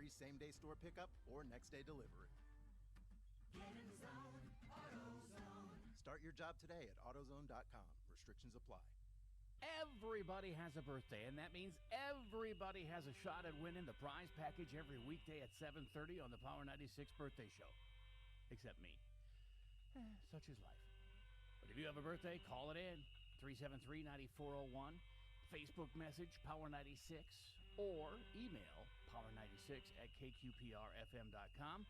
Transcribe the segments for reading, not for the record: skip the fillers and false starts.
free same-day store pickup or next-day delivery. Get in the zone, AutoZone. Start your job today at AutoZone.com. Restrictions apply. Everybody has a birthday, and that means everybody has a shot at winning the prize package every weekday at 7:30 on the Power 96 Birthday Show. Except me. Such is life. But if you have a birthday, call it in. 373-9401. Facebook message Power 96 or email power96@kqprfm.com.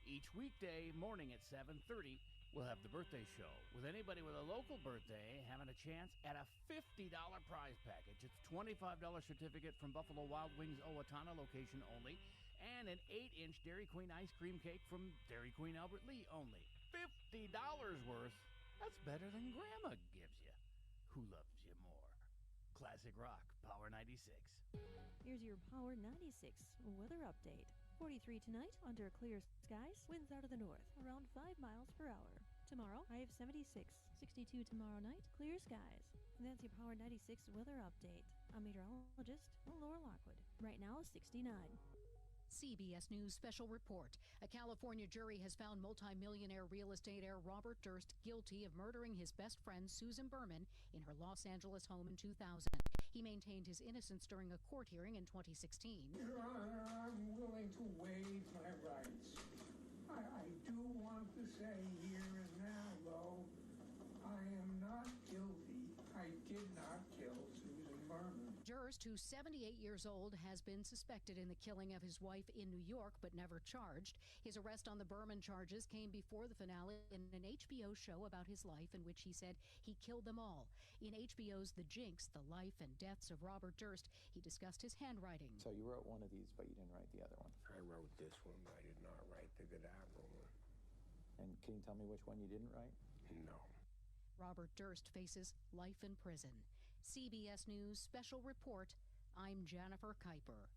Each weekday morning at 7:30, we'll have the birthday show with anybody with a local birthday having a chance at a $50 prize package. It's a $25 certificate from Buffalo Wild Wings Owatonna location only, and an 8-inch Dairy Queen ice cream cake from Dairy Queen Albert Lee only. $50 worth. That's better than Grandma gives you. Who loves you more? Classic Rock, Power 96. Here's your Power 96 weather update. 43 tonight, under clear skies, winds out of the north, around 5 miles per hour. Tomorrow, high of 76, 62 tomorrow night, clear skies. And that's your Power 96 weather update. I'm meteorologist Laura Lockwood. Right now, 69. CBS News special report. A California jury has found multimillionaire real estate heir Robert Durst guilty of murdering his best friend Susan Berman in her Los Angeles home in 2000. He maintained his innocence during a court hearing in 2016. Your Honor, I'm willing to waive my rights. I do want to say here and now, though, I am not guilty. I did not kill Susan Berman. Durst, who's 78 years old, has been suspected in the killing of his wife in New York, but never charged. His arrest on the Berman charges came before the finale in an HBO show about his life in which he said he killed them all. In HBO's The Jinx, The Life and Deaths of Robert Durst, he discussed his handwriting. So you wrote one of these, but you didn't write the other one? I wrote this one, but I did not write the Godiva one. And can you tell me which one you didn't write? No. Robert Durst faces life in prison. CBS News special report. I'm Jennifer Kuiper.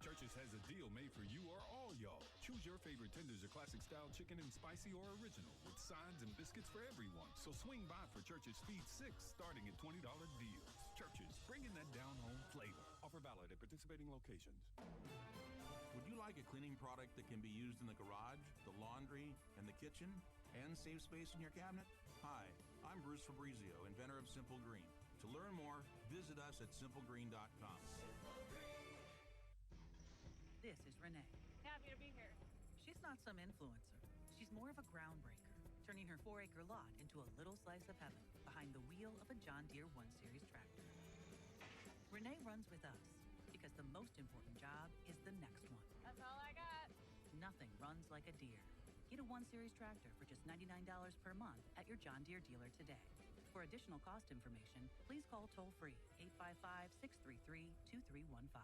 Church's has a deal made for you or all y'all. Choose your favorite tenders or classic style chicken and spicy or original with sides and biscuits for everyone. So swing by for Church's Feed 6 starting at $20 deals. Church's, bringing that down-home flavor. Offer valid at participating locations. Would you like a cleaning product that can be used in the garage, the laundry, and the kitchen, and save space in your cabinet? Hi, I'm Bruce Fabrizio, inventor of Simple Green. To learn more, visit us at simplegreen.com. This is Renee. Happy to be here. She's not some influencer. She's more of a groundbreaker, turning her 4-acre lot into a little slice of heaven behind the wheel of a John Deere 1 Series tractor. Renee runs with us because the most important job is the next one. That's all I got. Nothing runs like a Deere. Get a 1 Series tractor for just $99 per month at your John Deere dealer today. For additional cost information, please call toll-free 855-633-2315.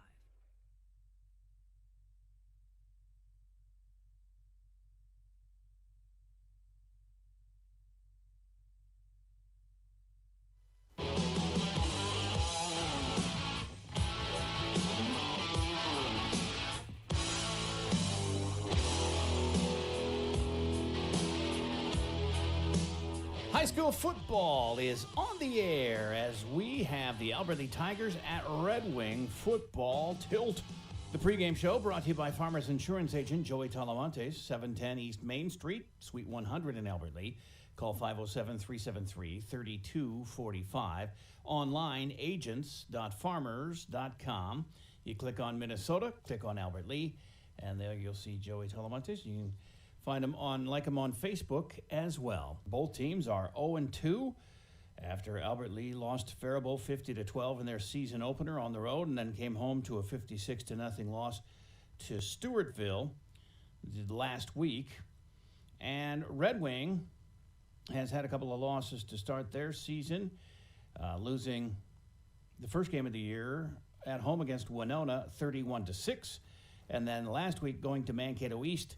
High school football is on the air as we have the Albert Lee Tigers at Red Wing football tilt. The pregame show brought to you by Farmers Insurance Agent Joey Talamontes, 710 East Main Street, Suite 100 in Albert Lee. Call 507-373-3245. Online, agents.farmers.com. You click on Minnesota, click on Albert Lee, and there you'll see Joey Talamontes. You can find him on Facebook as well. Both teams are 0-2 after Albert Lee lost to Faribault 50-12 in their season opener on the road, and then came home to a 56-0 loss to Stewartville last week. And Red Wing has had a couple of losses to start their season, losing the first game of the year at home against Winona 31-6, and then last week going to Mankato East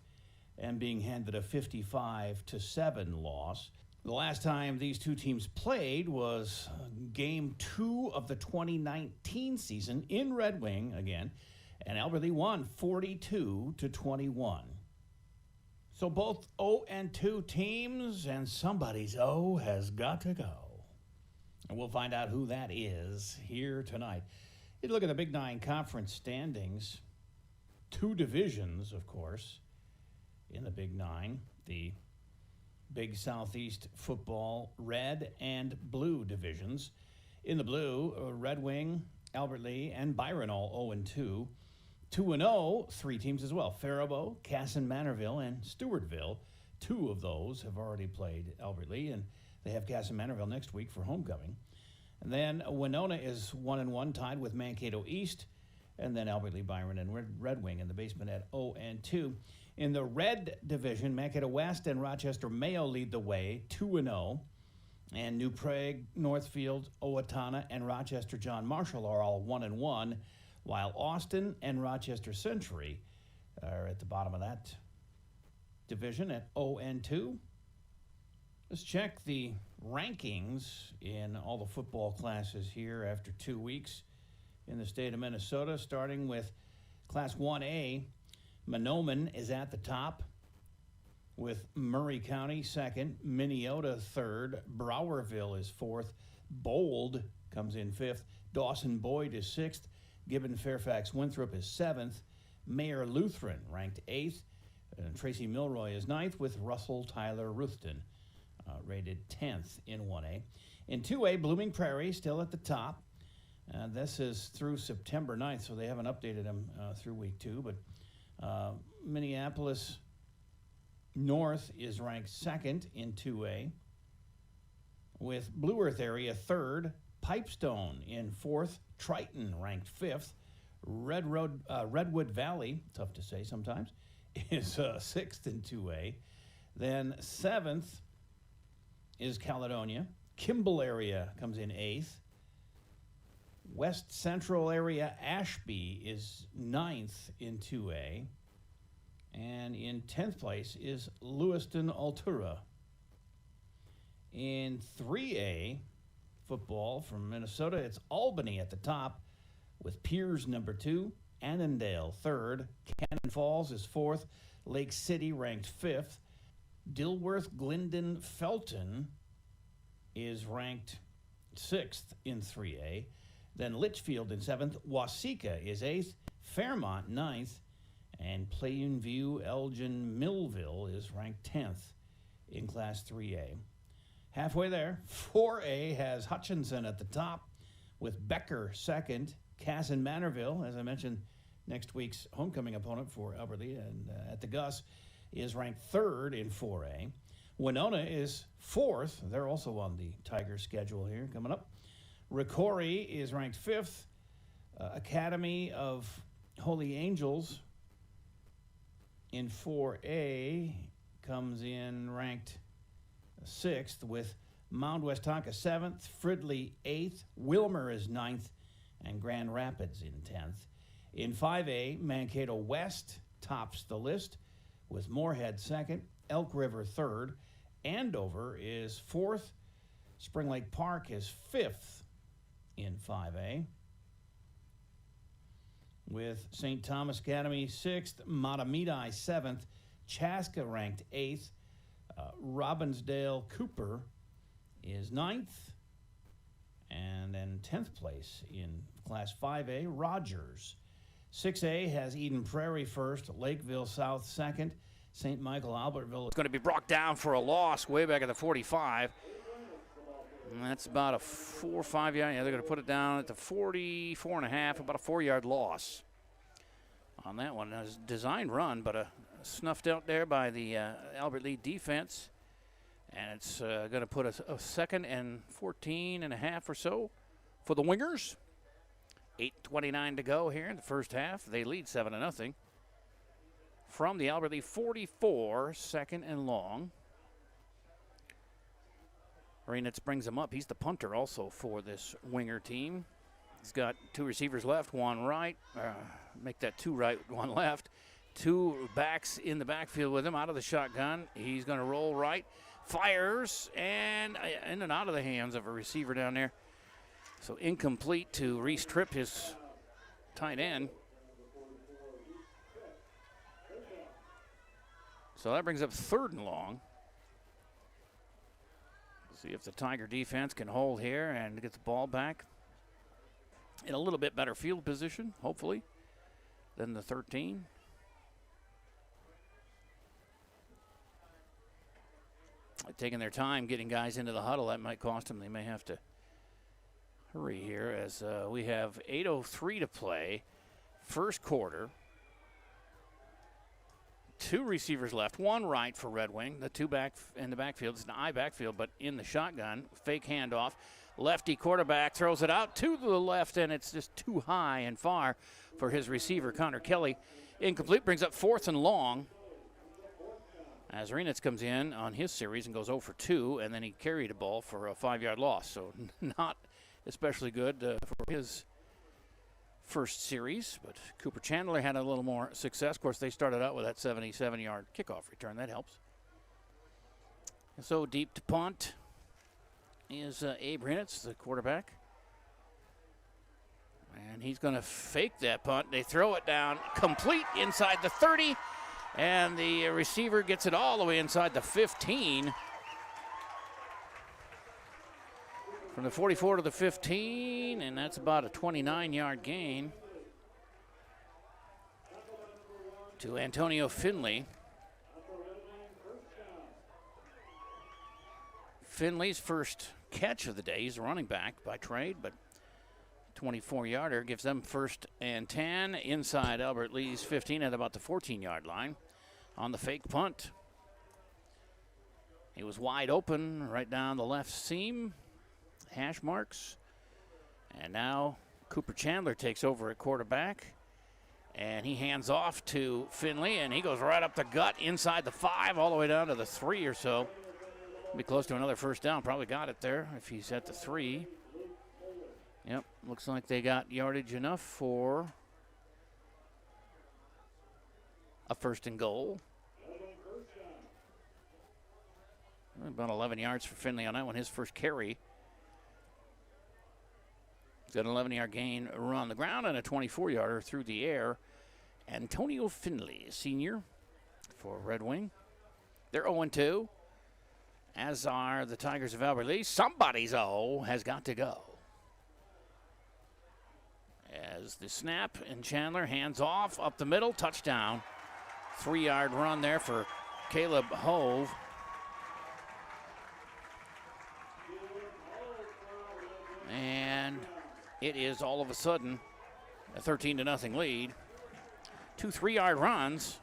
and being handed a 55-7 loss. The last time these two teams played was game 2 of the 2019 season in Red Wing again, and Albert Lee won 42-21. So both 0-2 teams, and somebody's O has got to go. And we'll find out who that is here tonight. You look at the Big Nine Conference standings. two divisions, of course, in the Big Nine. The Big Southeast Football Red and Blue divisions. In the blue, Red Wing, Albert Lee, and Byron all 0-2. 2-0, three teams as well. Faribault, Casson Manorville, and Stewartville. Two of those have already played Albert Lee, and they have Casson Manorville next week for homecoming. And then Winona is 1-1, tied with Mankato East. And then Albert Lee, Byron, and Red Wing in the basement at 0-2. In the red division, Mankato West and Rochester Mayo lead the way, 2-0. And New Prague, Northfield, Owatonna, and Rochester John Marshall are all 1-1, while Austin and Rochester Century are at the bottom of that division at 0-2. Let's check the rankings in all the football classes here after 2 weeks in the state of Minnesota, starting with Class 1A. Mahnomen is at the top with Murray County second, Minneota third, Browerville is fourth, Bold comes in fifth, Dawson Boyd is sixth, Gibbon Fairfax Winthrop is seventh, Mayor Lutheran ranked eighth, and Tracy Milroy is ninth, with Russell Tyler Ruthden rated 10th in 1A. In 2A, Blooming Prairie still at the top. This is through September 9th, so they haven't updated them through week 2, but Minneapolis North is ranked second in 2A, with Blue Earth area third, Pipestone in fourth, Triton ranked fifth, Redwood Valley, tough to say sometimes, is sixth in 2A. Then seventh is Caledonia. Kimball area comes in eighth. West Central area Ashby is ninth in 2A. And in 10th place is Lewiston Altura. In 3A football from Minnesota, it's Albany at the top with Piers number 2, Annandale third, Cannon Falls is fourth, Lake City ranked fifth, Dilworth Glendon Felton is ranked sixth in 3A. Then Litchfield in seventh, Waseca is eighth, Fairmont ninth, and Plainview Elgin Millville is ranked 10th in Class 3A. Halfway there, 4A has Hutchinson at the top with Becker second, Casson Manorville, as I mentioned, next week's homecoming opponent for Albert Lee and at the Gus, is ranked third in 4A. Winona is fourth. They're also on the Tiger schedule here coming up. Ricori is ranked fifth. Academy of Holy Angels in 4A comes in ranked sixth, with Mound West Tonka seventh, Fridley eighth, Wilmer is ninth, and Grand Rapids in 10th. In 5A, Mankato West tops the list with Moorhead second, Elk River third, Andover is fourth, Spring Lake Park is fifth in 5A, with St. Thomas Academy sixth, Matamidi seventh, Chaska ranked eighth, Robbinsdale Cooper is ninth, and then 10th place in Class 5A, Rogers. 6A has Eden Prairie first, Lakeville South second, St. Michael Albertville. It's going to be brought down for a loss way back at the 45. And that's about a 4 or 5 yard. Yeah, they're going to put it down at the 44 and a half, about a 4-yard loss on that one. It was a designed run, but snuffed out there by the Albert Lee defense. And it's going to put a second and 14 and a half or so for the Wingers. 8:29 to go here in the first half. They lead 7-0 from the Albert Lee 44, second and long. Renitz brings him up. He's the punter also for this Winger team. He's got two receivers left, one right. Make that two right, one left. Two backs in the backfield with him out of the shotgun. He's going to roll right, fires, and in and out of the hands of a receiver down there. So incomplete to Reese Tripp, his tight end. So that brings up third and long. See if the Tiger defense can hold here and get the ball back in a little bit better field position, hopefully, than the 13. taking their time getting guys into the huddle. That might cost them. They may have to hurry here as we have 8:03 to play. First quarter. 2 receivers left, 1 right for Red Wing. The 2 back in the backfield. It's an I backfield, but in the shotgun. Fake handoff. Lefty quarterback throws it out to the left, and it's just too high and far for his receiver, Connor Kelly. Incomplete, brings up 4th and long. As Renitz comes in on his series and goes 0 for 2, and then he carried a ball for a 5-yard loss. So not especially good for his first series, but Cooper Chandler had a little more success. Of course, they started out with that 77-yard kickoff return. That helps. And so deep to punt is Abe Renitz, the quarterback. And he's going to fake that punt. They throw it down complete inside the 30, and the receiver gets it all the way inside the 15. From the 44 to the 15, and that's about a 29-yard gain to Antonio Finley. Finley's first catch of the day. He's a running back by trade, but 24-yarder gives them 1st and 10 inside Albert Lee's 15 at about the 14-yard line on the fake punt. He was wide open right down the left seam. Hash marks. And now Cooper Chandler takes over at quarterback. And he hands off to Finley, and he goes right up the gut inside the 5 all the way down to the 3 or so. Be close to another first down. Probably got it there if he's at the 3. Yep, looks like they got yardage enough for a 1st and goal. About 11 yards for Finley on that one, his first carry. He's got an 11-yard gain on the ground and a 24-yarder through the air. Antonio Finley, senior for Red Wing. They're 0-2, as are the Tigers of Albert Lee. Somebody's O has got to go. As the snap, and Chandler hands off up the middle, touchdown. 3-yard run there for Caleb Hove. And it is all of a sudden a 13-0 lead. 2 3-yard runs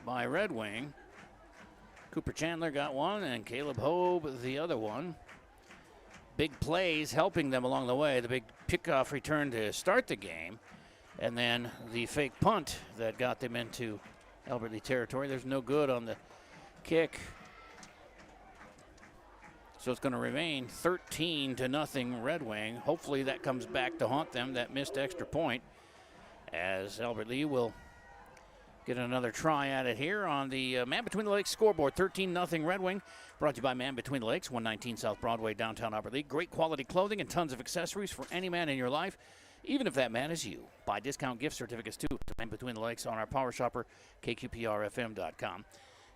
by Red Wing. Cooper Chandler got one and Caleb Hove the other one. Big plays helping them along the way. The big pickoff return to start the game. And then the fake punt that got them into Albert Lee territory. There's no good on the kick. So it's going to remain 13-0 Red Wing. Hopefully that comes back to haunt them, that missed extra point, as Albert Lee will get another try at it here on the Man Between the Lakes scoreboard. 13-0 Red Wing, brought to you by Man Between the Lakes, 119 South Broadway, downtown Albert Lee. Great quality clothing and tons of accessories for any man in your life, even if that man is you. Buy discount gift certificates too to Man Between the Lakes on our power shopper, kqprfm.com.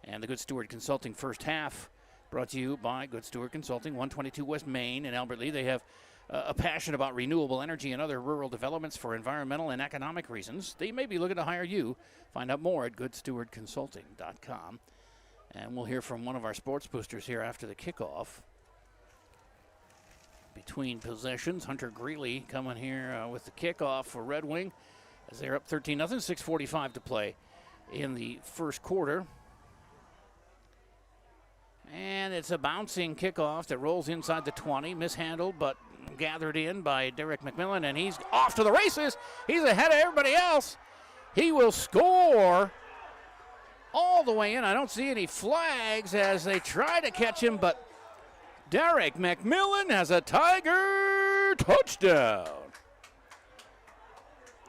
And the Good Steward Consulting first half, brought to you by Good Steward Consulting, 122 West Main in Albert Lee. They have a passion about renewable energy and other rural developments for environmental and economic reasons. They may be looking to hire you. Find out more at goodstewardconsulting.com. And we'll hear from one of our sports boosters here after the kickoff. Between possessions, Hunter Greeley coming here with the kickoff for Red Wing as they're up 13-0, 6:45 to play in the first quarter. And it's a bouncing kickoff that rolls inside the 20, mishandled but gathered in by Derek McMillan, and he's off to the races. He's ahead of everybody else. He will score all the way in. I don't see any flags as they try to catch him, but Derek McMillan has a Tiger touchdown.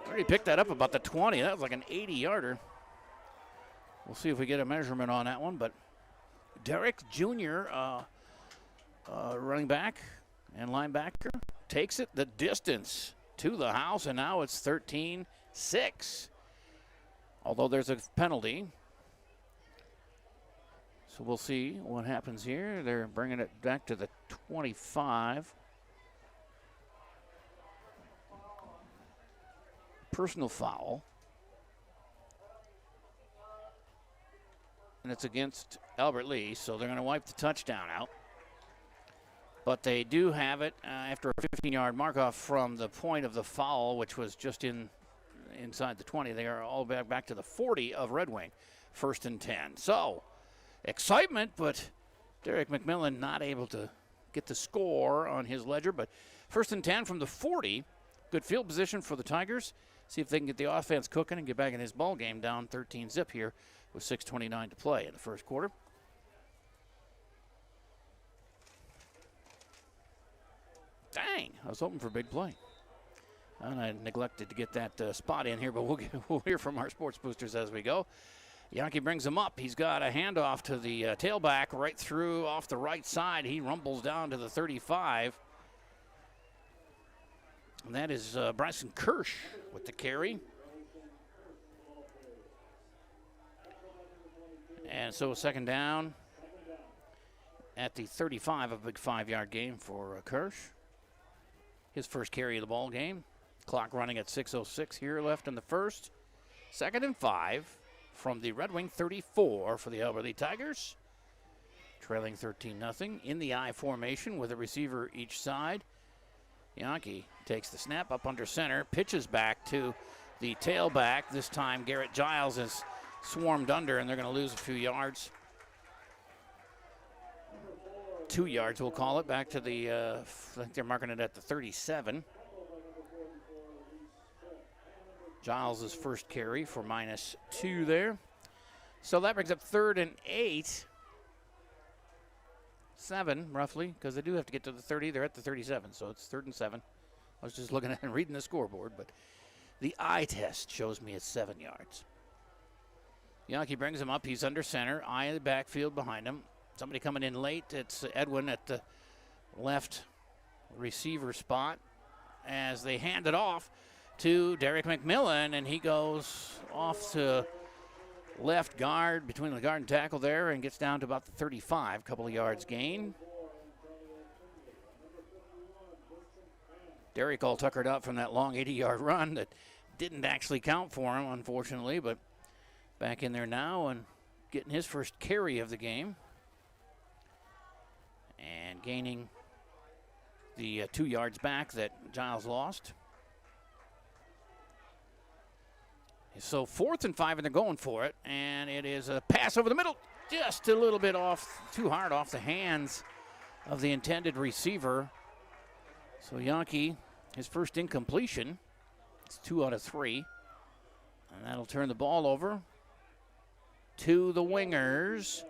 Already picked that up about the 20. That was like an 80-yarder. We'll see if we get a measurement on that one, but Derek Jr., running back and linebacker, takes it the distance to the house, and now it's 13-6. Although there's a penalty. So we'll see what happens here. They're bringing it back to the 25. Personal foul. and it's against Albert Lee, so they're going to wipe the touchdown out. But they do have it after a 15-yard mark-off from the point of the foul, which was just inside the 20. They are all back to the 40 of Red Wing, 1st and 10. So, excitement, but Derek McMillan not able to get the score on his ledger. But 1st and 10 from the 40. Good field position for the Tigers. See if they can get the offense cooking and get back in his ball game down 13-zip here with 6:29 to play in the first quarter. Dang, I was hoping for a big play. And I neglected to get that spot in here, but we'll hear from our sports boosters as we go. Yankee brings him up. He's got a handoff to the tailback right through off the right side. He rumbles down to the 35. And that is Bryson Kirsch with the carry. And so 2nd down at the 35, a big 5-yard gain for Kirsch. His first carry of the ball game. Clock running at 6:06 here left in the first. 2nd and 5 from the Red Wing 34 for the Albert Lee Tigers. Trailing 13-0 in the I formation with a receiver each side. Yankee takes the snap up under center, pitches back to the tailback. This time Garrett Giles is swarmed under, and they're going to lose a few yards. 2 yards, we'll call it, back to the, I think they're marking it at the 37. Giles' first carry for -2 there. So that brings up 3rd and 8. 7, roughly, because they do have to get to the 30. They're at the 37, so it's 3rd and 7. I was just looking at and reading the scoreboard, but the eye test shows me it's 7 yards. Yankee brings him up. He's under center. Eye in the backfield behind him. Somebody coming in late. It's Edwin at the left receiver spot as they hand it off to Derek McMillan, and he goes off to left guard between the guard and tackle there and gets down to about the 35, couple of yards gain. Derek all tuckered up from that long 80-yard run that didn't actually count for him, unfortunately, but back in there now and getting his first carry of the game and gaining the 2 yards back that Giles lost. So 4th and 5, and they're going for it, and it is a pass over the middle, just a little bit off, too hard off the hands of the intended receiver. So Yankee, his first incompletion, it's 2 out of 3, and that'll turn the ball over to the Wingers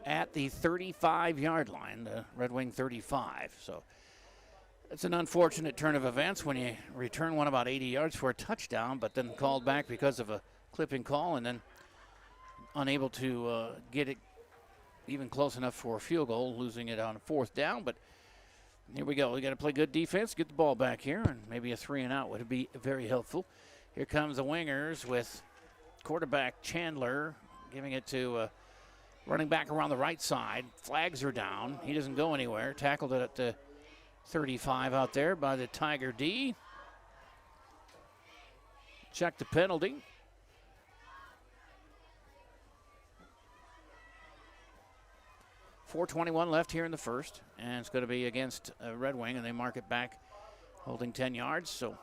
at the 35-yard line, the Red Wing 35. So it's an unfortunate turn of events when you return one about 80 yards for a touchdown, but then called back because of a clipping call and then unable to get it even close enough for a field goal, losing it on 4th down. But here we go. We got to play good defense, get the ball back here, and maybe a 3-and-out would be very helpful. Here comes the Wingers with quarterback Chandler giving it to running back around the right side. Flags are down. He doesn't go anywhere. Tackled it at the 35 out there by the Tiger D. Check the penalty. .421 left here in the first, and it's going to be against Red Wing, and they mark it back, holding 10 yards. So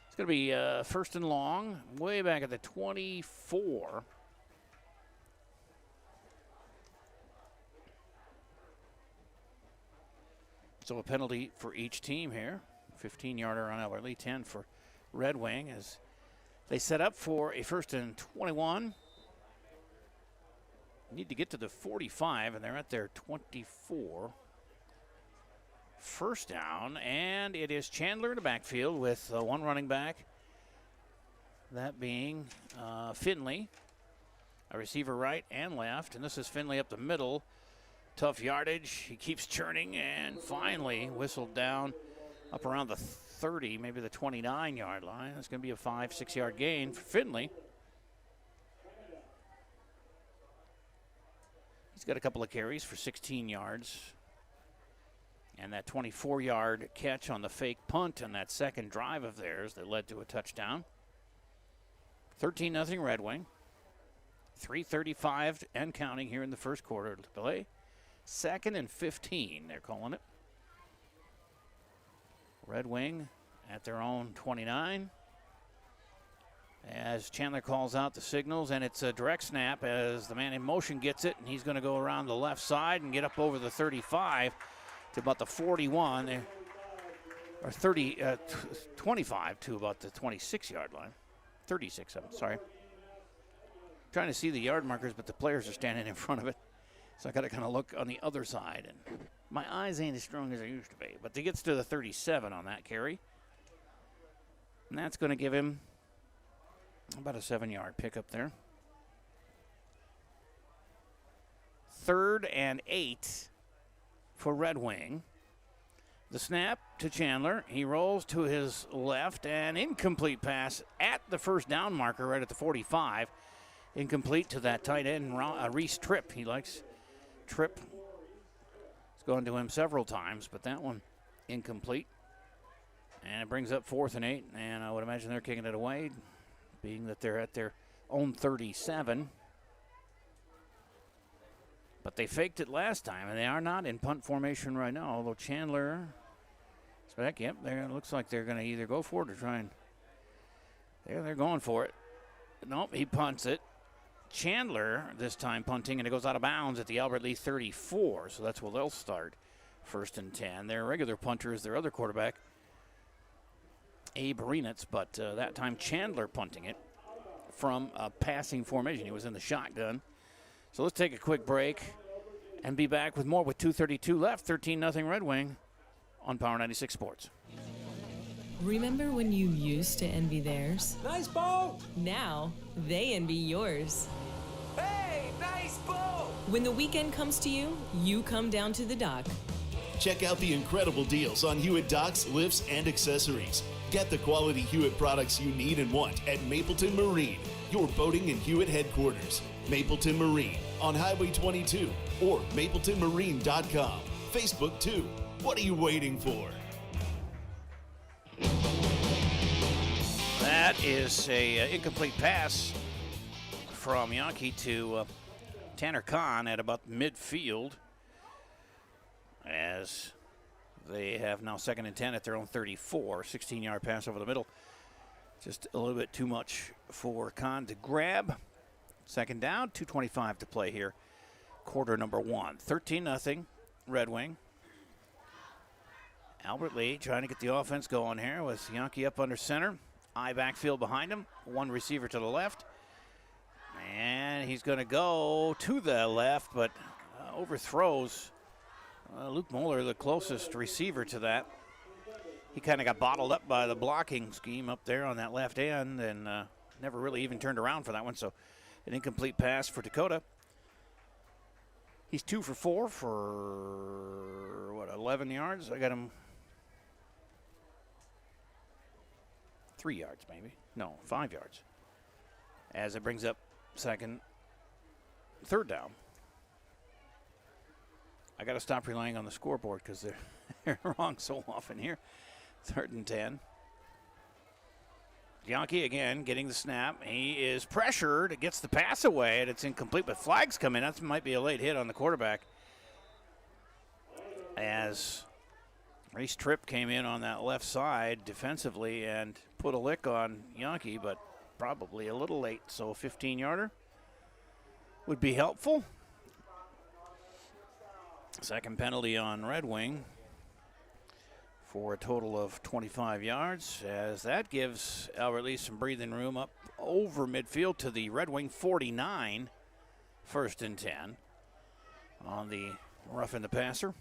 it's going to be 1st and long, way back at the 24. So a penalty for each team here. 15-yarder on Albert Lee, 10 for Red Wing as they set up for a 1st and 21. Need to get to the 45, and they're at their 24. 1st down, and it is Chandler in the backfield with one running back, that being Finley, a receiver right and left, and this is Finley up the middle. Tough yardage. He keeps churning and finally whistled down up around the 30, maybe the 29-yard line. That's going to be a 5-6 yard gain for Finley. He's got a couple of carries for 16 yards. And that 24-yard catch on the fake punt on that second drive of theirs that led to a touchdown. 13-0 Red Wing. 3:35 and counting here in the first quarter to play. 2nd and 15, they're calling it. Red Wing at their own 29. As Chandler calls out the signals, and it's a direct snap as the man in motion gets it, and he's going to go around the left side and get up over the 35 to about the 41, or 25 to about the 26-yard line. 36, I'm sorry. Trying to see the yard markers, but the players are standing in front of it. So I got to kind of look on the other side. And my eyes ain't as strong as they used to be. But he gets to the 37 on that carry. And that's going to give him about a 7-yard pickup there. 3rd and 8 for Red Wing. The snap to Chandler. He rolls to his left, and incomplete pass at the first down marker right at the 45. Incomplete to that tight end, Reese Tripp. He likes Tripp. It's gone to him several times, but that one incomplete. And it brings up 4th and 8, and I would imagine they're kicking it away, being that they're at their own 37. But they faked it last time, and they are not in punt formation right now, although Chandler is back. Yep, it looks like they're going to either go for it or try and... They're going for it. Nope, he punts it. Chandler this time punting, and it goes out of bounds at the Albert Lee 34, so that's where they'll start. 1st and 10. Their regular punter is their other quarterback, Abe Arenitz, but that time Chandler punting it from a passing formation. He was in the shotgun. So let's take a quick break and be back with more with 2:32 left. 13-0 Red Wing on Power 96 Sports. Remember when you used to envy theirs? Nice boat! Now, they envy yours. Hey, nice boat! When the weekend comes to you, you come down to the dock. Check out the incredible deals on Hewitt docks, lifts, and accessories. Get the quality Hewitt products you need and want at Mapleton Marine, your boating and Hewitt headquarters. Mapleton Marine on Highway 22 or mapletonmarine.com. Facebook too. What are you waiting for? That is a incomplete pass from Yankee to Tanner Kahn at about midfield, as they have now 2nd and 10 at their own 34. 16-yard pass over the middle. Just a little bit too much for Kahn to grab. 2nd down, 2:25 to play here. Quarter number 1. 13-0 Red Wing. Albert Lee trying to get the offense going here with Yankee up under center. I backfield behind him. One receiver to the left. And he's going to go to the left, but overthrows Luke Moeller, the closest receiver to that. He kind of got bottled up by the blocking scheme up there on that left end and never really even turned around for that one. So an incomplete pass for Dakota. He's 2 for 4 for, 11 yards? I got him 3 yards maybe. No, 5 yards. As it brings up 3rd down. I got to stop relying on the scoreboard because they're wrong so often here. 3rd and 10. Yankee again getting the snap. He is pressured. It gets the pass away, and it's incomplete, but flags come in. That might be a late hit on the quarterback. As Reese Tripp came in on that left side defensively and put a lick on Yankee, but probably a little late. So a 15-yarder would be helpful. 2nd penalty on Red Wing for a total of 25 yards, as that gives Albert Lee some breathing room up over midfield to the Red Wing 49. 1st and 10 on the roughing the passer.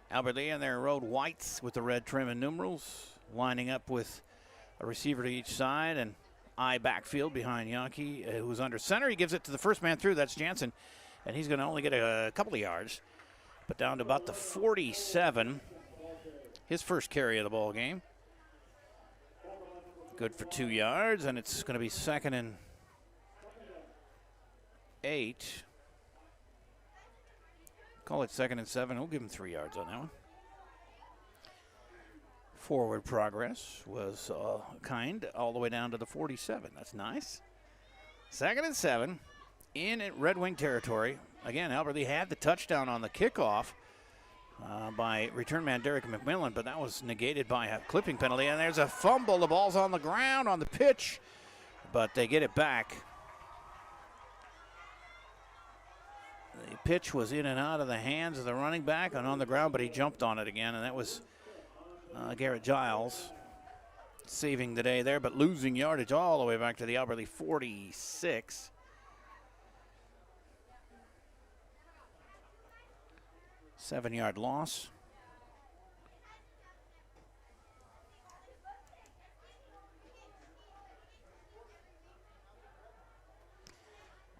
Albert Lee in their road whites with the red trim and numerals, lining up with a receiver to each side, and I backfield behind Yankee, who's under center. He gives it to the first man through. That's Jansen, and he's going to only get a couple of yards, but down to about the 47. His first carry of the ball game. Good for 2 yards, and it's going to be 2nd and 8. Call it 2nd and 7. We'll give him 3 yards on that one. Forward progress was kind all the way down to the 47. That's nice. 2nd and 7 in Red Wing territory. Again, Albert Lee had the touchdown on the kickoff by return man Derek McMillan, but that was negated by a clipping penalty. And there's a fumble. The ball's on the ground on the pitch, but they get it back. The pitch was in and out of the hands of the running back and on the ground, but he jumped on it again, and that was Garrett Giles saving the day there, but losing yardage all the way back to the Albert Lee 46. Seven-yard loss.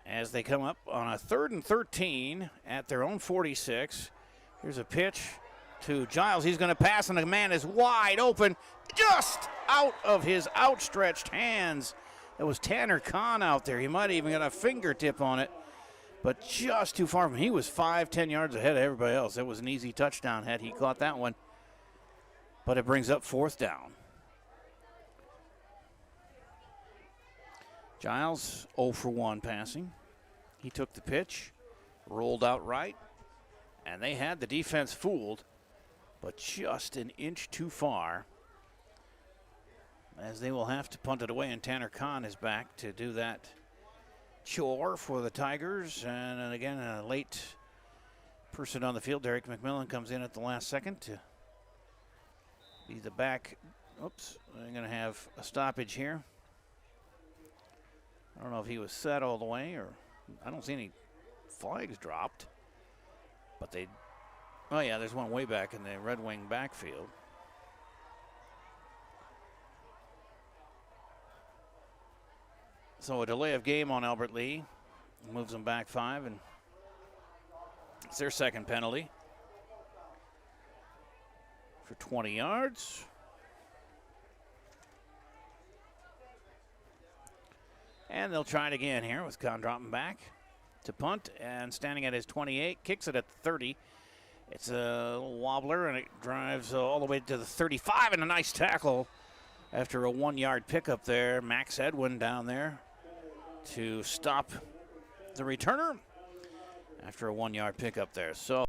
As they come up on a 3rd and 13 at their own 46. Here's a pitch to Giles. He's going to pass, and the man is wide open, just out of his outstretched hands. It was Tanner Kahn out there. He might have even got a fingertip on it, but just too far from him. He was 5-10 yards ahead of everybody else. It was an easy touchdown had he caught that one, but it brings up 4th down. Giles 0 for 1 passing. He took the pitch, rolled out right, and they had the defense fooled, but just an inch too far, as they will have to punt it away, and Tanner Kahn is back to do that chore for the Tigers. And again, a late person on the field. Derek McMillan comes in at the last second to be the back. Oops, I'm going to have a stoppage here. I don't know if he was set all the way, or I don't see any flags dropped. But they, oh yeah, there's one way back in the Red Wing backfield. So a delay of game on Albert Lee moves them back 5, and it's their second penalty for 20 yards. And they'll try it again here with Kahn dropping back to punt, and standing at his 28, kicks it at the 30. It's a little wobbler, and it drives all the way to the 35, and a nice tackle after a 1-yard pickup there. Max Edwin down there to stop the returner after a 1-yard pickup there. So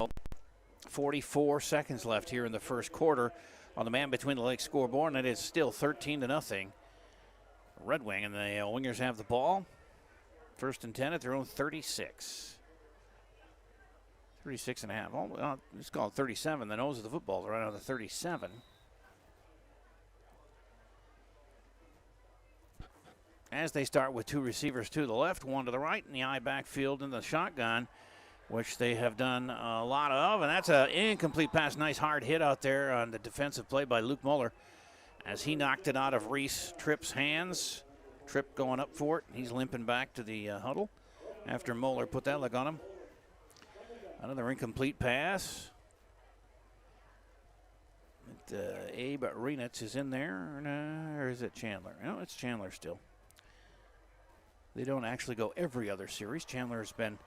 44 seconds left here in the first quarter on the Man Between the Lakes scoreboard, and it is still 13-0. Red Wing, and the Wingers have the ball. 1st and 10 at their own 36. 36 and a half. Oh, it's called 37. The nose of the football is right on the 37. As they start with 2 receivers to the left, 1 to the right, in the I backfield in the shotgun, which they have done a lot of. And that's an incomplete pass. Nice hard hit out there on the defensive play by Luke Muller, as he knocked it out of Reese Tripp's hands. Tripp going up for it. He's limping back to the huddle after Muller put that leg on him. Another incomplete pass. Abe Renitz is in there, or is it Chandler? No, it's Chandler still. They don't actually go every other series. Chandler's been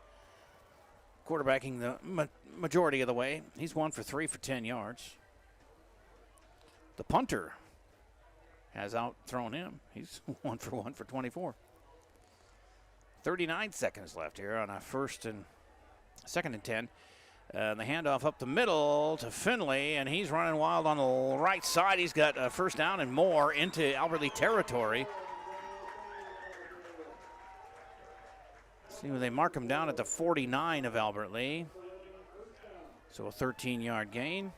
quarterbacking the majority of the way. He's 1 for 3 for 10 yards. The punter has outthrown him. He's 1 for 1 for 24. 39 seconds left here on a 2nd and 10. The handoff up the middle to Finley, and he's running wild on the right side. He's got a 1st down and more into Albert Lee territory. See, they mark him down at the 49 of Albert Lee. So a 13-yard gain.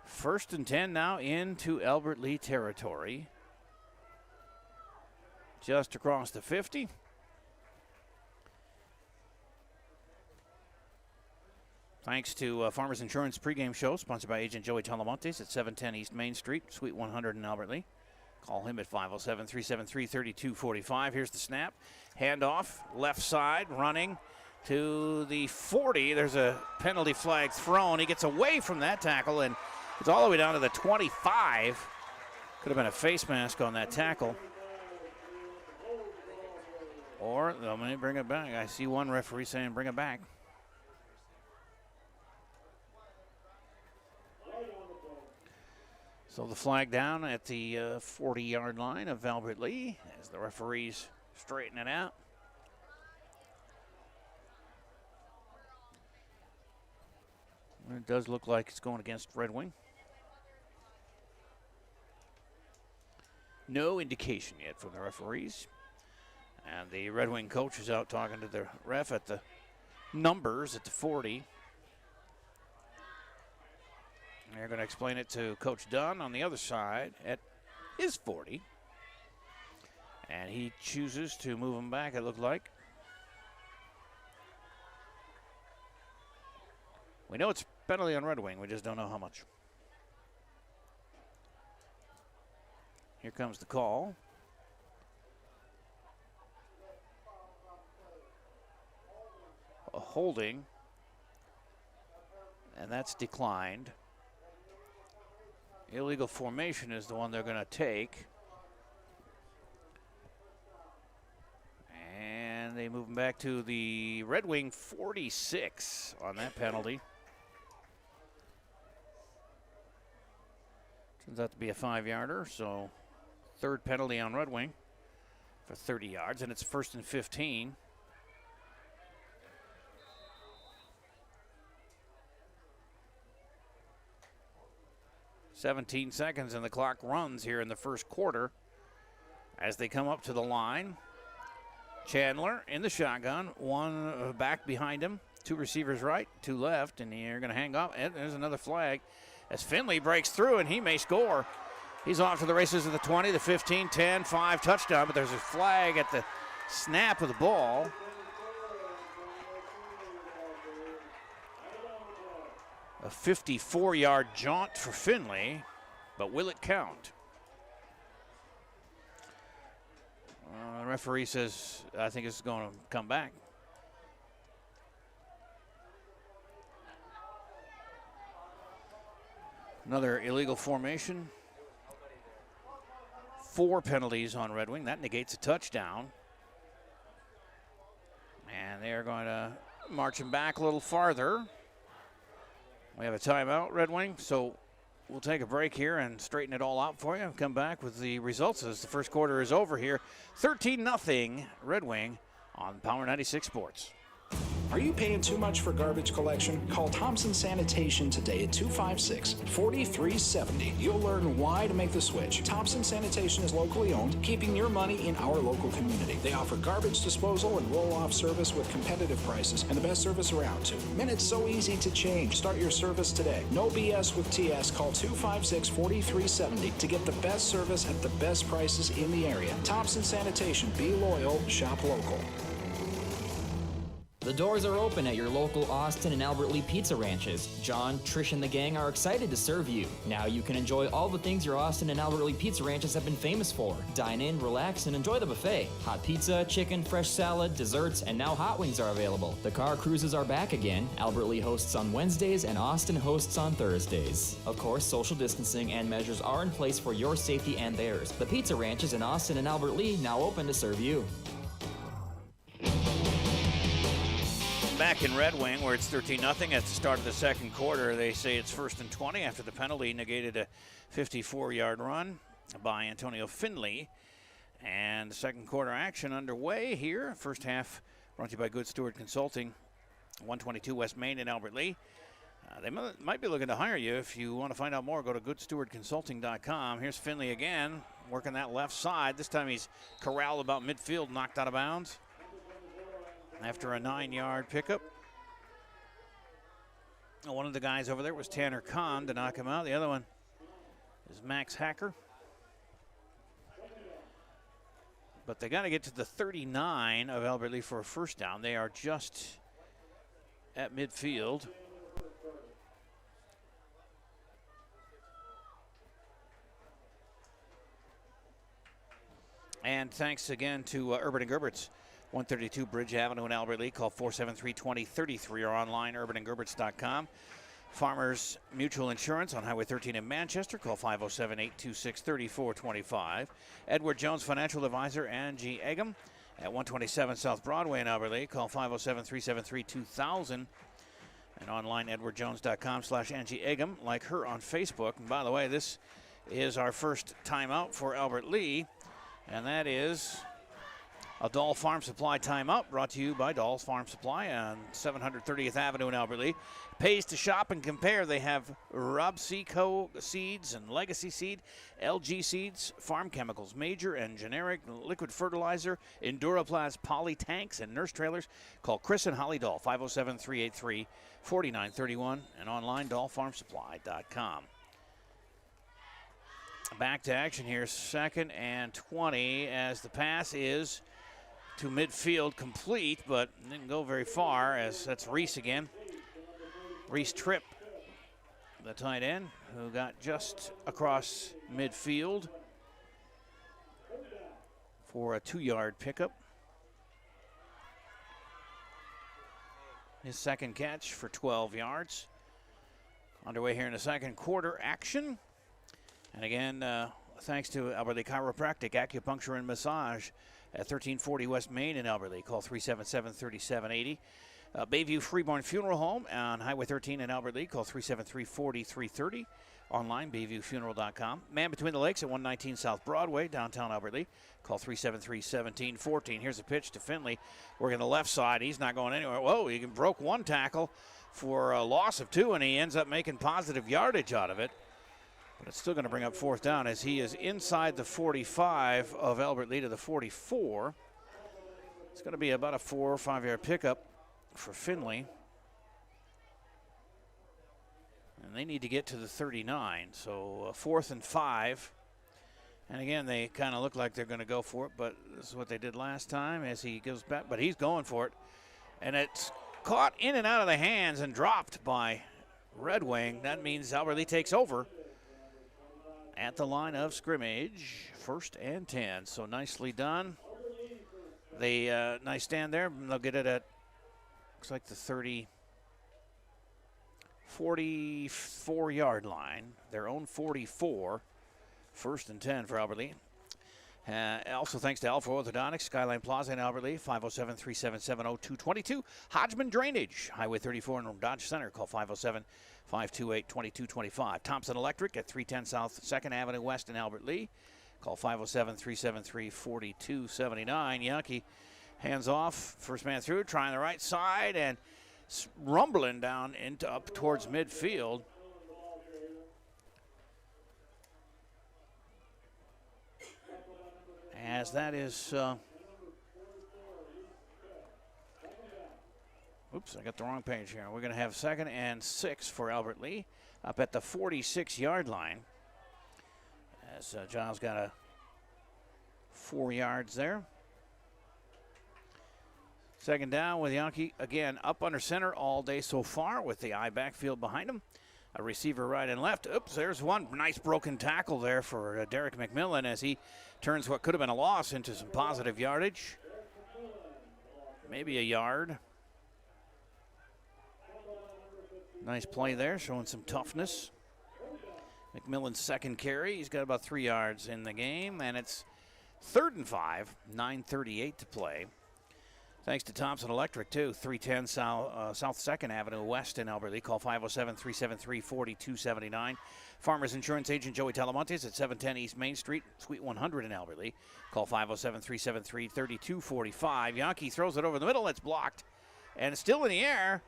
1st and 10 now into Albert Lee territory. Just across the 50. Thanks to Farmers Insurance pregame show, sponsored by Agent Joey Talamontes at 710 East Main Street, Suite 100 in Albert Lee. Call him at 507-373-3245. Here's the snap. Handoff, left side, running to the 40. There's a penalty flag thrown. He gets away from that tackle, and it's all the way down to the 25. Could have been a face mask on that tackle. Or they'll maybe bring it back. I see one referee saying bring it back. So the flag down at the 40-yard line of Albert Lee as the referees straighten it out. It does look like it's going against Red Wing. No indication yet from the referees. And the Red Wing coach is out talking to the ref at the numbers at the 40. And they're going to explain it to Coach Dunn on the other side at his 40. And he chooses to move him back, it looked like. We know it's penalty on Red Wing. We just don't know how much. Here comes the call. A holding. And that's declined. Illegal formation is the one they're going to take. And they move him back to the Red Wing 46 on that penalty. Turns out to be a 5-yarder, so third penalty on Red Wing for 30 yards, and it's 1st and 15. "17 seconds and the clock runs here in the first quarter as they come up to the line. Chandler in the shotgun, one back behind him, 2 receivers right, 2 left, and you're going to hang up. And there's another flag as Finley breaks through, and he may score. He's off to the races at the 20, the 15, 10, 5, touchdown, but there's a flag at the snap of the ball. A 54-yard jaunt for Finley, but will it count? The referee says, I think it's going to come back. Another illegal formation. 4 penalties on Red Wing. That negates a touchdown. And they're going to march him back a little farther. We have a timeout, Red Wing, so we'll take a break here and straighten it all out for you and come back with the results as the first quarter is over here. 13-0 Red Wing on Power 96 Sports. Are you paying too much for garbage collection? Call Thompson Sanitation today at 256-4370. You'll learn why to make the switch. Thompson Sanitation is locally owned, keeping your money in our local community. They offer garbage disposal and roll-off service with competitive prices and the best service around, too. And it's so easy to change. Start your service today. No BS with TS. Call 256-4370 to get the best service at the best prices in the area. Thompson Sanitation. Be loyal. Shop local. The doors are open at your local Austin and Albert Lee Pizza Ranches. John, Trish, and the gang are excited to serve you. Now you can enjoy all the things your Austin and Albert Lee Pizza Ranches have been famous for. Dine in, relax, and enjoy the buffet. Hot pizza, chicken, fresh salad, desserts, and now hot wings are available. The car cruises are back again. Albert Lee hosts on Wednesdays and Austin hosts on Thursdays. Of course, social distancing and measures are in place for your safety and theirs. The Pizza Ranches in Austin and Albert Lee now open to serve you. Back in Red Wing, where it's 13-0 at the start of the second quarter. They say it's 1st and 20 after the penalty negated a 54-yard run by Antonio Finley. And the second quarter action underway here. First half brought to you by Good Steward Consulting, 122 West Main in Albert Lee. They might be looking to hire you. If you want to find out more, go to goodstewardconsulting.com. Here's Finley again, working that left side. This time he's corralled about midfield, knocked out of bounds after a 9-yard pickup. One of the guys over there was Tanner Kahn to knock him out. The other one is Max Hacker. But they got to get to the 39 of Albert Lee for a first down. They are just at midfield. And thanks again to Urban & Gerbert's, 132 Bridge Avenue in Albert Lee. Call 473-2033 or online, urbanandgerberts.com. Farmers Mutual Insurance on Highway 13 in Manchester. Call 507-826-3425. Edward Jones Financial Advisor, Angie Eggum at 127 South Broadway in Albert Lee. Call 507-373-2000. And online, edwardjones.com/Angie Eggum. Like her on Facebook. And by the way, this is our first timeout for Albert Lee, and that is a Dahl Farm Supply timeout brought to you by Dahl's Farm Supply on 730th Avenue in Albert Lee. Pays to shop and compare. They have Rob Seco seeds and Legacy seed, LG seeds, farm chemicals, major and generic liquid fertilizer, Enduraplast poly tanks, and nurse trailers. Call Chris and Holly Dahl, 507-383-4931, and online, dahlfarmsupply.com. Back to action here, 2nd and 20, as the pass is to midfield complete, but didn't go very far, as that's Reese again. Reese Tripp, the tight end, who got just across midfield for a 2-yard pickup. His second catch for 12 yards. Underway here in the second quarter action. And again, thanks to Albert Lee Chiropractic, Acupuncture and Massage at 1340 West Main in Albert Lee. Call 377-3780. Bayview Freeborn Funeral Home on Highway 13 in Albert Lee. Call 373-4330. Online, bayviewfuneral.com. Man Between the Lakes at 119 South Broadway, downtown Albert Lee. Call 373-1714. Here's a pitch to Finley. Working the left side. He's not going anywhere. Whoa, he broke one tackle for a loss of 2, and he ends up making positive yardage out of it. But it's still going to bring up 4th down as he is inside the 45 of Albert Lee to the 44. It's going to be about a 4 or 5 yard pickup for Finley. And they need to get to the 39. So 4th and 5. And again, they kind of look like they're going to go for it, but this is what they did last time as he goes back. But he's going for it. And it's caught in and out of the hands and dropped by Red Wing. That means Albert Lee takes over at the line of scrimmage, 1st and 10. So nicely done. They nice stand there. They'll get it at, looks like the 44-yard line. Their own 44. 1st and 10 for Albert Lee. Also thanks to Alpha Orthodontics, Skyline Plaza in Albert Lee, 507-377-0222. Hodgman Drainage, Highway 34 in Dodge Center. Call 507-528-2225. Thompson Electric at 310 South 2nd Avenue West in Albert Lee. Call 507-373-4279. Yankee hands off, first man through, trying the right side and rumbling down into up towards midfield. As that is, oops, I got the wrong page here. We're going to have 2nd and 6 for Albert Lee up at the 46-yard line. As Giles got a 4 yards there. 2nd down with Yankee, again, up under center all day so far with the I backfield behind him. A receiver right and left. Oops, there's one nice broken tackle there for Derek McMillan as he turns what could have been a loss into some positive yardage. Maybe a yard. Nice play there, showing some toughness. McMillan's second carry. He's got about 3 yards in the game, and it's 3rd and 5, 9:38 to play. Thanks to Thompson Electric, too. 310 South 2nd Avenue West in Albert Lee. Call 507-373-4279. Farmers Insurance Agent Joey Talamontes at 710 East Main Street, Suite 100 in Albert Lee. Call 507-373-3245. Yankee throws it over the middle. It's blocked. And it's still in the air.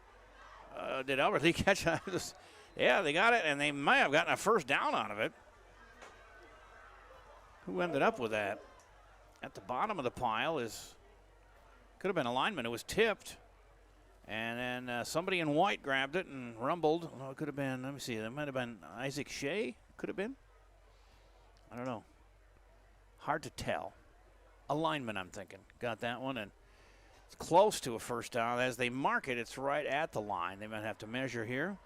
Did Albert Lee catch it? Yeah, they got it, and they might have gotten a 1st down out of it. Who ended up with that? At the bottom of the pile is... could have been a lineman. It was tipped. And then somebody in white grabbed it and rumbled. Well, it could have been, let me see, it might have been Isaac Shea. Could have been. I don't know. Hard to tell. A lineman, I'm thinking. Got that one, and it's close to a 1st down. As they mark it, it's right at the line. They might have to measure here.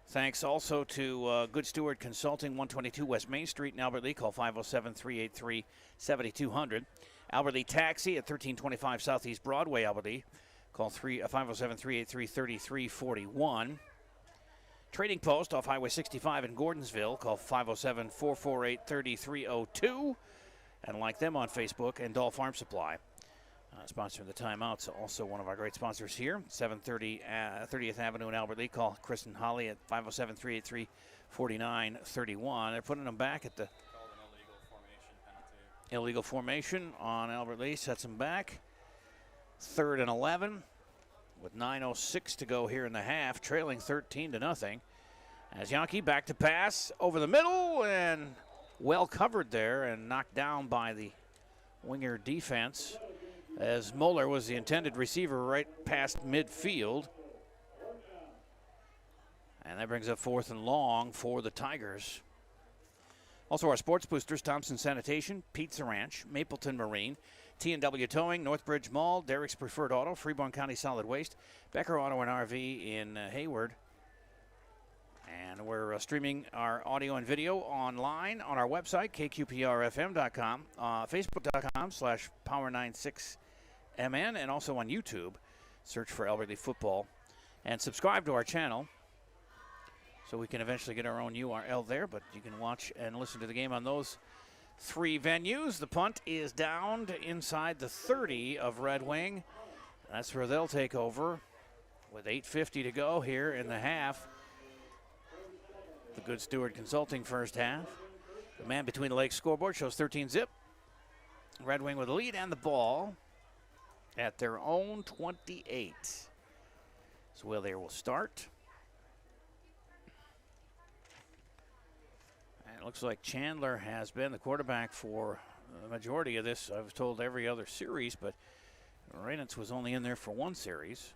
Thanks also to Good Steward Consulting, 122 West Main Street in Albert Lee. Call 507-383-7200. Albert Lee Taxi at 1325 Southeast Broadway, Albert Lee. Call 507-383-3341. Trading Post off Highway 65 in Gordonsville. Call 507-448-3302. And like them on Facebook, and Dahl Farm Supply Sponsoring the timeouts, also one of our great sponsors here, 730 30th Avenue in Albert Lea. Call Chris and Holly at 507-383-4931. They're putting them back at the illegal formation on Albert Lea. Sets them back. 3rd and 11 with 9:06 to go here in the half, trailing 13-0. As Yankee back to pass over the middle and well covered there and knocked down by the winger defense, as Moeller was the intended receiver right past midfield. And that brings up 4th and long for the Tigers. Also our sports boosters, Thompson Sanitation, Pizza Ranch, Mapleton Marine, T&W Towing, Northbridge Mall, Derek's Preferred Auto, Freeborn County Solid Waste, Becker Auto and RV in Hayward. And we're streaming our audio and video online on our website, kqprfm.com, facebook.com/power96mn, and also on YouTube. Search for Albert Lea Football and subscribe to our channel so we can eventually get our own URL there, but you can watch and listen to the game on those 3 venues. The punt is downed inside the 30 of Red Wing. That's where they'll take over with 8:50 to go here in the half. The Good Steward Consulting first half. The man between the legs scoreboard shows 13-zip. Red Wing with the lead and the ball at their own 28. So Will there will start. And it looks like Chandler has been the quarterback for the majority of this. I was told every other series, but Reynolds was only in there for 1 series,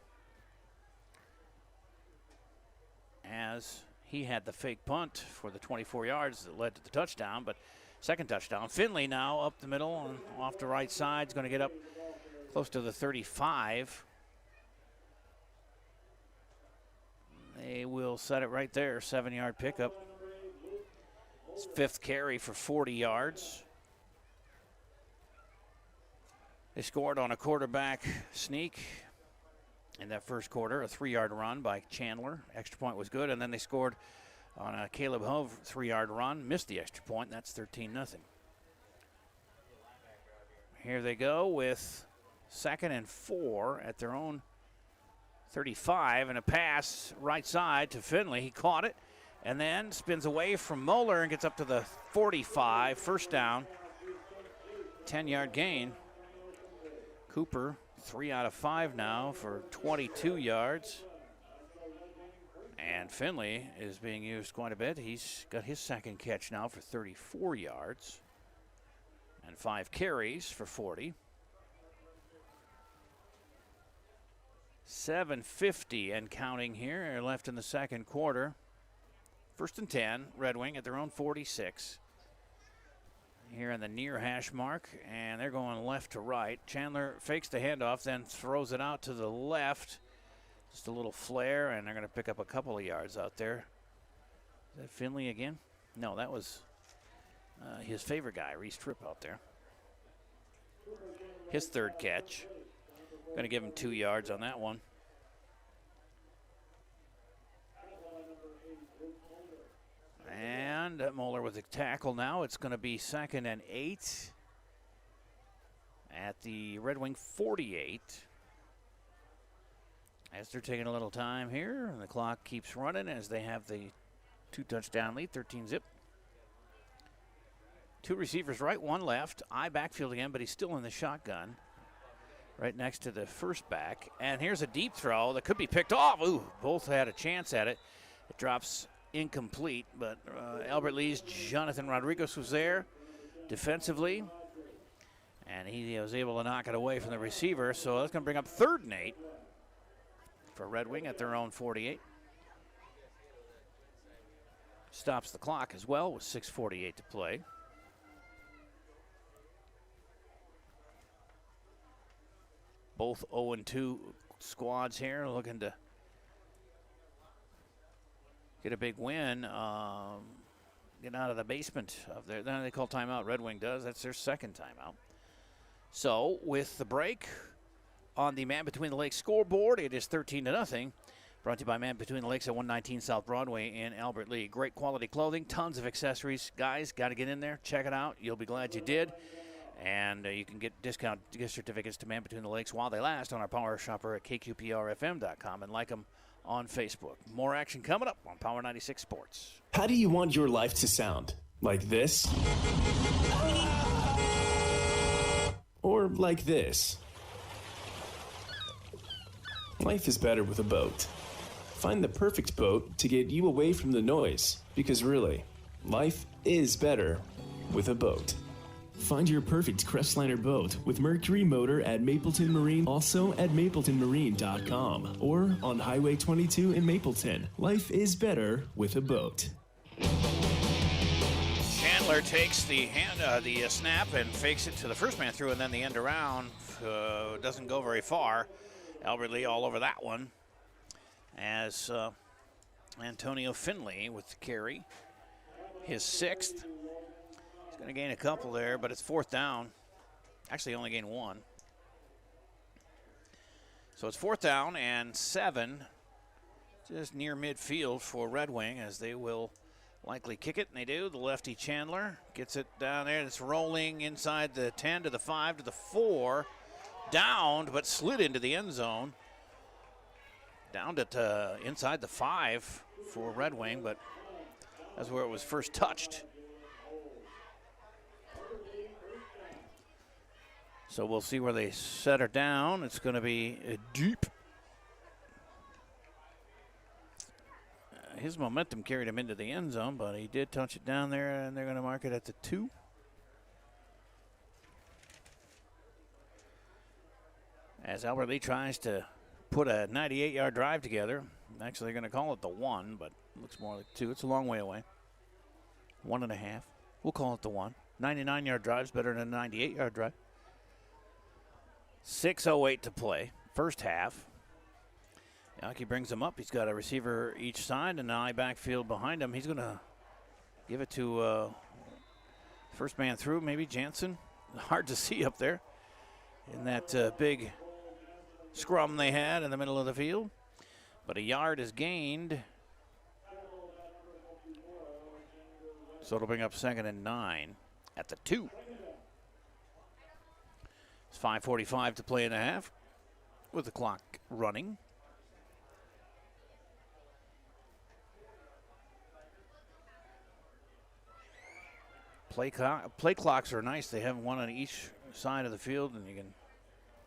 as he had the fake punt for the 24 yards that led to the touchdown, but second touchdown. Finley now up the middle and off the right side is going to get up close to the 35. They will set it right there, 7-yard pickup. His 5th carry for 40 yards. They scored on a quarterback sneak in that first quarter, a 3-yard run by Chandler. Extra point was good, and then they scored on a Caleb Hove 3-yard run. Missed the extra point. That's 13-0. Here they go with 2nd and 4 at their own 35, and a pass right side to Finley. He caught it and then spins away from Moeller and gets up to the 45. First down, 10-yard gain. Cooper, 3 out of 5 now for 22 yards. And Finley is being used quite a bit. He's got his 2nd catch now for 34 yards and 5 carries for 40. 7:50 and counting here left in the second quarter. 1st and 10, Red Wing at their own 46. Here in the near hash mark, and they're going left to right. Chandler fakes the handoff, then throws it out to the left. Just a little flare, and they're going to pick up a couple of yards out there. Is that Finley again? No, that was his favorite guy, Reese Tripp, out there. His 3rd catch. Going to give him 2 yards on that one. And Moeller with a tackle now. It's going to be 2nd and 8 at the Red Wing 48. As they're taking a little time here, and the clock keeps running as they have the 2-touchdown lead, 13-zip. 2 receivers right, 1 left. I backfield again, but he's still in the shotgun right next to the first back. And here's a deep throw that could be picked off. Ooh, both had a chance at it. It drops incomplete, but Albert Lee's Jonathan Rodriguez was there defensively, and he was able to knock it away from the receiver. So that's going to bring up 3rd and 8 for Red Wing at their own 48. Stops the clock as well with 6:48 to play. Both 0-2 squads here looking to get a big win, get out of the basement of their, then they call timeout. Red Wing does. That's their 2nd timeout. So with the break on the Man Between the Lakes scoreboard, it is 13-0. Brought to you by Man Between the Lakes at 119 South Broadway in Albert Lea. Great quality clothing, tons of accessories. Guys, got to get in there, check it out. You'll be glad you did. And you can get discount gift certificates to Man Between the Lakes while they last on our Power Shopper at kqprfm.com and like them on Facebook. More action coming up on Power 96 Sports. How do you want your life to sound? Like this? Or like this? Life is better with a boat. Find the perfect boat to get you away from the noise, because really, life is better with a boat. Find your perfect Crestliner boat with Mercury Motor at Mapleton Marine, also at mapletonmarine.com or on Highway 22 in Mapleton. Life is better with a boat. Chandler takes the snap and fakes it to the first man through, and then the end around doesn't go very far. Albert Lee all over that one as Antonio Finley with the carry. His 6th. He's going to gain a couple there, but it's 4th down. Actually, only gained 1. So it's 4th down and 7, just near midfield for Red Wing, as they will likely kick it, and they do. The lefty Chandler gets it down there. It's rolling inside the 10 to the 5 to the 4. Downed, but slid into the end zone. Downed it inside the 5 for Red Wing, but that's where it was first touched. So we'll see where they set her down. It's going to be deep. His momentum carried him into the end zone, but he did touch it down there, and they're going to mark it at the 2. As Albert Lee tries to put a 98-yard drive together. Actually, they're going to call it the 1, but it looks more like 2. It's a long way away. 1.5. We'll call it the 1. 99-yard drive's better than a 98-yard drive. 6:08 to play, first half. Yaki brings him up. He's got a receiver each side and an eye backfield behind him. He's going to give it to first man through, maybe Jansen. Hard to see up there in that big scrum they had in the middle of the field. But a yard is gained. So it'll bring up 2nd and 9 at the 2. It's 5:45 to play in the half with the clock running. Play clocks are nice. They have one on each side of the field, and you can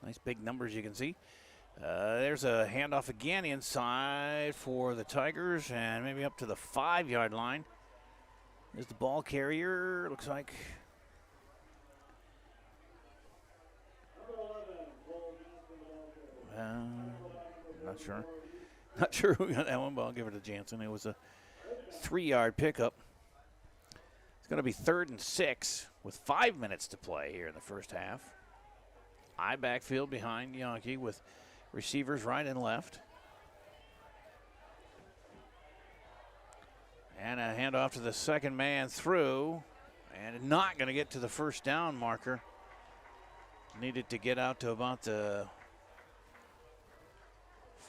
nice big numbers you can see. There's a handoff again inside for the Tigers, and maybe up to the 5-yard line. There's the ball carrier. Looks like not sure who got that one, but I'll give it to Jansen. It was a 3-yard pickup. It's going to be 3rd and 6 with 5 minutes to play here in the first half. Eye backfield behind Yonke with receivers right and left. And a handoff to the second man through, and not going to get to the first down marker. Needed to get out to about the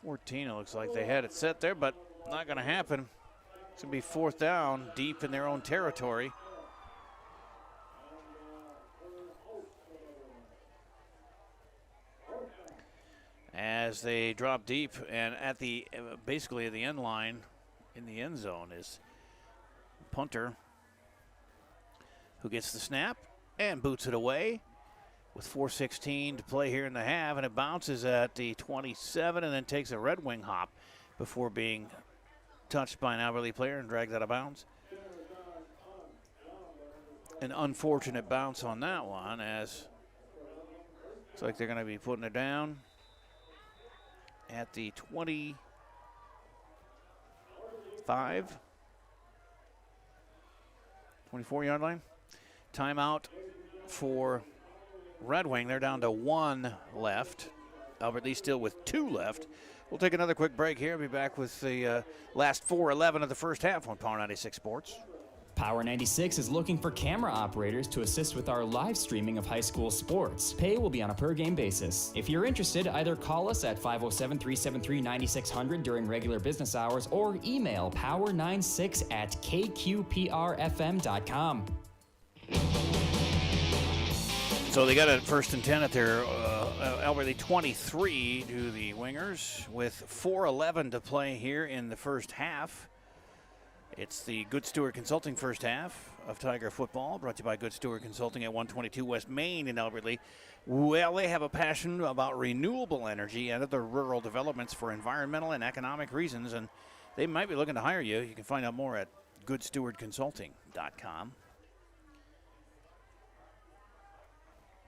14, it looks like they had it set there, but not going to happen. It's going to be 4th down, deep in their own territory. As they drop deep, and at the basically at the end line in the end zone is punter, who gets the snap and boots it away with 4:16 to play here in the half, and it bounces at the 27 and then takes a Red Wing hop before being touched by an Albert Lee player and dragged out of bounds. An unfortunate bounce on that one, as it's like they're going to be putting it down at the 24-yard line. Timeout for Red Wing. They're down to 1 left. Albert Lee still with 2 left. We'll take another quick break here. Be back with the last 4:11 of the first half on Power 96 Sports. Power 96 is looking for camera operators to assist with our live streaming of high school sports. Pay will be on a per-game basis. If you're interested, either call us at 507-373-9600 during regular business hours or email power96@kqprfm.com. So they got it first and 10 at their Albert Lee 23 to the Wingers with 4:11 to play here in the first half. It's the Good Stewart Consulting first half of Tiger football, brought to you by Good Stewart Consulting at 122 West Main in Albert Lee. Well, they have a passion about renewable energy and other rural developments for environmental and economic reasons, and they might be looking to hire you. You can find out more at goodstewardconsulting.com.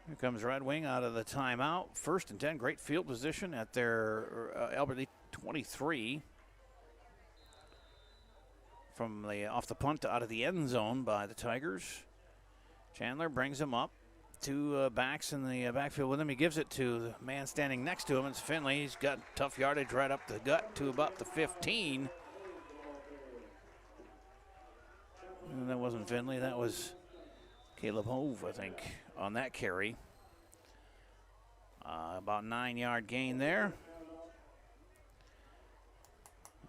Here comes Red Wing out of the timeout. First and 10, great field position at their Albert Lee 23. From the off the punt out of the end zone by the Tigers. Chandler brings him up. Two backs in the backfield with him. He gives it to the man standing next to him. It's Finley. He's got tough yardage right up the gut to about the 15. And that wasn't Finley. That was Caleb Hove, I think, on that carry. About 9-yard gain there.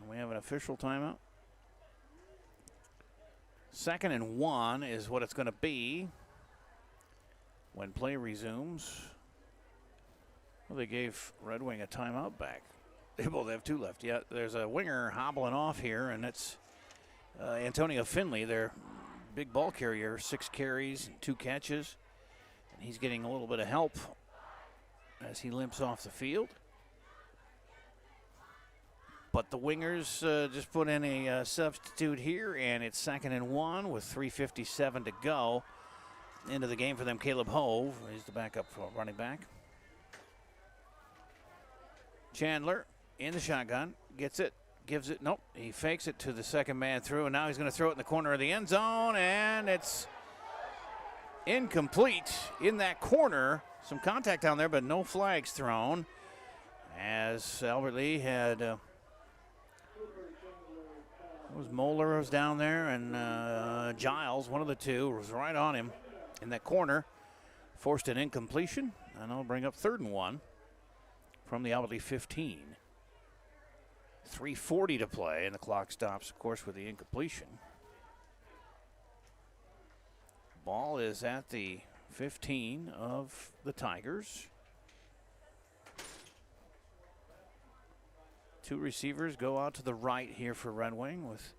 And we have an official timeout. 2nd and 1 is what it's going to be when play resumes. Well, they gave Red Wing a timeout back. They both have 2 left. Yeah, there's a winger hobbling off here, and it's Antonio Finley, their big ball carrier, 6 carries and 2 catches. And he's getting a little bit of help as he limps off the field. But the Wingers just put in a substitute here, and it's 2nd and 1 with 3:57 to go into the game for them. Caleb Hove, he's the backup running back. Chandler in the shotgun, gets it, gives it, nope, he fakes it to the second man through, and now he's going to throw it in the corner of the end zone, and it's incomplete in that corner. Some contact down there, but no flags thrown, as Albert Lee had... Moeller was down there, and Giles, one of the two, was right on him in that corner. Forced an incompletion, and I'll bring up 3rd and 1 from the Albert Lee 15. 3:40 to play, and the clock stops, of course, with the incompletion. Ball is at the 15 of the Tigers. 2 receivers go out to the right here for Red Wing with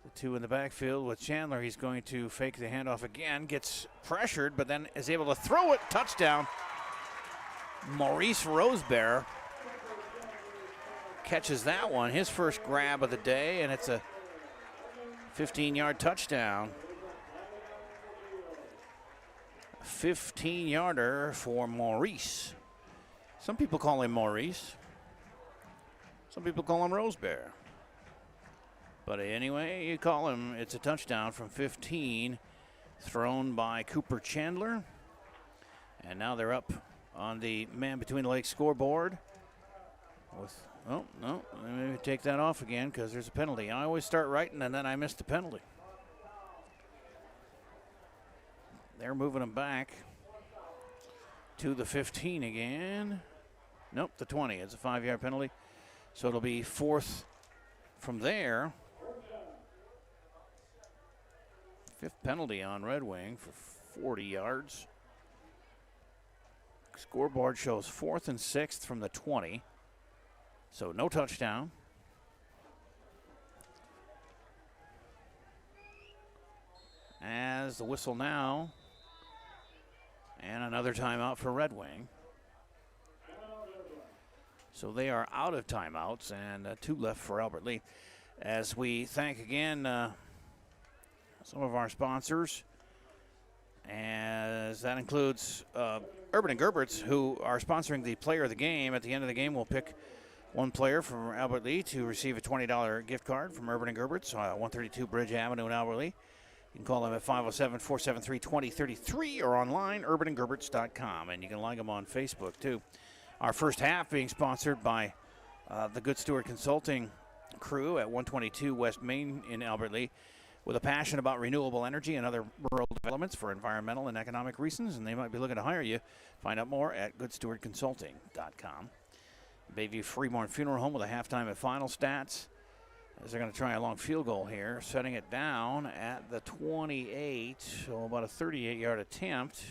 the 2 in the backfield. With Chandler, he's going to fake the handoff again, gets pressured, but then is able to throw it. Touchdown. Maurice Rosebear catches that one, his first grab of the day, and it's a 15-yard touchdown. 15-yarder for Maurice. Some people call him Maurice. Some people call him Rosebear. But anyway, you call him, it's a touchdown from 15, thrown by Cooper Chandler. And now they're up on the man between the legs scoreboard. With, oh, no, let me take that off again because there's a penalty. I always start writing and then I miss the penalty. They're moving them back to the 15 again. Nope, the 20. It's a 5-yard penalty. So it'll be 4th from there. 5th penalty on Red Wing for 40 yards. Scoreboard shows 4th and 6th from the 20. So no touchdown. As the whistle now. And another timeout for Red Wing. So they are out of timeouts, and 2 left for Albert Lee. As we thank again some of our sponsors, as that includes Urban & Gerbert's, who are sponsoring the player of the game. At the end of the game, we'll pick one player from Albert Lee to receive a $20 gift card from Urban & Gerbert's, 132 Bridge Avenue in Albert Lee. You can call them at 507-473-2033 or online, urbanandgerberts.com, and you can like them on Facebook, too. Our first half being sponsored by the Good Stewart Consulting crew at 122 West Main in Albert Lee, with a passion about renewable energy and other rural developments for environmental and economic reasons, and they might be looking to hire you. Find out more at goodstewardconsulting.com. Bayview Freeborn Funeral Home with a halftime and final stats, as they're going to try a long field goal here, setting it down at the 28, so about a 38-yard attempt.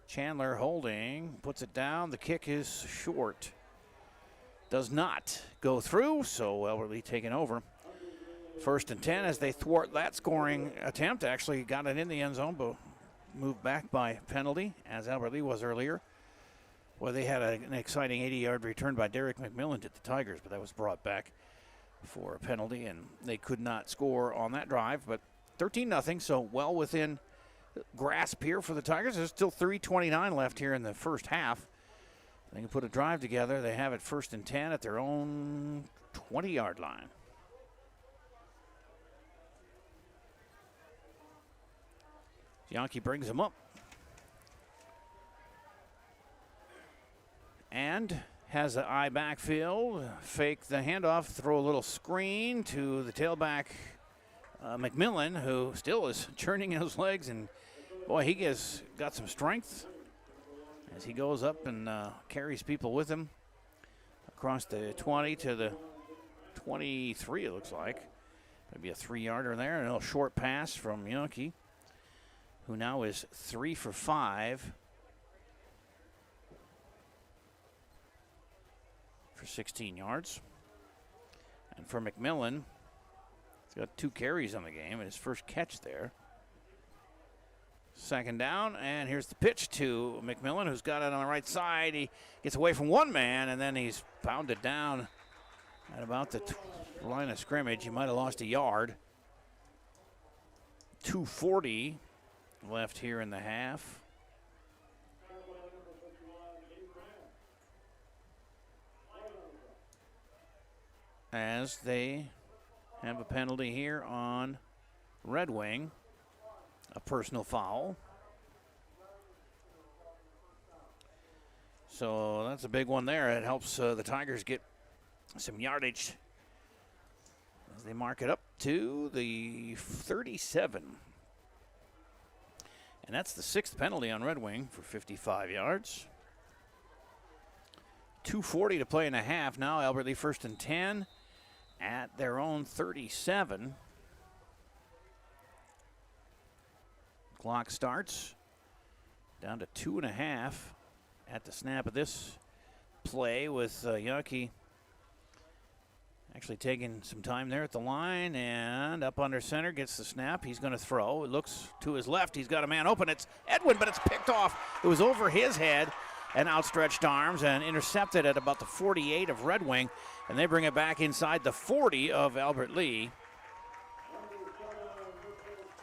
Chandler holding, puts it down. The kick is short. Does not go through, so Albertley taking over. 1st and 10 as they thwart that scoring attempt. Actually got it in the end zone, but moved back by penalty, as Albertley was earlier. Well, they had an exciting 80-yard return by Derek McMillan to the Tigers, but that was brought back for a penalty, and they could not score on that drive. But 13-0, so well within grasp here for the Tigers. There's still 3:29 left here in the first half. They can put a drive together. They have it 1st and 10 at their own 20-yard line. Yankee brings him up. And has the eye backfield, fake the handoff, throw a little screen to the tailback, McMillan, who still is churning his legs, and boy, he has got some strength as he goes up and carries people with him across the 20 to the 23, it looks like. Maybe a 3-yarder there, and a little short pass from Yankee, who now is 3 for 5. For 16 yards. And for McMillan, he's got 2 carries on the game and his first catch there. 2nd down, and here's the pitch to McMillan, who's got it on the right side. He gets away from one man, and then he's pounded down at about the line of scrimmage. He might have lost a yard. 2:40 left here in the half. As they have a penalty here on Red Wing, a personal foul. So that's a big one there. It helps the Tigers get some yardage as they mark it up to the 37. And that's the 6th penalty on Red Wing for 55 yards. 2:40 to play in a half. Now Albertley 1st and 10. At their own 37. Clock starts down to 2.5 at the snap of this play, with Yankee actually taking some time there at the line, and up under center, gets the snap. He's going to throw. It looks to his left. He's got a man open. It's Edwin, but it's picked off. It was over his head and outstretched arms and intercepted at about the 48 of Red Wing, and they bring it back inside the 40 of Albertley.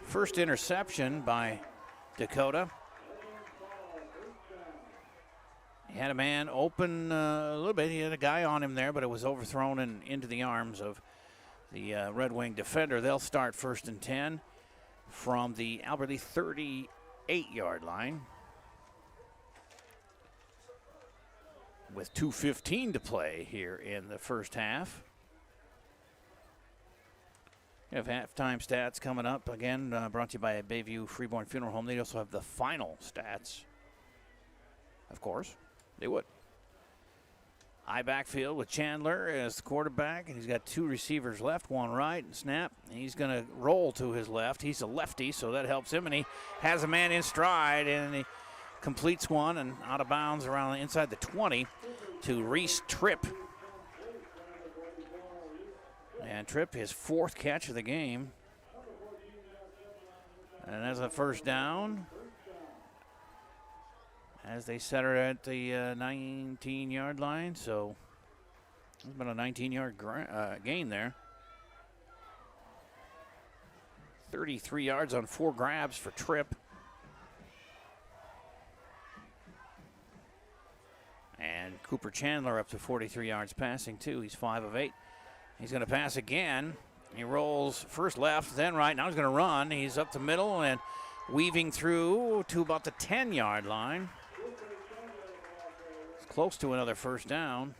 First interception by Dakota. He had a man open a little bit. He had a guy on him there, but it was overthrown and into the arms of the Red Wing defender. They'll start 1st and 10 from the Albertley 38-yard line. With 2:15 to play here in the first half. We have halftime stats coming up. Again, brought to you by Bayview Freeborn Funeral Home. They also have the final stats. Of course, they would. Eye backfield with Chandler as the quarterback, and he's got 2 receivers left, one right, and snap. He's going to roll to his left. He's a lefty, so that helps him, and he has a man in stride, and he completes one and out of bounds around inside the 20 to Reese Tripp. And Tripp, his 4th catch of the game. And that's a 1st down as they set her at the 19-yard line. So it's been a 19-yard gain there. 33 yards on 4 grabs for Tripp. And Cooper Chandler up to 43 yards passing, too. He's 5 of 8. He's going to pass again. He rolls first left, then right. Now he's going to run. He's up the middle and weaving through to about the 10-yard line. It's close to another 1st down.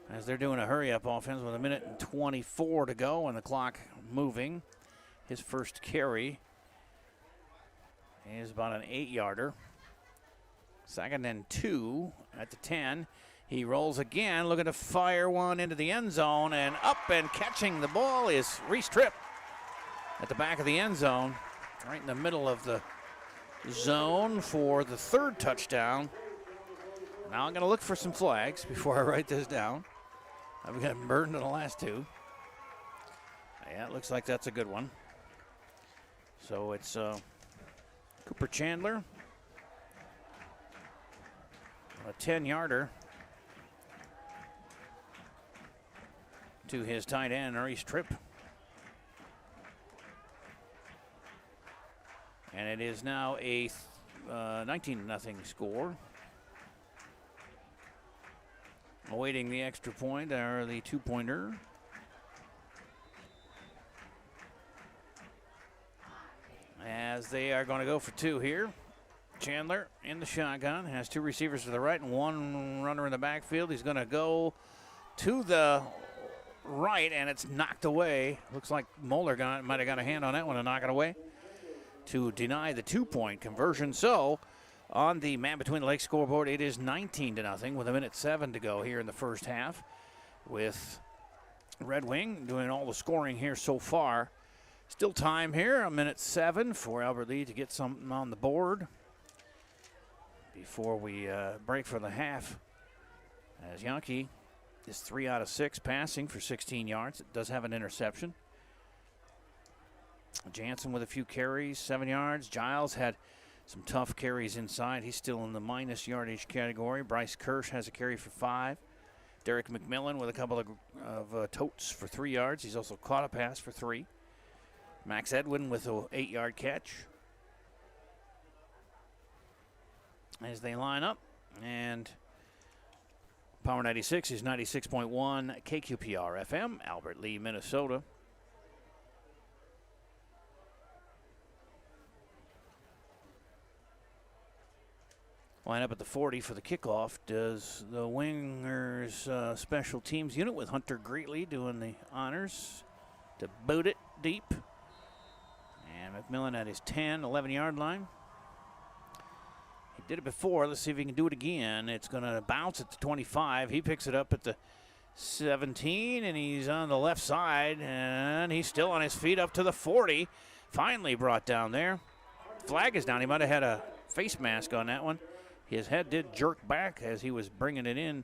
As they're doing a hurry-up offense with 1:24 to go and the clock moving. His first carry is about an 8-yarder. 2nd and 2 at the 10. He rolls again, looking to fire one into the end zone, and up and catching the ball is Reese Tripp. at the back of the end zone, right in the middle of the zone for the third touchdown. Now I'm going to look for some flags before I write this down. I've got burned in the last two. Yeah, it looks like that's a good one. So it's Cooper Chandler, a 10-yarder to his tight end, Reese Tripp. And it is now a 19-0 score. Awaiting the extra point, or the two-pointer. As they are going to go for two here. Chandler in the shotgun, has two receivers to the right and one runner in the backfield. He's going to go to the right, and it's knocked away. Looks like Moeller might have got a hand on that one to knock it away to deny the two-point conversion. So on the Man Between the Lakes scoreboard, it is 19-0 with 1:07 to go here in the first half, with Red Wing doing all the scoring here so far. Still time here, 1:07 for Albert Lee to get something on the board before we break for the half. As Yankee is 3 out of 6 passing for 16 yards. It does have an interception. Jansen with a few carries, 7 yards. Giles had some tough carries inside. He's still in the minus yardage category. Bryce Kirsch has a carry for 5. Derek McMillan with a couple of totes for 3 yards. He's also caught a pass for 3. Max Edwin with an 8-yard catch. As they line up, and Power 96 is 96.1 KQPR FM, Albert Lee, Minnesota. Line up at the 40 for the kickoff. Does the Wingers special teams unit with Hunter Greeley doing the honors to boot it deep. And McMillan at his 10, 11-yard line. He did it before. Let's see if he can do it again. It's going to bounce at the 25. He picks it up at the 17, and he's on the left side, and he's still on his feet up to the 40. Finally brought down there. Flag is down. He might have had a face mask on that one. His head did jerk back as he was bringing it in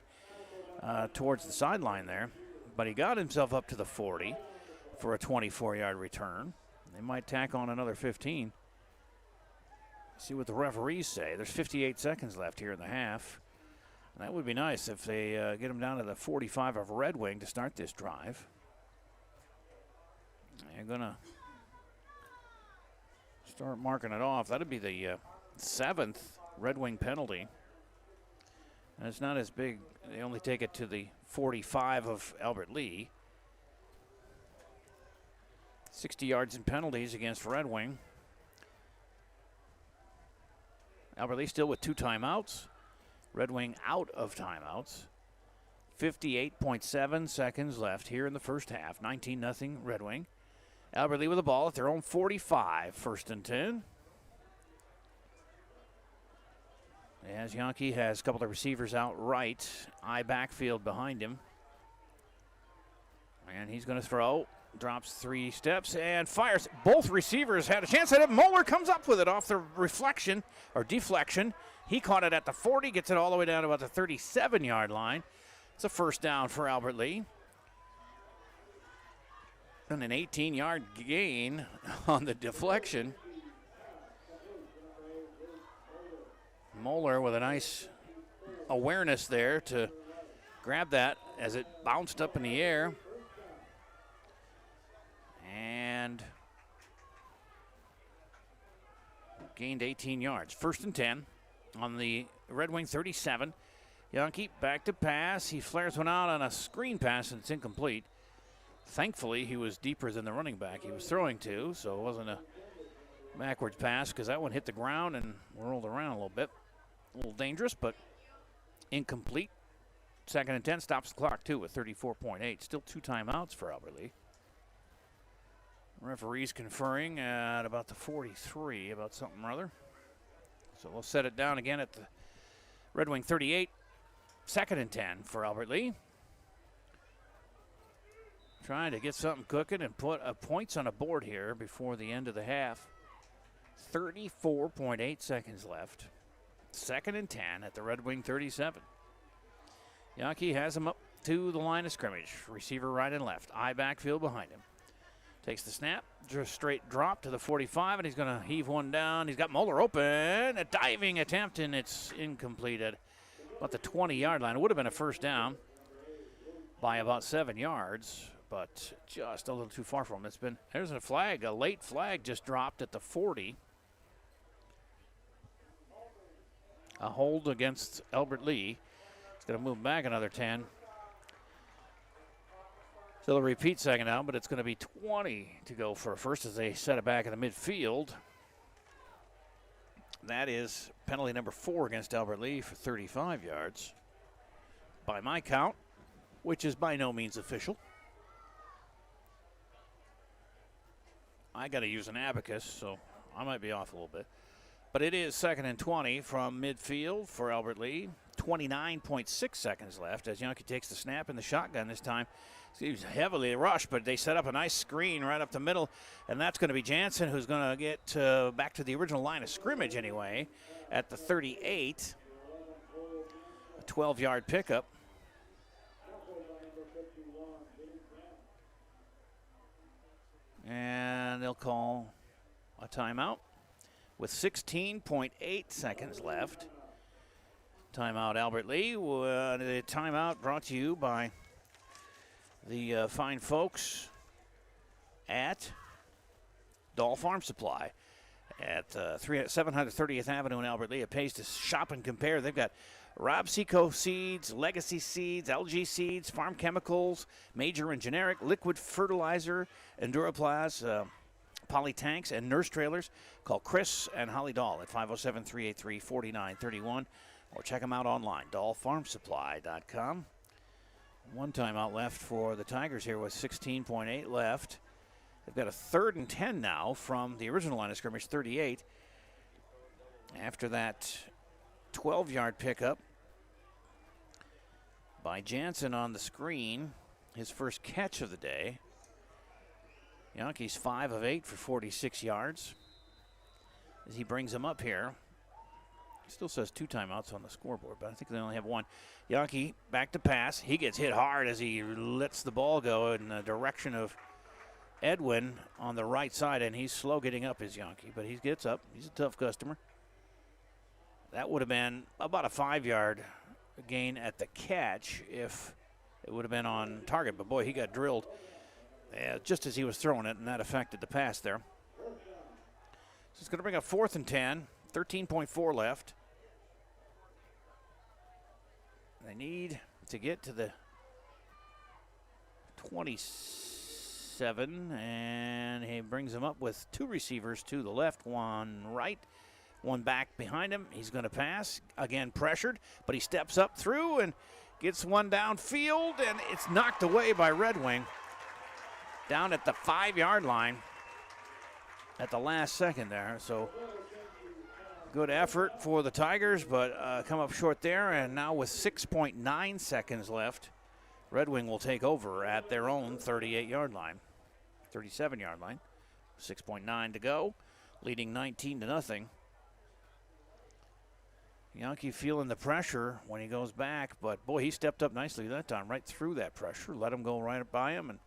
towards the sideline there. But he got himself up to the 40 for a 24-yard return. They might tack on another 15. See what the referees say. There's 58 seconds left here in the half. And that would be nice if they get him down to the 45 of Red Wing to start this drive. They're going to start marking it off. That'd be the 7th Red Wing penalty. And it's not as big. They only take it to the 45 of Albert Lee. 60 yards in penalties against Red Wing. Albert Lee still with 2 timeouts. Red Wing out of timeouts. 58.7 seconds left here in the first half. 19-0 Red Wing. Albert Lee with the ball at their own 45. 1st and 10. As Yankee has a couple of receivers out right. Eye backfield behind him. And he's going to throw. Drops 3 steps and fires. Both receivers had a chance at it. Moeller comes up with it off the reflection or deflection. He caught it at the 40, gets it all the way down to about the 37-yard line. It's a first down for Albert Lee. And an 18-yard gain on the deflection. Moeller with a nice awareness there to grab that as it bounced up in the air. And gained 18 yards. 1st and 10 on the Red Wing 37. Yankee back to pass. He flares one out on a screen pass, and it's incomplete. Thankfully, he was deeper than the running back he was throwing to, so it wasn't a backwards pass because that one hit the ground and rolled around a little bit. A little dangerous, but incomplete. 2nd and 10, stops the clock, too, with 34.8. Still 2 timeouts for Albert Lee. Referees conferring at about the 43 about something or other. So we'll set it down again at the Red Wing 38. 2nd and 10 for Albert Lee. trying to get something cooking and put points on a board here before the end of the half. 34.8 seconds left. 2nd and 10 at the Red Wing 37. Yankee has him up to the line of scrimmage. Receiver right and left. I backfield behind him. Takes the snap, just straight drop to the 45, and he's going to heave one down. He's got Moeller open. A diving attempt, and it's incomplete at about the 20-yard line. It would have been a first down by about 7 yards, but just a little too far for him. There's a flag, a late flag just dropped at the 40. A hold against Albert Lee. It's going to move back another 10. So they'll repeat second down, but it's going to be 20 to go for a first as they set it back in the midfield. That is penalty number 4 against Albert Lee for 35 yards. By my count, which is by no means official. I got to use an abacus, so I might be off a little bit. But it is 2nd and 20 from midfield for Albert Lee. 29.6 seconds left as Yankee takes the snap in the shotgun this time. He was heavily rushed, but they set up a nice screen right up the middle, and that's going to be Jansen, who's going to get back to the original line of scrimmage anyway at the 38. A 12-yard pickup. And they'll call a timeout with 16.8 seconds left. Timeout, Albert Lee. The timeout brought to you by the fine folks at Dahl Farm Supply at 730th Avenue in Albert Lee. It pays to shop and compare. They've got Rob Seco seeds, Legacy seeds, LG seeds, farm chemicals, major and generic, liquid fertilizer, Enduraplast, poly tanks, and nurse trailers. Call Chris and Holly Dahl at 507-383-4931 or check them out online, dahlfarmsupply.com. One timeout left for the Tigers here with 16.8 left. They've got a 3rd and 10 now from the original line of scrimmage, 38. After that 12-yard pickup by Jansen on the screen, his first catch of the day. Yankees 5 of 8 for 46 yards. As he brings him up here, still says 2 timeouts on the scoreboard, but I think they only have 1. Yankee back to pass. He gets hit hard as he lets the ball go in the direction of Edwin on the right side, and he's slow getting up, his Yankee, but he gets up. He's a tough customer. That would have been about a 5-yard gain at the catch if it would have been on target, but boy, he got drilled just as he was throwing it, and that affected the pass there. So it's going to bring up 4th and 10, 13.4 left. They need to get to the 27, and he brings him up with 2 receivers to the left, one right, one back behind him. He's going to pass, again pressured, but he steps up through and gets one downfield, and it's knocked away by Red Wing down at the 5-yard line at the last second there. So good effort for the Tigers, but come up short there. And now with 6.9 seconds left, Red Wing will take over at their own 38-yard line, 37-yard line. 6.9 to go, leading 19-0. Yankee feeling the pressure when he goes back, but boy, he stepped up nicely that time, right through that pressure, let him go right by him, and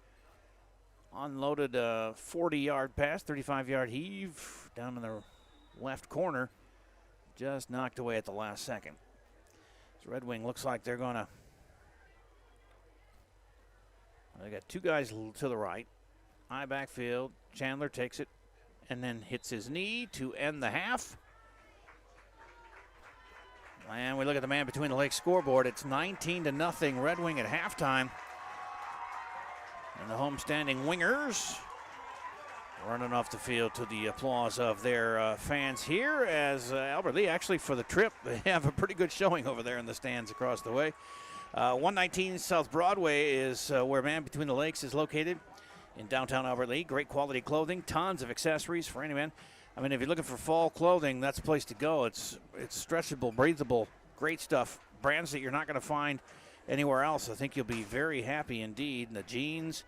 unloaded a 40-yard pass, 35-yard heave down in the left corner. Just knocked away at the last second. So Red Wing looks like they're going to. They got 2 guys to the right. High backfield. Chandler takes it and then hits his knee to end the half. And we look at the man between the lakes scoreboard. It's 19-0 Red Wing at halftime. And the homestanding Wingers running off the field to the applause of their fans here as Albert Lee, actually for the trip, they have a pretty good showing over there in the stands across the way. 119 South Broadway is where Man Between the Lakes is located in downtown Albert Lee. Great quality clothing, tons of accessories for any man. I mean, if you're looking for fall clothing, that's the place to go. It's stretchable, breathable, great stuff. Brands that you're not going to find anywhere else. I think you'll be very happy indeed. And the jeans,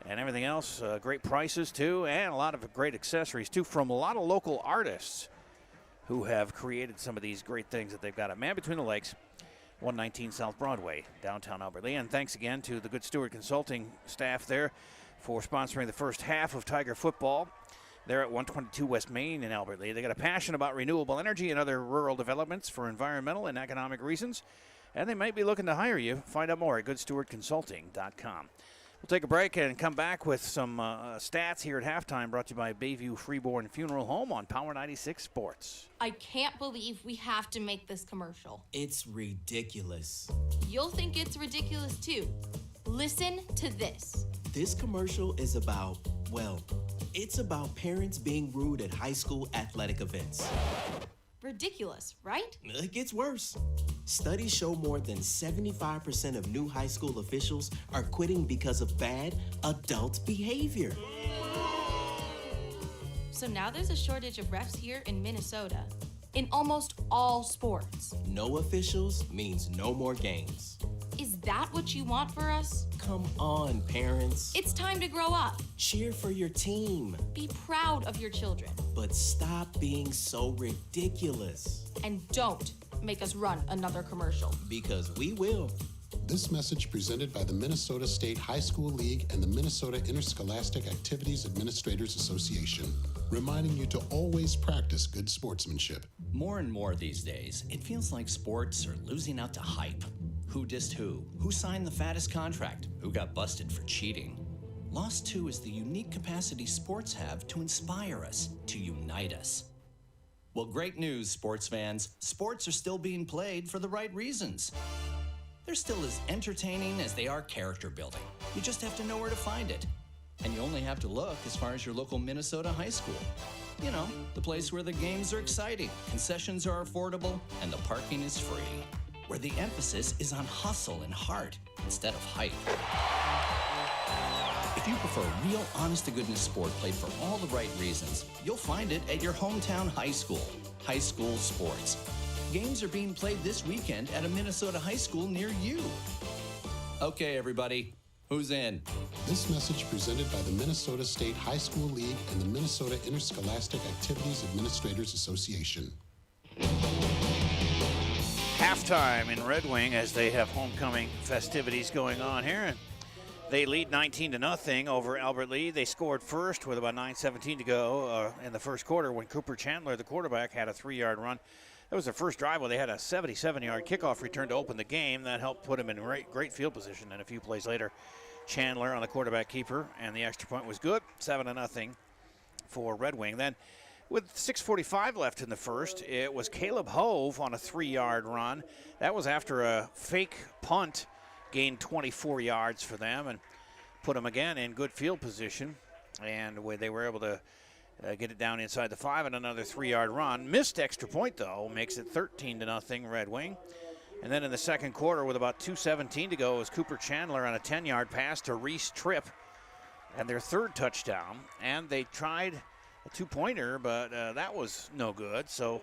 and everything else. Great prices, too, and a lot of great accessories, too, from a lot of local artists who have created some of these great things that they've got at Man Between the Lakes, 119 South Broadway, downtown Albert Lea. And thanks again to the Good Steward Consulting staff there for sponsoring the first half of Tiger football. They're at 122 West Main in Albert Lea. They got a passion about renewable energy and other rural developments for environmental and economic reasons, and they might be looking to hire you. Find out more at goodstewardconsulting.com. We'll take a break and come back with some stats here at halftime, brought to you by Bayview Freeborn Funeral Home on Power 96 Sports. I can't believe we have to make this commercial. It's ridiculous. You'll think it's ridiculous too. Listen to this. This commercial is about, well, it's about parents being rude at high school athletic events. Ridiculous, right? It gets worse. Studies show more than 75% of new high school officials are quitting because of bad adult behavior. So now there's a shortage of refs here in Minnesota, in almost all sports. No officials means no more games. Is that what you want for us? Come on, parents. It's time to grow up. Cheer for your team. Be proud of your children. But stop being so ridiculous. And don't make us run another commercial. Because we will. This message presented by the Minnesota State High School League and the Minnesota Interscholastic Activities Administrators Association, reminding you to always practice good sportsmanship. More and more these days, it feels like sports are losing out to hype. Who dissed who? Who signed the fattest contract? Who got busted for cheating? Lost 2 is the unique capacity sports have to inspire us, to unite us. Well, great news, sports fans. Sports are still being played for the right reasons. They're still as entertaining as they are character building. You just have to know where to find it. And you only have to look as far as your local Minnesota high school. You know, the place where the games are exciting, concessions are affordable, and the parking is free. Where the emphasis is on hustle and heart instead of hype. If you prefer real, honest-to-goodness sport played for all the right reasons, you'll find it at your hometown high school. High school sports. Games are being played this weekend at a Minnesota high school near you. Okay, everybody, who's in? This message presented by the Minnesota State High School League and the Minnesota Interscholastic Activities Administrators Association. Halftime in Red Wing as they have homecoming festivities going on here. And they lead 19-0 over Albert Lea. They scored first with about 9:17 to go in the first quarter when Cooper Chandler, the quarterback, had a 3-yard run. That was their first drive where they had a 77-yard kickoff return to open the game. That helped put them in great field position. And a few plays later, Chandler on the quarterback keeper, and the extra point was good, 7-0 for Red Wing. Then with 6:45 left in the first, it was Caleb Hove on a 3-yard run. That was after a fake punt, gained 24 yards for them and put them again in good field position. And they were able to get it down inside the 5 and another 3-yard run. Missed extra point, though, makes it 13-0 Red Wing. And then in the second quarter, with about 2:17 to go, was Cooper Chandler on a 10-yard pass to Reese Tripp and their third touchdown. And they tried a two-pointer, but that was no good. So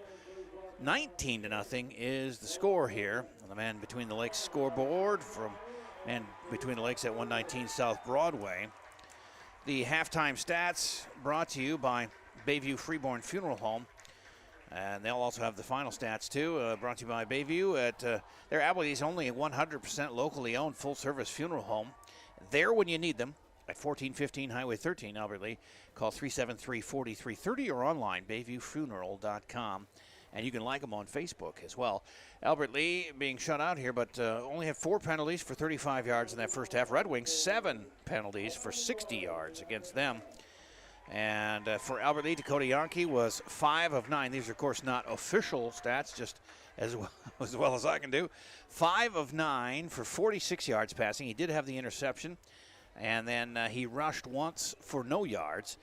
19-0 is the score here on the Man Between the Lakes scoreboard from Man Between the Lakes at 119 South Broadway. The halftime stats brought to you by Bayview Freeborn Funeral Home. And they'll also have the final stats, too, brought to you by Bayview. They're Albert Lea's only 100% locally owned full-service funeral home. There when you need them at 1415 Highway 13, Albert Lea. Call 373-4330 or online, bayviewfuneral.com. And you can like them on Facebook as well. Albert Lea being shut out here, but only had 4 penalties for 35 yards in that first half. Red Wings, 7 penalties for 60 yards against them. And for Albert Lea, Dakota Yankee was 5 of 9. These are, of course, not official stats, just as well as I can do. 5 of 9 for 46 yards passing. He did have the interception. And then he rushed once for no yards.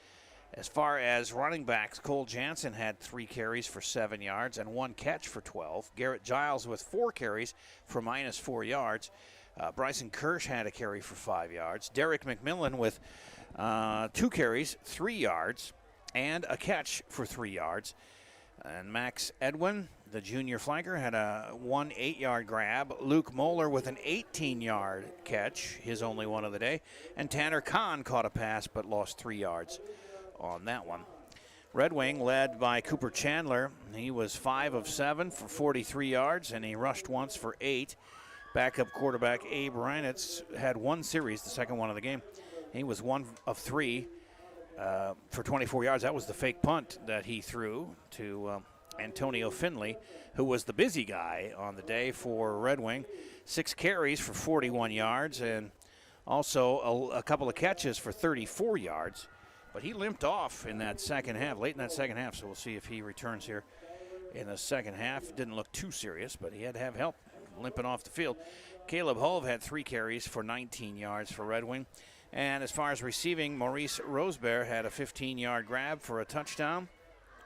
As far as running backs, Cole Jansen had 3 carries for 7 yards and 1 catch for 12. Garrett Giles with 4 carries for -4 yards. Bryson Kirsch had a carry for 5 yards. Derek McMillan with 2 carries, 3 yards, and a catch for 3 yards. And Max Edwin, The junior flanker had a 8-yard grab. Luke Moeller with an 18-yard catch, his only one of the day. And Tanner Kahn caught a pass but lost 3 yards on that one. Red Wing led by Cooper Chandler. He was 5 of 7 for 43 yards, and he rushed once for 8. Backup quarterback Abe Reinitz had 1 series, the second one of the game. He was 1 of 3 for 24 yards. That was the fake punt that he threw to Antonio Finley, who was the busy guy on the day for Red Wing. 6 carries for 41 yards and also a couple of catches for 34 yards. But he limped off in that second half, late in that second half, so we'll see if he returns here in the second half. Didn't look too serious, but he had to have help limping off the field. Caleb Hove had 3 carries for 19 yards for Red Wing. And as far as receiving, Maurice Rosebear had a 15-yard grab for a touchdown,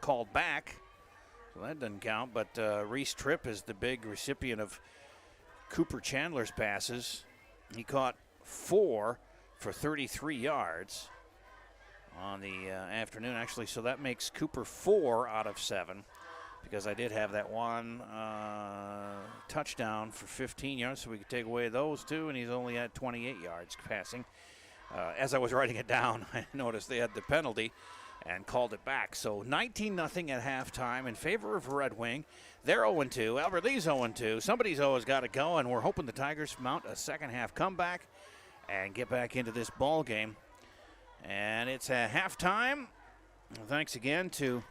called back. So that doesn't count, but Reese Tripp is the big recipient of Cooper Chandler's passes. He caught 4 for 33 yards on the afternoon, actually, so that makes Cooper 4 out of 7, because I did have that one touchdown for 15 yards, so we could take away those 2, and he's only at 28 yards passing. As I was writing it down, I noticed they had the penalty and called it back. So 19-0 at halftime in favor of Red Wing. They're 0-2. Albert Lee's 0-2. Somebody's always got to go, and we're hoping the Tigers mount a second-half comeback and get back into this ball game. And it's a halftime. Thanks again to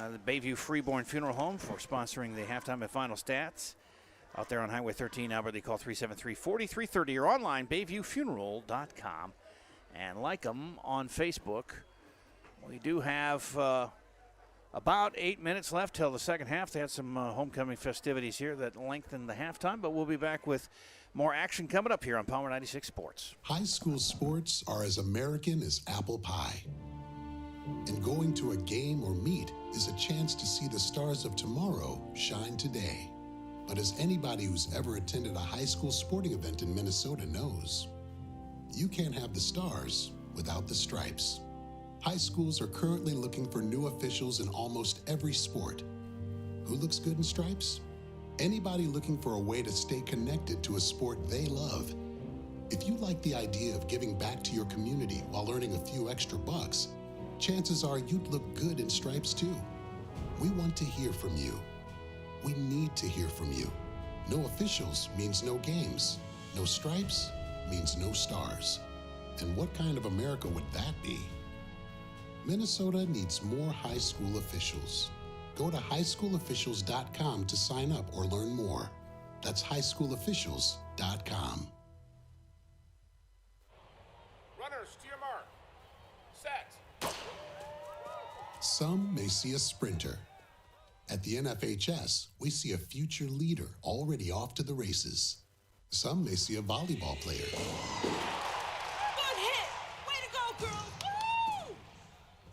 the Bayview Freeborn Funeral Home for sponsoring the halftime and final stats. Out there on Highway 13, Albert Lee, call 373-4330 or online, bayviewfuneral.com. And like them on Facebook. We do have about 8 minutes left till the second half. They had some homecoming festivities here that lengthened the halftime, but we'll be back with more action coming up here on Power 96 Sports. High school sports are as American as apple pie. And going to a game or meet is a chance to see the stars of tomorrow shine today. But as anybody who's ever attended a high school sporting event in Minnesota knows, you can't have the stars without the stripes. High schools are currently looking for new officials in almost every sport. Who looks good in stripes? Anybody looking for a way to stay connected to a sport they love. If you like the idea of giving back to your community while earning a few extra bucks, chances are you'd look good in stripes too. We want to hear from you. We need to hear from you. No officials means no games. No stripes means no stars. And what kind of America would that be? Minnesota needs more high school officials. Go to highschoolofficials.com to sign up or learn more. That's highschoolofficials.com. Runners to your mark. Set. Some may see a sprinter. At the NFHS, we see a future leader already off to the races. Some may see a volleyball player. Good hit! Way to go, girls! Woo!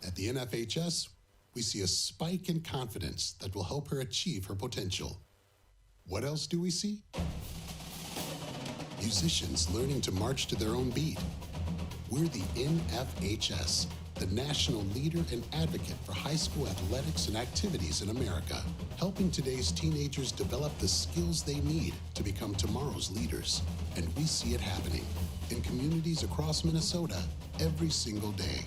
At the NFHS, we see a spike in confidence that will help her achieve her potential. What else do we see? Musicians learning to march to their own beat. We're the NFHS, the national leader and advocate for high school athletics and activities in America, helping today's teenagers develop the skills they need to become tomorrow's leaders. And we see it happening in communities across Minnesota every single day.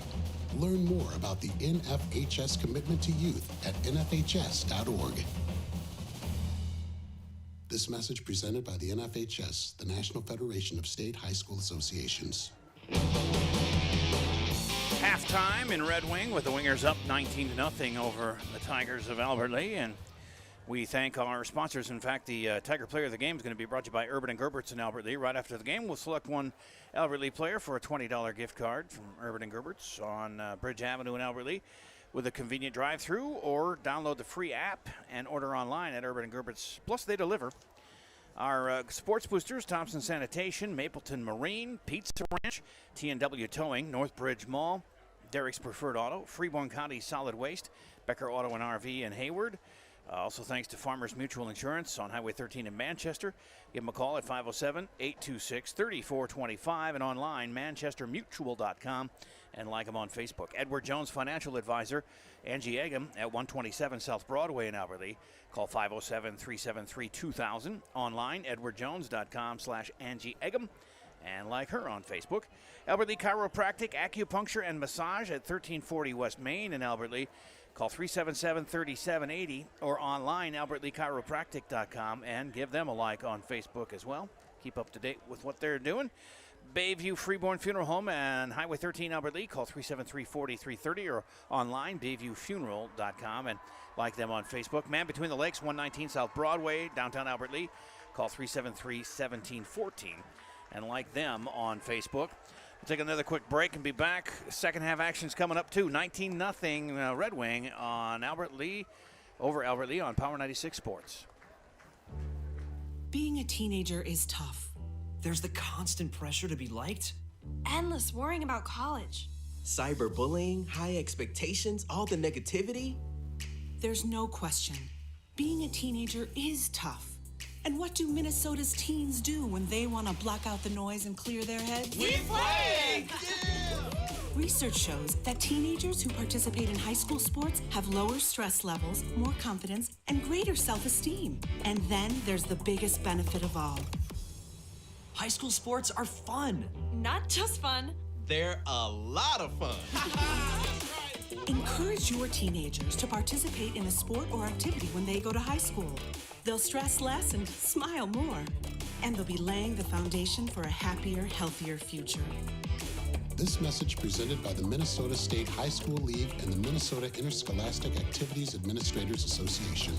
Learn more about the NFHS commitment to youth at nfhs.org. This message presented by the NFHS, the National Federation of State High School Associations. Halftime in Red Wing with the Wingers up 19-0 over the Tigers of Albert Lee. And we thank our sponsors. In fact, the Tiger Player of the Game is going to be brought to you by Urban and Gerberts in Albert Lee. Right after the game, we'll select one Albert Lee player for a $20 gift card from Urban and Gerberts on Bridge Avenue in Albert Lee with a convenient drive-through, or download the free app and order online at Urban and Gerberts. Plus, they deliver. Our sports boosters, Thompson Sanitation, Mapleton Marine, Pizza Ranch, T&W Towing, Northbridge Mall, Derek's Preferred Auto, Freeborn County Solid Waste, Becker Auto and RV in Hayward, Also thanks to Farmers Mutual Insurance on Highway 13 in Manchester. Give them a call at 507-826-3425 and online, manchestermutual.com, and like them on Facebook. Edward Jones Financial Advisor, Angie Eggum at 127 South Broadway in Alberley. Call 507-373-2000. Online, edwardjones.com/Angie Eggum, and like her on Facebook. Alberley Chiropractic, Acupuncture, and Massage at 1340 West Main in Alberley. Call 377-3780 or online, albertleychiropractic.com, and give them a like on Facebook as well. Keep up to date with what they're doing. Bayview Freeborn Funeral Home and Highway 13 Albertley. Call 373-4330 or online, bayviewfuneral.com, and like them on Facebook. Man Between the Lakes, 119 South Broadway, downtown Albertley. Call 373-1714 and like them on Facebook. We'll take another quick break and be back. Second half action's coming up too. 19-0 Red Wing on Albertley, over Albertley on Power 96 Sports. Being a teenager is tough. There's the constant pressure to be liked. Endless worrying about college. Cyberbullying, high expectations, all the negativity. There's no question. Being a teenager is tough. And what do Minnesota's teens do when they want to block out the noise and clear their heads? We play! Research shows that teenagers who participate in high school sports have lower stress levels, more confidence, and greater self-esteem. And then there's the biggest benefit of all. High school sports are fun. Not just fun. They're a lot of fun. Encourage your teenagers to participate in a sport or activity when they go to high school. They'll stress less and smile more. And they'll be laying the foundation for a happier, healthier future. This message presented by the Minnesota State High School League and the Minnesota Interscholastic Activities Administrators Association.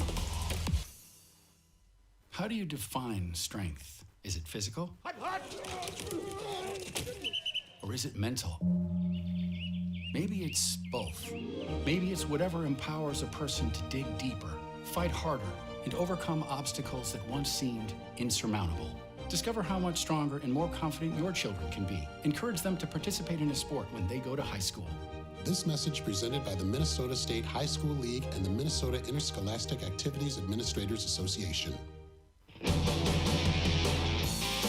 How do you define strength? Is it physical? Or is it mental? Maybe it's both. Maybe it's whatever empowers a person to dig deeper, fight harder, and overcome obstacles that once seemed insurmountable. Discover how much stronger and more confident your children can be. Encourage them to participate in a sport when they go to high school. This message presented by the Minnesota State High School League and the Minnesota Interscholastic Activities Administrators Association.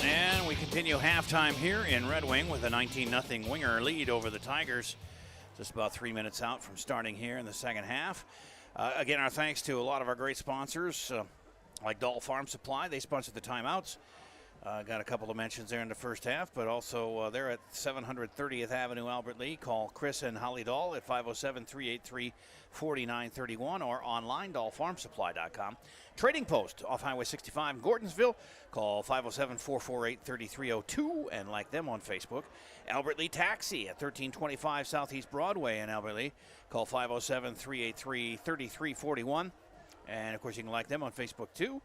And we continue halftime here in Red Wing with a 19-0 Winger lead over the Tigers. Just about 3 minutes out from starting here in the second half. Again, our thanks to a lot of our great sponsors, like Dahl Farm Supply. They sponsored the timeouts. Got a couple of mentions there in the first half, but also they're at 730th Avenue, Albert Lee. Call Chris and Holly Dahl at 507-383-4931 or online, dahlfarmsupply.com. Trading Post off Highway 65 in Gordonsville. Call 507-448-3302 and like them on Facebook. Albert Lee Taxi at 1325 Southeast Broadway in Albert Lee. Call 507-383-3341. And, of course, you can like them on Facebook, too.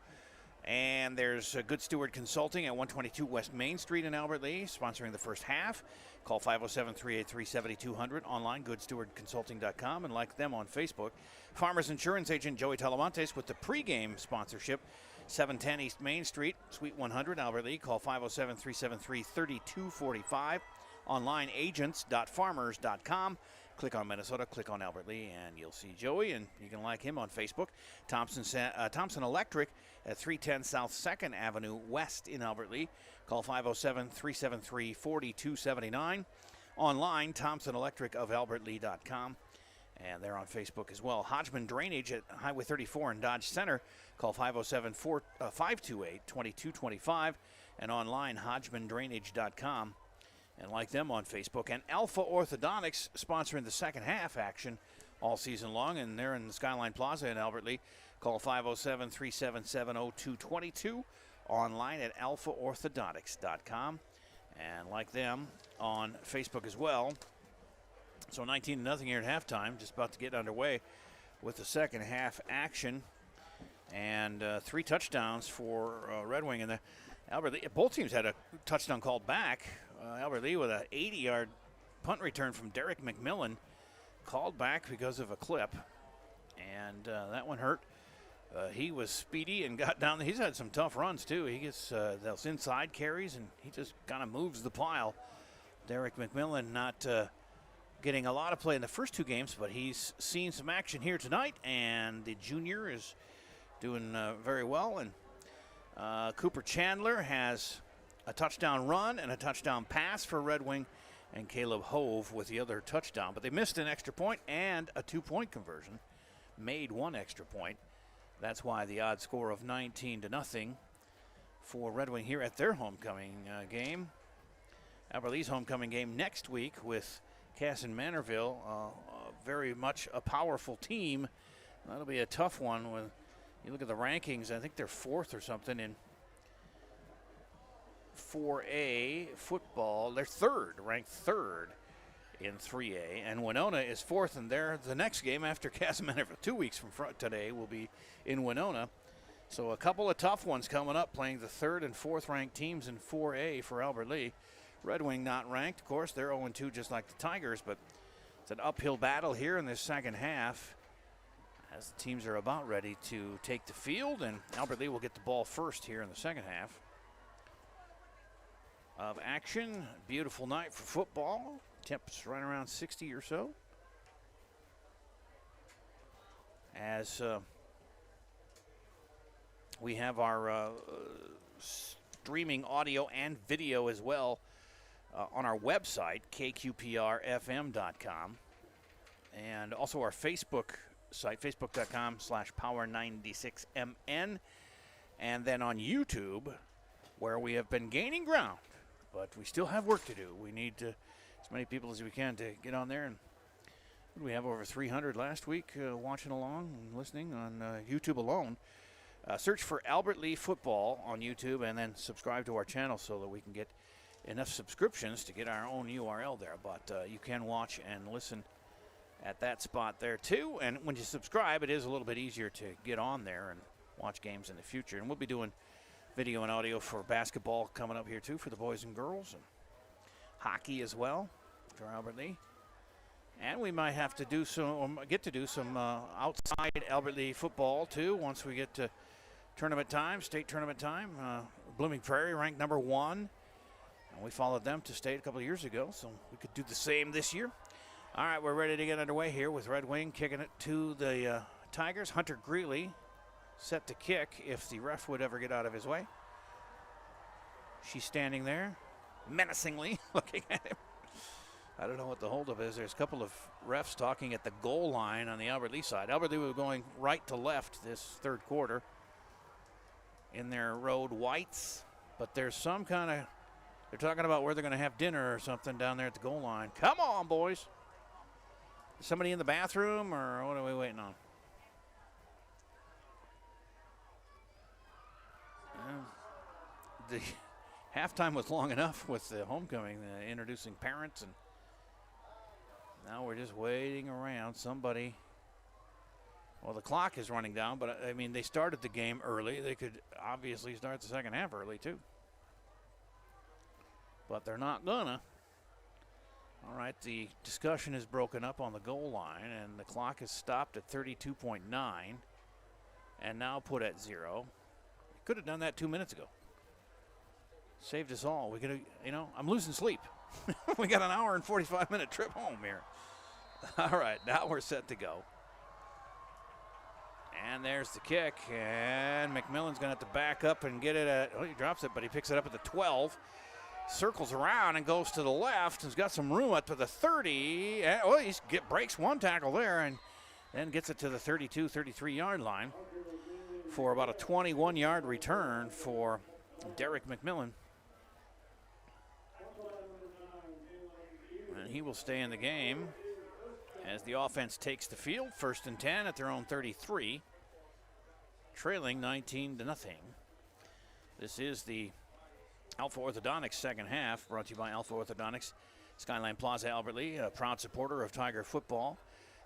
And there's Good Steward Consulting at 122 West Main Street in Albert Lee, sponsoring the first half. Call 507-383-7200, online, goodstewardconsulting.com, and like them on Facebook. Farmers Insurance Agent Joey Talamontes with the pregame sponsorship, 710 East Main Street, Suite 100, Albert Lee. Call 507-373-3245, online, agents.farmers.com. Click on Minnesota, click on Albert Lee, and you'll see Joey, and you can like him on Facebook. Thompson Electric at 310 South 2nd Avenue West in Albert Lee. Call 507-373-4279. Online, thompsonelectricofalbertlee.com. And they're on Facebook as well. Hodgman Drainage at Highway 34 in Dodge Center. Call 507-528-2225. And online, hodgmandrainage.com. And like them on Facebook. And Alpha Orthodontics sponsoring the second half action all season long. And they're in the Skyline Plaza in Albert Lee. Call 507-377-0222. Online at alphaorthodontics.com. And like them on Facebook as well. So 19-0 here at halftime. Just about to get underway with the second half action. And 3 touchdowns for Red Wing. And the Albert Lee, both teams had a touchdown called back. Albert Lee with an 80-yard punt return from Derek McMillan, called back because of a clip, and that one hurt. He was speedy and got down. He's had some tough runs, too. He gets those inside carries, and he just kind of moves the pile. Derek McMillan not getting a lot of play in the first 2 games, but he's seen some action here tonight, and the junior is doing very well. And Cooper Chandler has a touchdown run and a touchdown pass for Red Wing, and Caleb Hove with the other touchdown. But they missed an extra point and a 2-point conversion, made one extra point. That's why the odd score of 19-0 for Red Wing here at their homecoming game. Albert Lee's homecoming game next week with Casson Manorville, very much a powerful team. That'll be a tough one. When you look at the rankings, I think they're 4th or something in 4A football. They're ranked third in 3A, and Winona is 4th, and they're the next game after Casson Manorville 2 weeks from today will be in Winona. So a couple of tough ones coming up, playing the 3rd and 4th ranked teams in 4A for Albert Lee. Red Wing not ranked, of course. They're 0-2 just like the Tigers, but it's an uphill battle here in this second half as the teams are about ready to take the field, and Albert Lee will get the ball first here in the second half of action. Beautiful night for football. Temps right around 60 or so. As we have our streaming audio and video as well on our website, kqprfm.com, and also our Facebook site, facebook.com/power96mn, and then on YouTube, where we have been gaining ground, but we still have work to do. We need as many people as we can to get on there, and we have over 300 last week watching along and listening on YouTube alone. Search for Albert Lee Football on YouTube and then subscribe to our channel so that we can get enough subscriptions to get our own URL there. But you can watch and listen at that spot there too. And when you subscribe, it is a little bit easier to get on there and watch games in the future. And we'll be doing video and audio for basketball coming up here too for the boys and girls, and hockey as well for Albert Lee. And we might have to do some, get to do some outside Albert Lee football too once we get to tournament time, state tournament time. Blooming Prairie ranked number 1. And we followed them to state a couple of years ago, so we could do the same this year. All right, we're ready to get underway here with Red Wing kicking it to the Tigers. Hunter Greeley set to kick if the ref would ever get out of his way. She's standing there menacingly looking at him. I don't know what the holdup is. There's a couple of refs talking at the goal line on the Albert Lee side. Albert Lee was going right to left this third quarter in their road whites, but there's some kind of, they're talking about where they're going to have dinner or something down there at the goal line. Come on, boys. Is somebody in the bathroom, or what are we waiting on? The halftime was long enough with the homecoming, introducing parents, and now we're just waiting around. Somebody, well, the clock is running down, but I mean, they started the game early. They could obviously start the second half early too, but they're not gonna. All right, the discussion is broken up on the goal line, and the clock is stopped at 32.9 and now put at 0. Could have done that 2 minutes ago. Saved us all. We could have, I'm losing sleep. We got an hour and 45-minute trip home here. All right, now we're set to go. And there's the kick, and McMillan's going to have to back up and get it at, he drops it, but he picks it up at the 12. Circles around and goes to the left. He's got some room up to the 30. And, he breaks one tackle there and then gets it to the 32, 33-yard line for about a 21-yard return for Derek McMillan. And he will stay in the game as the offense takes the field. 1st and 10 at their own 33, trailing 19-0. This is the Alpha Orthodontics second half, brought to you by Alpha Orthodontics, Skyline Plaza, Albert Lee, a proud supporter of Tiger football.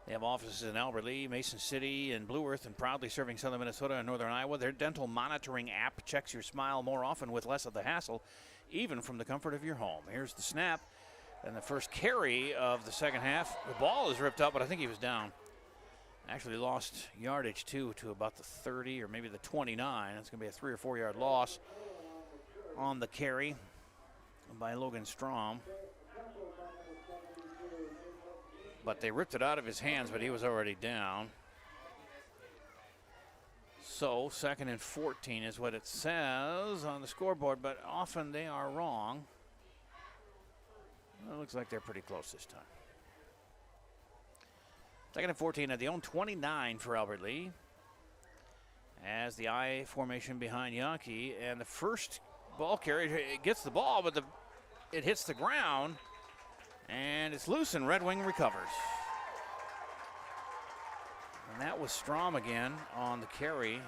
They have offices in Albert Lee, Mason City, and Blue Earth, and proudly serving southern Minnesota and northern Iowa. Their dental monitoring app checks your smile more often with less of the hassle, even from the comfort of your home. Here's the snap and the first carry of the second half. The ball is ripped up, but I think he was down. Actually lost yardage, too, to about the 30 or maybe the 29. It's going to be a 3 or 4 yard loss on the carry by Logan Strom. But they ripped it out of his hands, but he was already down. So 2nd and 14 is what it says on the scoreboard, but often they are wrong. Well, it looks like they're pretty close this time. 2nd and 14 at the own 29 for Albert Lee. As the I formation behind Yankee, and the first ball carrier, it gets the ball, but it hits the ground, and it's loose, and Red Wing recovers. And that was Strom again on the carry.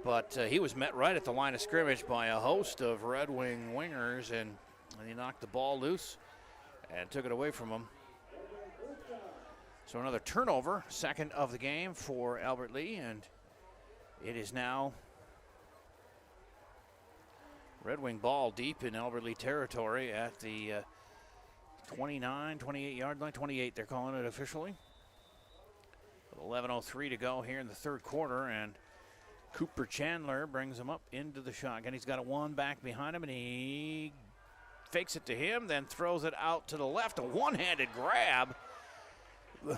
But he was met right at the line of scrimmage by a host of Red Wing wingers, and he knocked the ball loose and took it away from him. So another turnover, 2nd of the game for Albert Lee, and it is now Red Wing ball deep in Albert Lee territory at the 29, 28-yard line, 28 they're calling it officially. With 11:03 to go here in the third quarter, and Cooper Chandler brings him up into the shotgun. He's got a one back behind him, and he fakes it to him, then throws it out to the left, a one-handed grab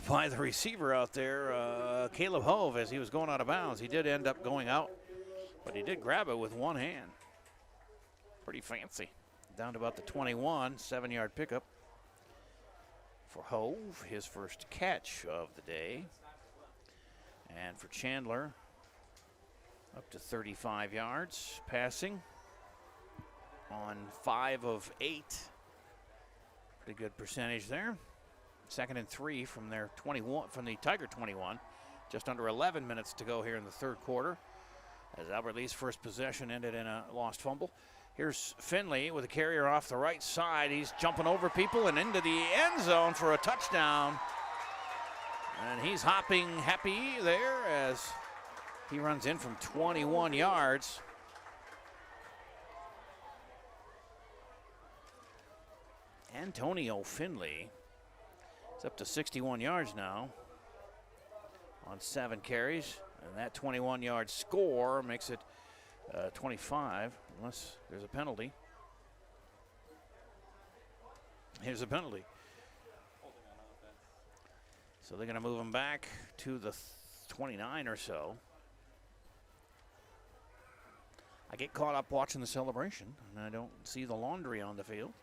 by the receiver out there, Caleb Hove, as he was going out of bounds. He did end up going out, but he did grab it with one hand. Pretty fancy. Down to about the 21, 7-yard pickup for Hove, his first catch of the day. And for Chandler, up to 35 yards passing on 5 of 8. Pretty good percentage there. 2nd and 3 from their 21, from the Tiger 21. Just under 11 minutes to go here in the third quarter, as Albert Lee's first possession ended in a lost fumble. Here's Finley with a carrier off the right side. He's jumping over people and into the end zone for a touchdown. And he's hopping happy there as he runs in from 21 yards. Antonio Finley is up to 61 yards now on 7 carries. And that 21-yard score makes it 25, unless there's a penalty. Here's a penalty. So they're going to move him back to the 29 or so. I get caught up watching the celebration, and I don't see the laundry on the field.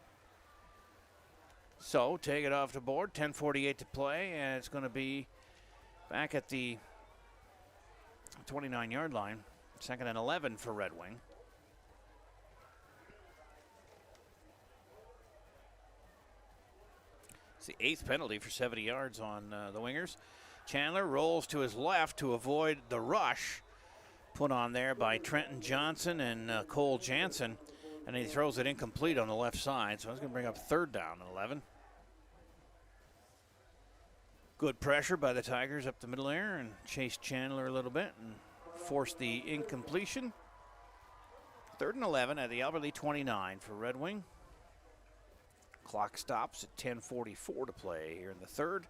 So take it off the board, 10:48 to play, and it's going to be back at the 29-yard line. 2nd and 11 for Red Wing. It's the 8th penalty for 70 yards on the Wingers. Chandler rolls to his left to avoid the rush put on there by Trenton Johnson and Cole Jansen, and he throws it incomplete on the left side, so it's going to bring up 3rd down and 11. Good pressure by the Tigers up the middle there and chased Chandler a little bit and forced the incompletion. 3rd and 11 at the Albert Lee 29 for Red Wing. Clock stops at 10:44 to play here in the third.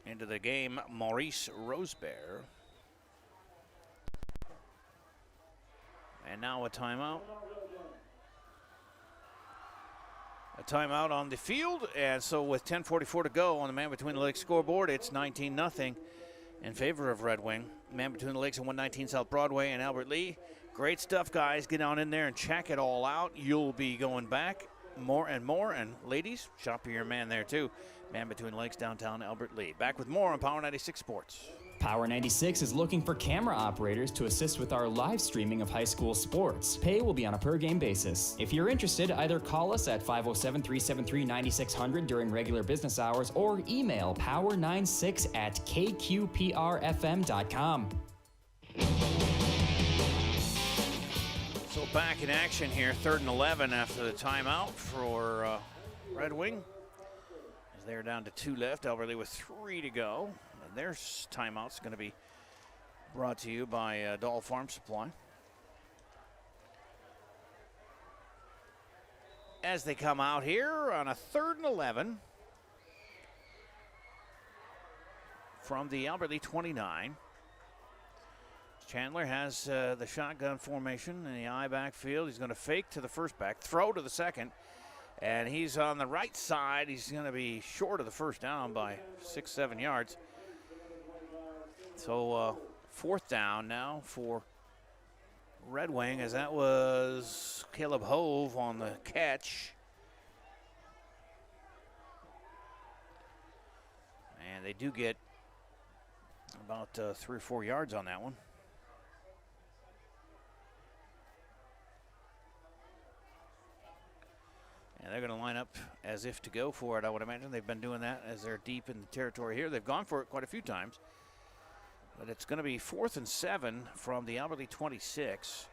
Into the game, Maurice Rosebear. And now a timeout. A timeout on the field, and so with 10:44 to go on the Man Between the Lakes scoreboard, it's 19-0 in favor of Red Wing. Man Between the Lakes and 119 South Broadway and Albert Lee. Great stuff, guys. Get on in there and check it all out. You'll be going back more and more, and ladies, shop your man there too. Man Between the Lakes, downtown Albert Lee. Back with more on Power 96 Sports. Power 96 is looking for camera operators to assist with our live streaming of high school sports. Pay will be on a per-game basis. If you're interested, either call us at 507-373-9600 during regular business hours or email power96@kqprfm.com. So back in action here, 3rd and 11 after the timeout for Red Wing. As they're down to 2 left, Albert Lee with 3 to go. And their timeout's going to be brought to you by Doll Farm Supply. As they come out here on a 3rd and 11 from the Albert Lee 29. Chandler has the shotgun formation in the I backfield. He's going to fake to the first back, throw to the second, And he's on the right side. He's going to be short of the first down by 6-7 yards. So 4th down now for Red Wing, as that was Caleb Hove on the catch. And they do get about 3 or 4 yards on that one. And they're going to line up as if to go for it, I would imagine. They've been doing that as they're deep in the territory here. They've gone for it quite a few times. But it's going to be 4th and 7 from the Albertley 26.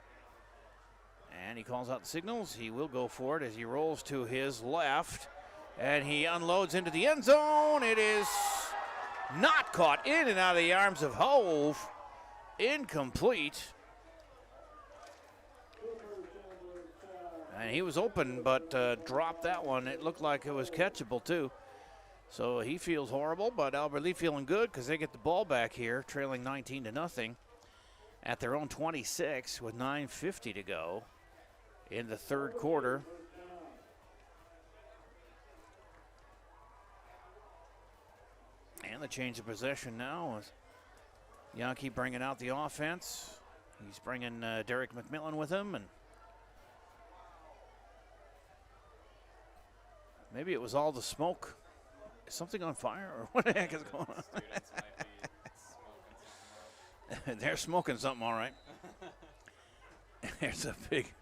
And he calls out the signals. He will go for it as he rolls to his left. And he unloads into the end zone. It is not caught, in and out of the arms of Hove. Incomplete. And he was open, but dropped that one. It looked like it was catchable, too. So he feels horrible, but Albert Lee feeling good because they get the ball back here, trailing 19-0 at their own 26 with 9:50 to go in the 3rd quarter. And the change of possession now is Yankee bringing out the offense. He's bringing Derek McMillan with him, and maybe it was all the smoke. Is something on fire, or what the heck is going on? They're smoking something, all right. There's a big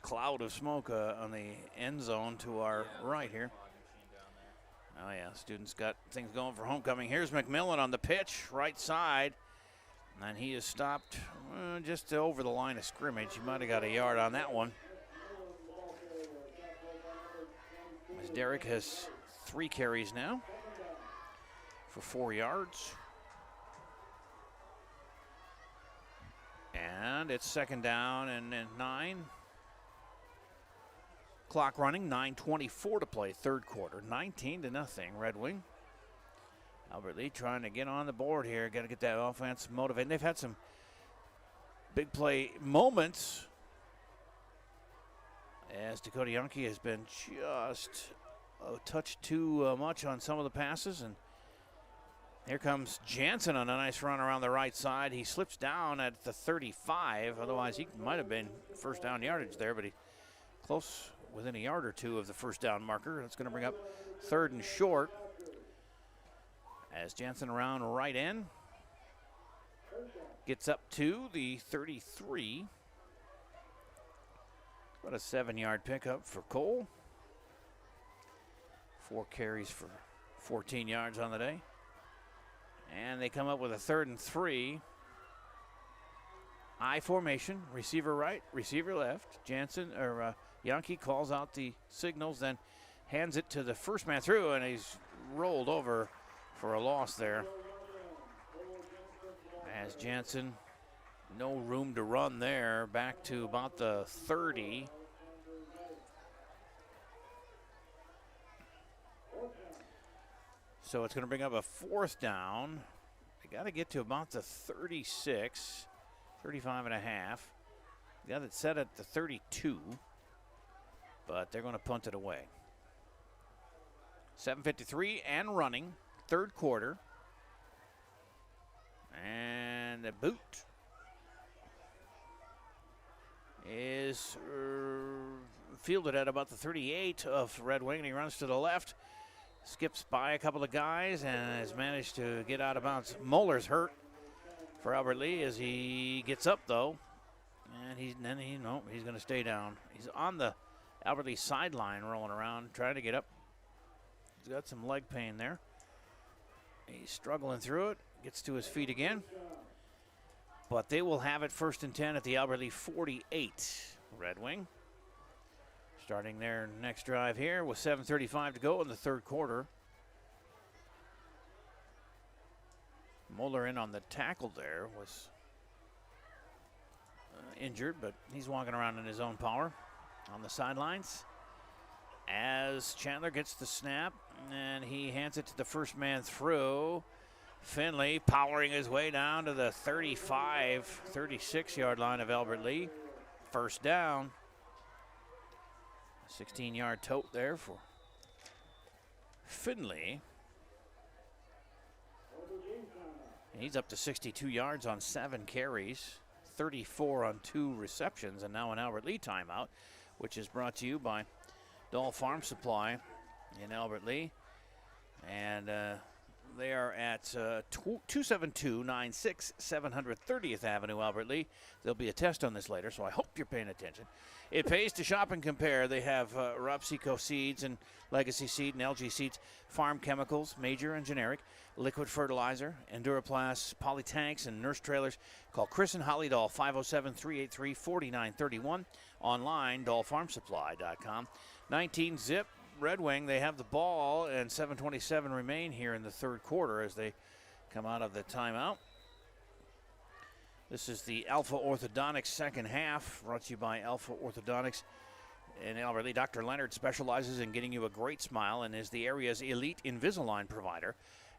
cloud of smoke on the end zone to our right here. Oh, yeah, students got things going for homecoming. Here's McMillan on the pitch, right side. And he is stopped just over the line of scrimmage. He might have got a yard on that one. As Derek has 3 carries now for 4 yards. And it's 2nd down and 9. Clock running, 9:24 to play, 3rd quarter, 19-0, Red Wing. Albert Lee trying to get on the board here. Got to get that offense motivated. They've had some big play moments as Dakota Yankee has been just a touch too much on some of the passes. And here comes Jansen on a nice run around the right side. He slips down at the 35. Otherwise, he might have been first down yardage there, but he close within a yard or two of the first down marker. That's going to bring up 3rd and short as Jansen around right end gets up to the 33. About a 7-yard pickup for Cole. 4 carries for 14 yards on the day. And they come up with a 3rd and 3. I formation, receiver right, receiver left. Yankee calls out the signals, then hands it to the first man through, and he's rolled over for a loss there. As Jansen, no room to run there, back to about the 30. So it's going to bring up a 4th down. They got to get to about the 36, 35 and a half. Got it set at the 32, but they're going to punt it away. 7:53 and running, 3rd quarter. And the boot is fielded at about the 38 of Red Wing, and he runs to the left. Skips by a couple of guys and has managed to get out of bounds. Moeller's hurt for Albert Lee as he gets up, though. And he's going to stay down. He's on the Albert Lee sideline rolling around, trying to get up. He's got some leg pain there. He's struggling through it, gets to his feet again. But they will have it 1st and 10 at the Albert Lee 48. Red Wing starting their next drive here with 7:35 to go in the 3rd quarter. Moeller in on the tackle there, was injured, but he's walking around in his own power on the sidelines. As Chandler gets the snap, and he hands it to the first man through. Finley powering his way down to the 35, 36-yard line of Albert Lee. 1st down. 16-yard tote there for Finley. He's up to 62 yards on 7 carries, 34 on 2 receptions, and now an Albert Lee timeout, which is brought to you by Doll Farm Supply in Albert Lee. And they are at 27296 730th Avenue, Albert Lee. There'll be a test on this later, so I hope you're paying attention. It pays to shop and compare. They have Rupsico seeds and Legacy seed and LG seeds, farm chemicals, major and generic, liquid fertilizer, Enduraplast, poly tanks, and nurse trailers. Call Chris and Holly Doll, 507-383-4931. Online, dollfarmsupply.com. 19 zip. Red Wing, they have the ball, and 7:27 remain here in the third quarter as they come out of the timeout. This is the Alpha Orthodontics second half, brought to you by Alpha Orthodontics in Albert Lee. Dr. Leonard specializes in getting you a great smile and is the area's elite Invisalign provider.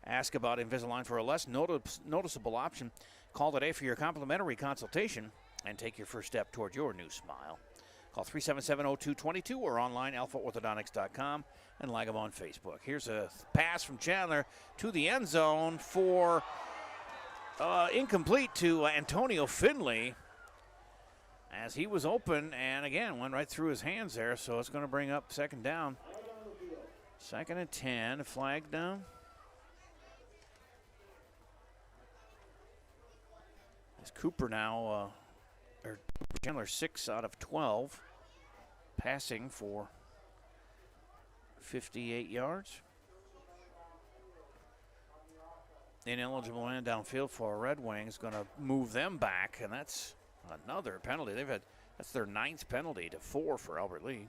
Ask about Invisalign for a less noticeable option. Call today for your complimentary consultation and take your first step toward your new smile. Call 377-0222 or online alphaorthodontics.com and like them on Facebook. Here's a pass from Chandler to the end zone for incomplete to Antonio Finley as he was open and again went right through his hands there. So it's going to bring up second down. 2nd and 10, flag down. As Cooper now, Chandler 6 out of 12, passing for 58 yards. Ineligible man downfield for Red Wings, going to move them back, and that's another penalty. That's their 9th penalty to 4 for Albert Lee.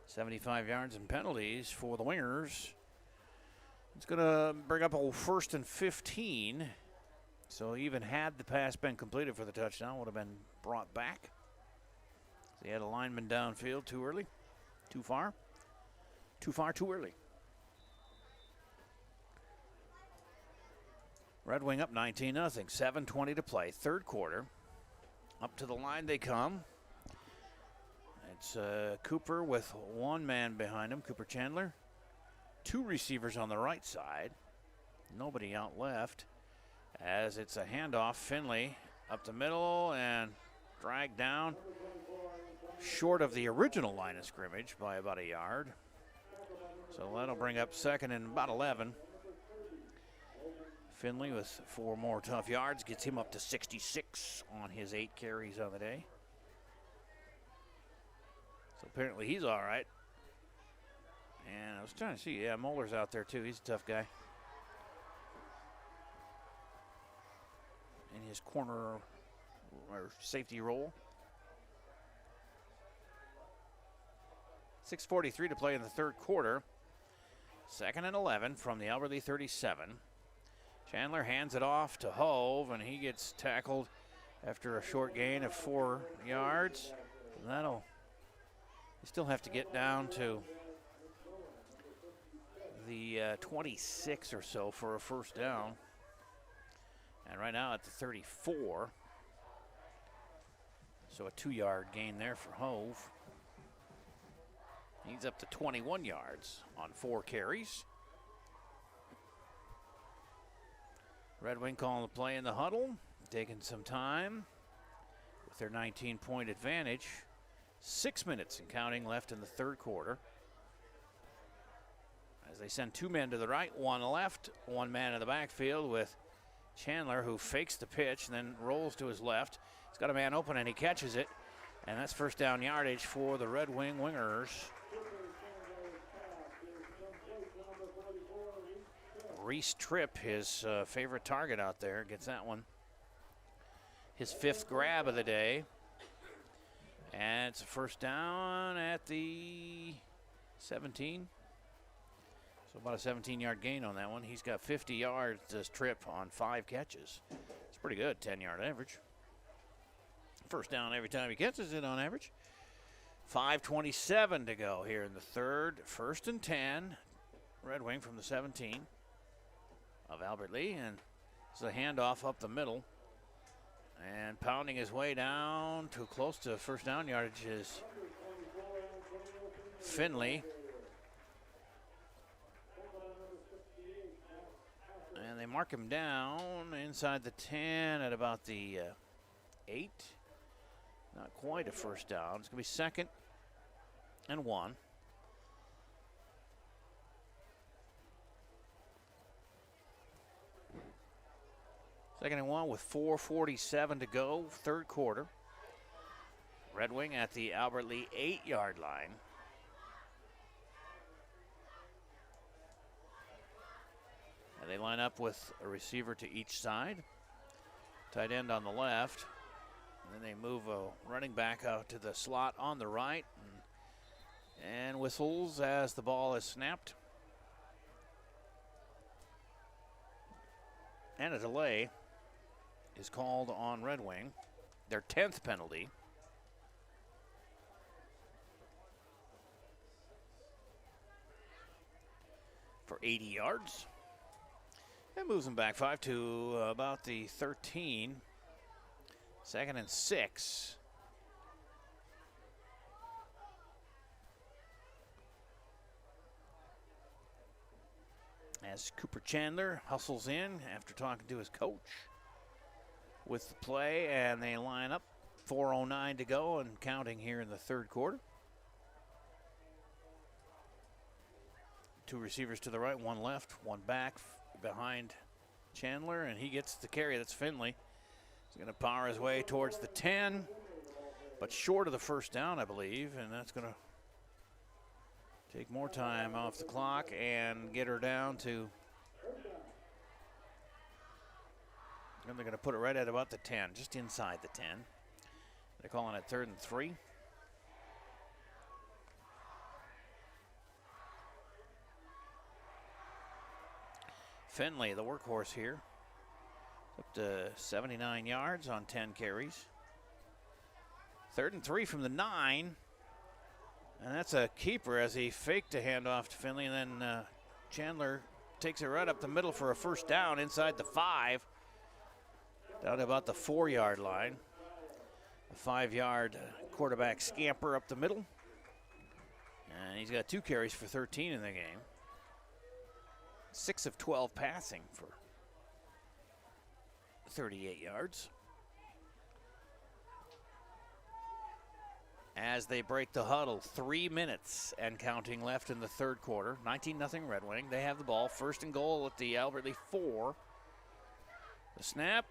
75 yards in penalties for the Wingers. It's going to bring up a 1st and 15. So even had the pass been completed for the touchdown, would have been brought back. They had a lineman downfield too early, too far, too early. Red Wing up 19-0, 7:20 to play, third quarter. Up to the line they come. It's Cooper with one man behind him, Cooper Chandler. 2 receivers on the right side, nobody out left. As it's a handoff, Finley up the middle and dragged down short of the original line of scrimmage by about a yard. So that'll bring up 2nd and about 11. Finley with 4 more tough yards gets him up to 66 on his 8 carries on the day. So apparently he's all right. And I was trying to see, yeah, Moeller's out there too. He's a tough guy. In his corner or safety role. 6:43 to play in the third quarter. 2nd and 11 from the Albert Lee 37. Chandler hands it off to Hove, and he gets tackled after a short gain of 4 yards. You still have to get down to the 26 or so for a first down. And right now at the 34. So a 2-yard gain there for Hove. He's up to 21 yards on 4 carries. Red Wing calling the play in the huddle, taking some time with their 19-point advantage. 6 minutes and counting left in the third quarter. As they send 2 men to the right, 1 left, 1 man in the backfield with Chandler, who fakes the pitch and then rolls to his left. He's got a man open and he catches it. And that's first down yardage for the Red Wing Wingers. Reese Tripp, his favorite target out there, gets that one. His 5th grab of the day. And it's a first down at the 17. So about a 17-yard gain on that one. He's got 50 yards this trip on 5 catches. It's pretty good, 10-yard average. First down every time he catches it on average. 5:27 to go here in the third. 1st and 10. Red Wing from the 17 of Albert Lee. And it's a handoff up the middle. And pounding his way down to close to first down yardage is Finley. And they mark him down inside the 10 at about the 8. Not quite a first down. It's going to be 2nd and 1. Second and 1 with 4:47 to go, third quarter. Red Wing at the Albert Lee 8-yard line. And they line up with a receiver to each side. Tight end on the left. And then they move a running back out to the slot on the right. And whistles as the ball is snapped. And a delay is called on Red Wing. Their 10th penalty. For 80 yards. That moves them back 5 to about the 13. 2nd and 6. As Cooper Chandler hustles in after talking to his coach with the play, and they line up. 4:09 to go and counting here in the third quarter. Two receivers to the right, one left, one back behind Chandler, and he gets the carry. That's Finley. He's going to power his way towards the 10, but short of the first down, I believe, and that's going to take more time off the clock and get her down to, and they're going to put it right at about the 10, just inside the 10. They're calling it 3rd and 3. Finley, the workhorse here, up to 79 yards on 10 carries. 3rd and 3 from the 9. And that's a keeper as he faked a handoff to Finley, and then Chandler takes it right up the middle for a first down inside the 5. Down to about the 4-yard line. A 5-yard quarterback scamper up the middle. And he's got 2 carries for 13 in the game. 6 of 12 passing for 38 yards. As they break the huddle, 3 minutes and counting left in the third quarter. 19-0 Red Wing. They have the ball. 1st and goal at the Albert Lee 4. The snap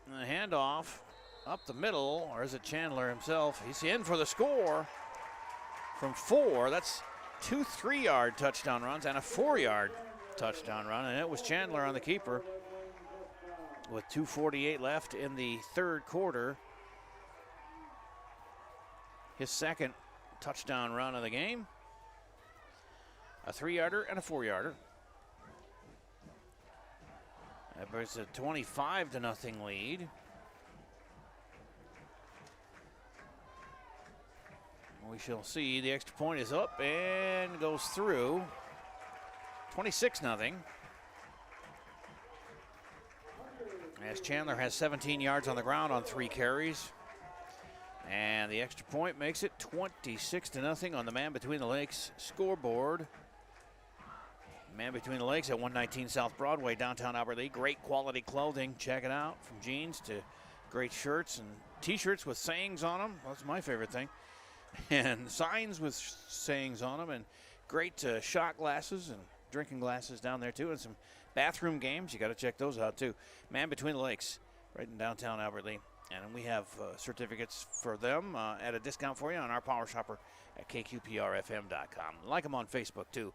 and the handoff up the middle, or is it Chandler himself? He's in for the score from 4. That's 2 3-yard touchdown runs and a 4-yard touchdown run, and it was Chandler on the keeper with 2:48 left in the third quarter. His 2nd touchdown run of the game. A 3-yarder and a 4-yarder. That brings a 25-0 lead. We shall see. The extra point is up and goes through. 26-0. As Chandler has 17 yards on the ground on 3 carries. And the extra point makes it 26-0 on the Man Between the Lakes scoreboard. Man Between the Lakes at 119 South Broadway, downtown Albert Lee. Great quality clothing. Check it out. From jeans to great shirts and T-shirts with sayings on them. That's my favorite thing. And signs with sayings on them. And great shot glasses and drinking glasses down there, too. And some bathroom games. You got to check those out, too. Man Between the Lakes, right in downtown Albert Lee. And we have certificates for them at a discount for you on our Power Shopper at kqprfm.com. Like them on Facebook, too.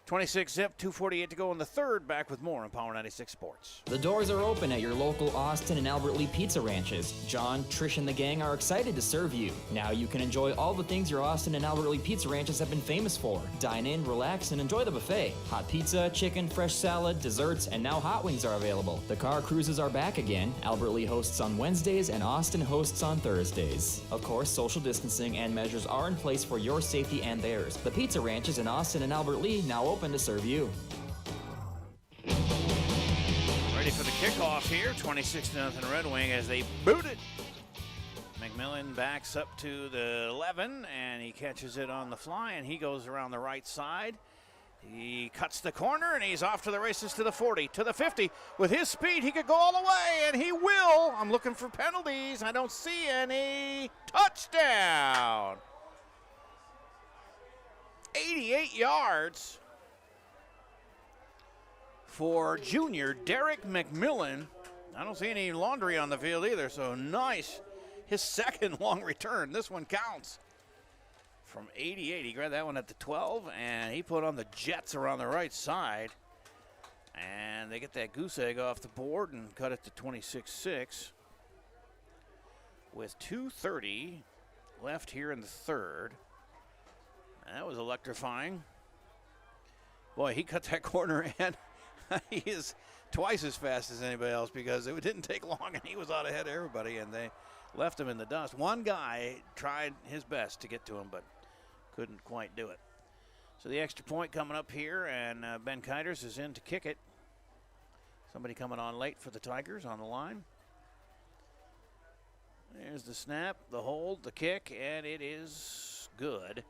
26-zip, 2:48 to go in the third. Back with more on Power 96 Sports. The doors are open at your local Austin and Albert Lee Pizza Ranches. John, Trish, and the gang are excited to serve you. Now you can enjoy all the things your Austin and Albert Lee Pizza Ranches have been famous for. Dine in, relax, and enjoy the buffet. Hot pizza, chicken, fresh salad, desserts, and now hot wings are available. The car cruises are back again. Albert Lee hosts on Wednesdays and Austin hosts on Thursdays. Of course, social distancing and measures are in place for your safety and theirs. The Pizza Ranches in Austin and Albert Lee now open to serve you. Ready for the kickoff here. 26-0 Red Wing as they boot it. McMillan McMillan backs up to the 11, and he catches it on the fly, and he goes around the right side. He cuts the corner, and he's off to the races to the 40, to the 50. With his speed, he could go all the way, and he will. I'm looking for penalties. I don't see any. Touchdown! 88 yards for junior Derek McMillan. I don't see any laundry on the field either, so nice. His second long return. This one counts. From 88, he grabbed that one at the 12, and he put on the Jets around the right side. And they get that goose egg off the board and cut it to 26-6. With 2:30 left here in the third. That was electrifying. Boy, he cut that corner, and he is twice as fast as anybody else because it didn't take long, and he was out ahead of everybody, and they left him in the dust. One guy tried his best to get to him, but couldn't quite do it. So the extra point coming up here, and Ben Kiters is in to kick it. Somebody coming on late for the Tigers on the line. There's the snap, the hold, the kick, and it is good.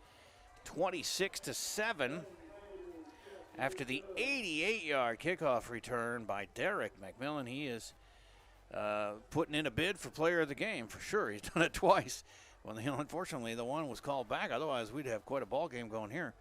26-7 after the 88-yard kickoff return by Derek McMillan. He is putting in a bid for player of the game for sure. He's done it twice. Well, unfortunately, the one was called back. Otherwise, we'd have quite a ball game going here.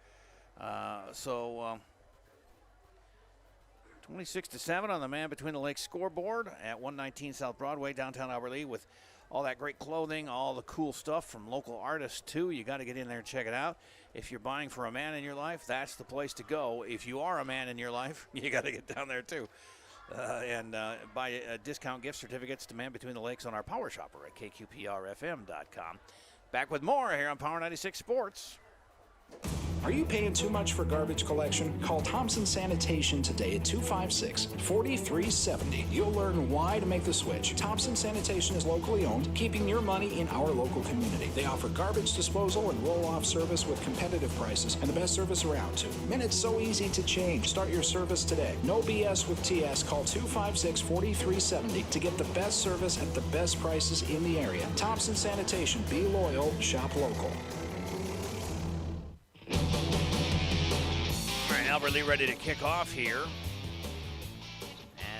26-7 on the Man Between the Lakes scoreboard at 119 South Broadway, downtown Albert Lea, with all that great clothing, all the cool stuff from local artists, too. You got to get in there and check it out. If you're buying for a man in your life, that's the place to go. If you are a man in your life, you got to get down there, too. And buy discount gift certificates to Man Between the Lakes on our Power Shopper at kqprfm.com. Back with more here on Power 96 Sports. Are you paying too much for garbage collection? Call Thompson Sanitation today at 256-4370. You'll learn why to make the switch. Thompson Sanitation is locally owned, keeping your money in our local community. They offer garbage disposal and roll-off service with competitive prices and the best service around, too. And it's so easy to change. Start your service today. No BS with TS. Call 256-4370 to get the best service at the best prices in the area. Thompson Sanitation. Be loyal. Shop local. Albert Lea ready to kick off here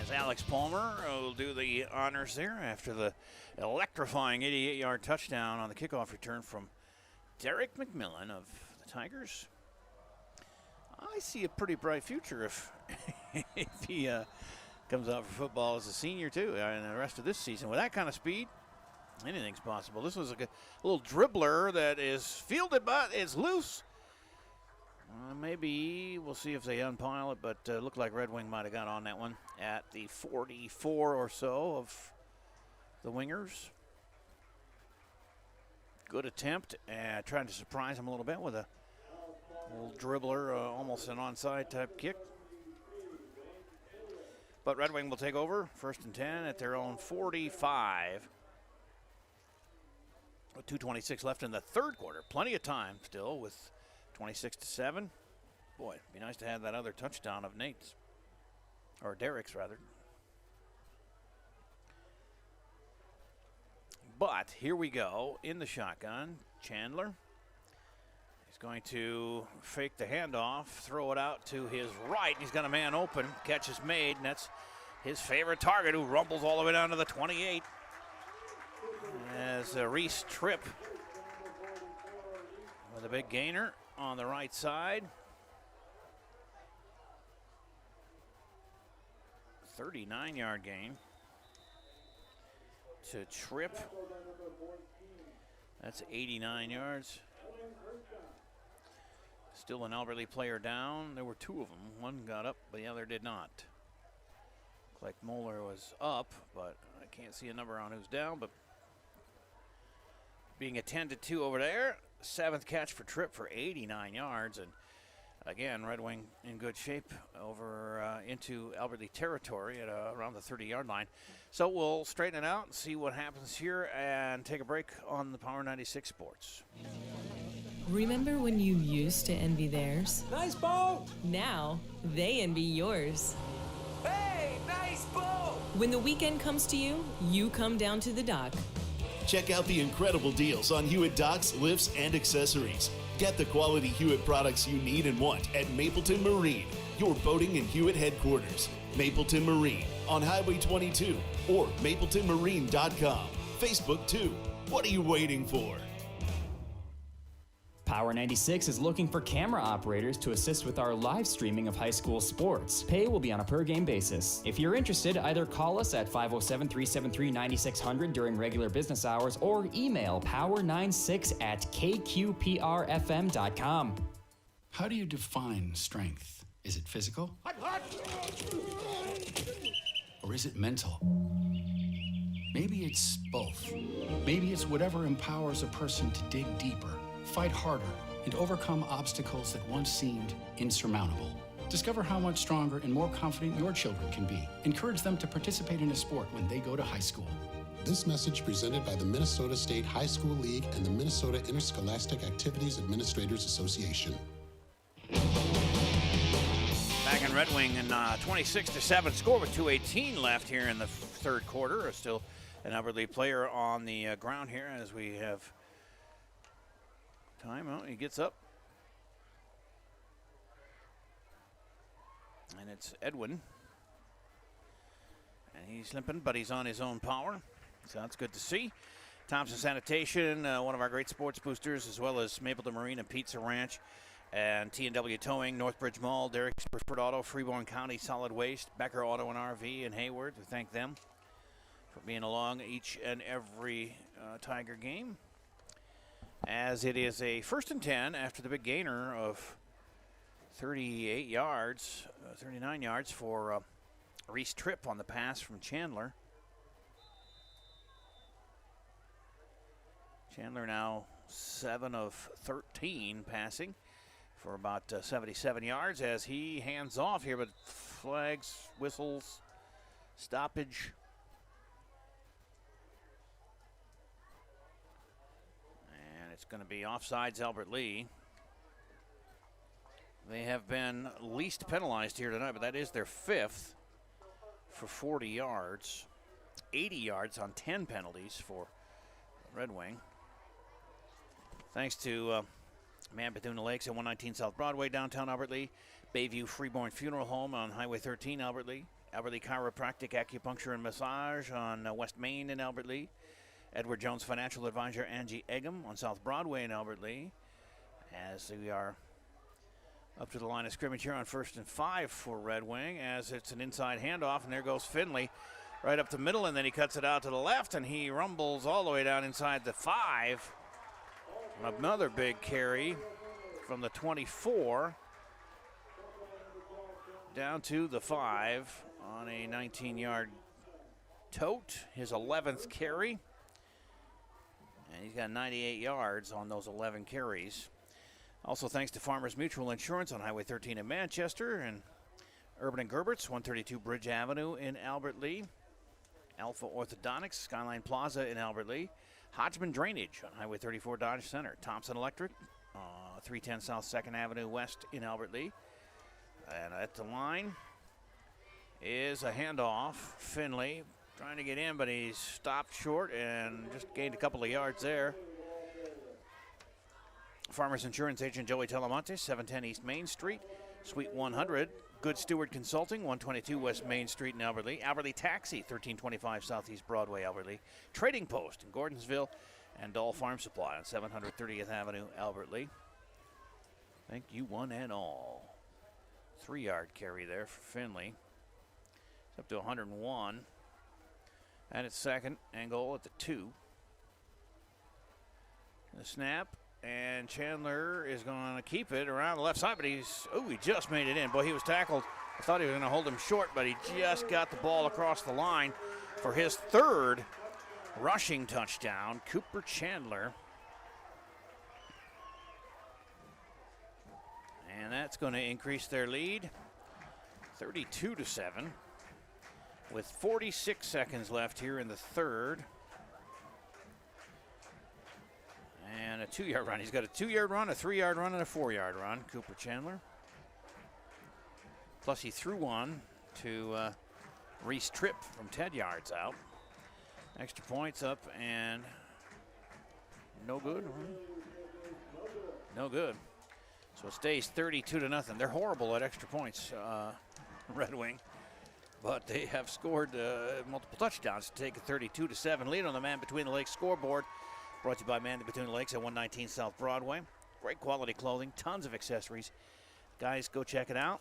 as Alex Palmer will do the honors there after the electrifying 88-yard touchdown on the kickoff return from Derek McMillan of the Tigers. I see a pretty bright future if he comes out for football as a senior too, and the rest of this season. With that kind of speed, anything's possible. This was a little dribbler that is fielded but is loose. Maybe we'll see if they unpile it, but looked like Red Wing might have got on that one at the 44 or so of the Wingers. Good attempt, trying to surprise him a little bit with a little dribbler, almost an onside type kick. But Red Wing will take over, 1st and 10 at their own 45. With 2:26 left in the third quarter. Plenty of time still with 26-7. Boy, it'd be nice to have that other touchdown of Nate's, or Derek's rather. But here we go in the shotgun. Chandler is going to fake the handoff, throw it out to his right. He's got a man open. Catch is made, and that's his favorite target, who rumbles all the way down to the 28. As Reese Tripp with a big gainer on the right side. 39-yard gain to Tripp. That's 89 yards. Still an Albert Lea player down. There were two of them. One got up, but the other did not. Looked like Moeller was up, but I can't see a number on who's down, but being attended to over there. 7th catch for Tripp for 89 yards. And again, Red Wing in good shape over into Albert Lea territory at around the 30-yard line. So we'll straighten it out and see what happens here and take a break on the Power 96 Sports. Remember when you used to envy theirs? Nice boat! Now, they envy yours. Hey, nice boat! When the weekend comes to you, you come down to the dock. Check out the incredible deals on Hewitt docks, lifts, and accessories. Get the quality Hewitt products you need and want at Mapleton Marine, your boating and Hewitt headquarters. Mapleton Marine on Highway 22 or mapletonmarine.com. Facebook too. What are you waiting for? Power 96 is looking for camera operators to assist with our live streaming of high school sports. Pay will be on a per-game basis. If you're interested, either call us at 507-373-9600 during regular business hours or email power96@kqprfm.com. How do you define strength? Is it physical? Or is it mental? Maybe it's both. Maybe it's whatever empowers a person to dig deeper, fight harder, and overcome obstacles that once seemed insurmountable. Discover how much stronger and more confident your children can be. Encourage them to participate in a sport when they go to high school. This message presented by the Minnesota State High School League and the Minnesota Interscholastic Activities Administrators Association. Back in Red Wing and 26-7 score with 2:18 left here in the third quarter. Still an Albertley player on the ground here as we have time. Oh, he gets up. And it's Edwin. And he's limping, but he's on his own power. So that's good to see. Thompson Sanitation, one of our great sports boosters, as well as Mapleton Marine and Pizza Ranch, and T&W Towing, Northbridge Mall, Derek's Preferred Auto, Freeborn County Solid Waste, Becker Auto and RV in Hayward. We thank them for being along each and every Tiger game. As it is a 1st and 10 after the big gainer of 38 yards, 39 yards for Reese Tripp on the pass from Chandler. Chandler now 7 of 13 passing for about 77 yards as he hands off here, but flags, whistles, stoppage. And it's going to be offsides Albert Lee. They have been least penalized here tonight, but that is their 5th for 40 yards. 80 yards on 10 penalties for Red Wing. Thanks to Man Bethune Lakes at 119 South Broadway, downtown Albert Lee. Bayview Freeborn Funeral Home on Highway 13, Albert Lee. Albert Lee Chiropractic Acupuncture and Massage on West Main in Albert Lee. Edward Jones Financial Advisor Angie Eggum on South Broadway in Albert Lee. As we are up to the line of scrimmage here on 1st and 5 for Red Wing, as it's an inside handoff, and there goes Finley right up the middle, and then he cuts it out to the left, and he rumbles all the way down inside the 5. Another big carry from the 24 down to the 5 on a 19-yard tote, his 11th carry. And he's got 98 yards on those 11 carries. Also thanks to Farmers Mutual Insurance on Highway 13 in Manchester, and Urban and Gerbert's, 132 Bridge Avenue in Albert Lee. Alpha Orthodontics, Skyline Plaza in Albert Lee. Hodgman Drainage on Highway 34 Dodge Center. Thompson Electric, 310 South 2nd Avenue West in Albert Lee. And at the line is a handoff. Finley trying to get in, but he's stopped short and just gained a couple of yards there. Farmers Insurance Agent Joey Telemonte, 710 East Main Street, Suite 100. Good Steward Consulting, 122 West Main Street in Albert Lee. Albert Lee Taxi, 1325 Southeast Broadway, Albert Lee. Trading Post in Gordonsville, and Dahl Farm Supply on 730th Avenue, Albert Lee. Thank you one and all. 3-yard carry there for Finley. It's up to 101. And it's 2nd and goal at the 2. The snap. And Chandler is going to keep it around the left side, but he just made it in. Boy, he was tackled. I thought he was going to hold him short, but he just got the ball across the line for his 3rd rushing touchdown. Cooper Chandler. And that's going to increase their lead, 32-7, with 46 seconds left here in the 3rd. And a 2-yard run. He's got a 2-yard run, a 3-yard run, and a 4-yard run, Cooper Chandler. Plus he threw one to Reese Tripp from 10 yards out. Extra points up and No good. No good. So it stays 32-0. They're horrible at extra points, Red Wing. But they have scored multiple touchdowns to take a 32-7 lead on the Man Between the Lakes scoreboard. Brought to you by Man Between the Lakes at 119 South Broadway. Great quality clothing, tons of accessories. Guys, go check it out.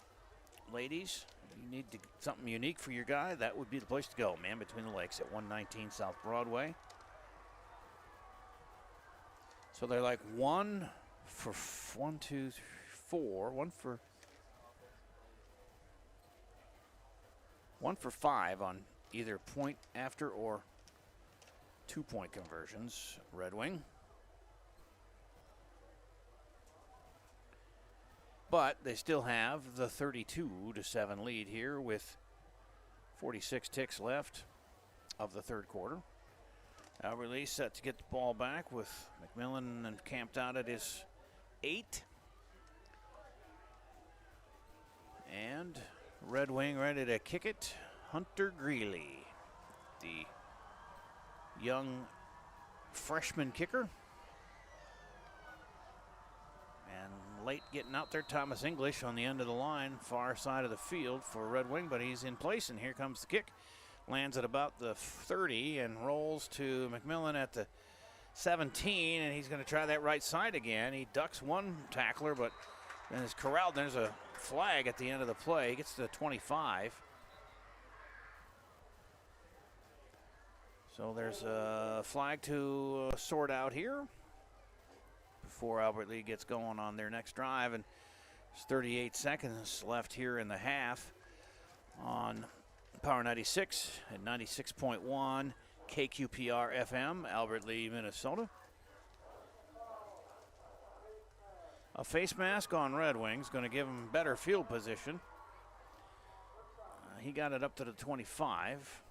Ladies, you need something unique for your guy, that would be the place to go. Man Between the Lakes at 119 South Broadway. So they're like 1 for 1, 2, 4. 1 for 5 on either point after or 2-point conversions, Red Wing. But they still have the 32-7 lead here with 46 ticks left of the third quarter. Albert Lee set to get the ball back with McMillan and camped out at his 8. And Red Wing ready to kick it. Hunter Greeley, the young freshman kicker. And late getting out there, Thomas English on the end of the line, far side of the field for Red Wing, but he's in place, and here comes the kick. Lands at about the 30 and rolls to McMillan at the 17, and he's going to try that right side again. He ducks one tackler, but then is corralled. There's a flag at the end of the play. He gets to the 25. So there's a flag to sort out here before Albert Lee gets going on their next drive. And there's 38 seconds left here in the half on Power 96 at 96.1 KQPR FM, Albert Lee, Minnesota. A face mask on Red Wings, going to give him better field position. He got it up to the 25.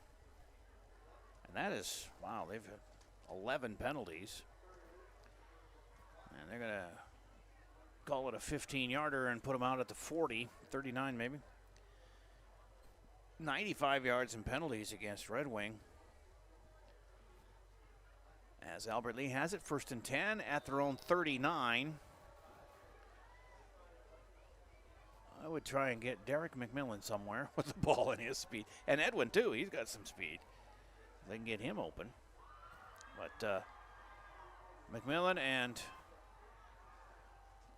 And that is, wow, they've had 11 penalties. And they're going to call it a 15-yarder and put him out at the 40, 39 maybe. 95 yards in penalties against Red Wing. As Albert Lee has it, 1st and 10 at their own 39. I would try and get Derek McMillan somewhere with the ball in his speed. And Edwin, too. He's got some speed. They can get him open. But McMillan and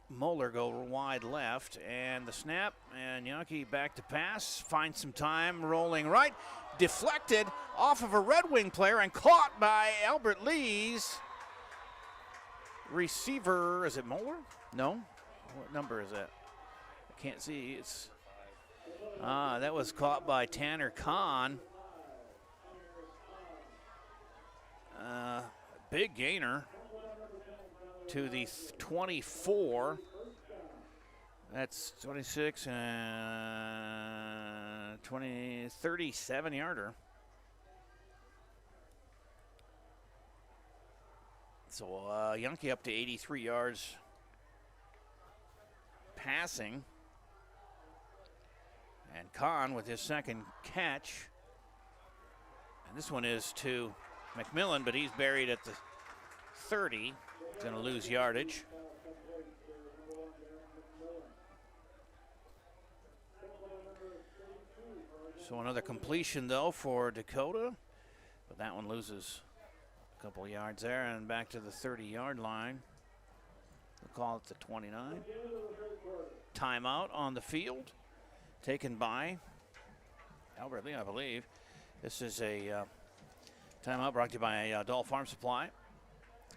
Moeller go wide left. And the snap. And Yankee back to pass. Finds some time. Rolling right. Deflected off of a Red Wing player and caught by Albert Lee's receiver. Is it Moeller? No. What number is that? I can't see. It's that was caught by Tanner Kahn. Big gainer to the 24. That's 26 and 37 yarder. So Yankee up to 83 yards passing. And Kahn with his second catch. And this one is to McMillan, but he's buried at the 30. He's going to lose yardage. So another completion, though, for Dakota. But that one loses a couple of yards there and back to the 30-yard line. We'll call it the 29. Timeout on the field taken by Albert Lee, I believe. This is a timeout brought to you by Doll Farm Supply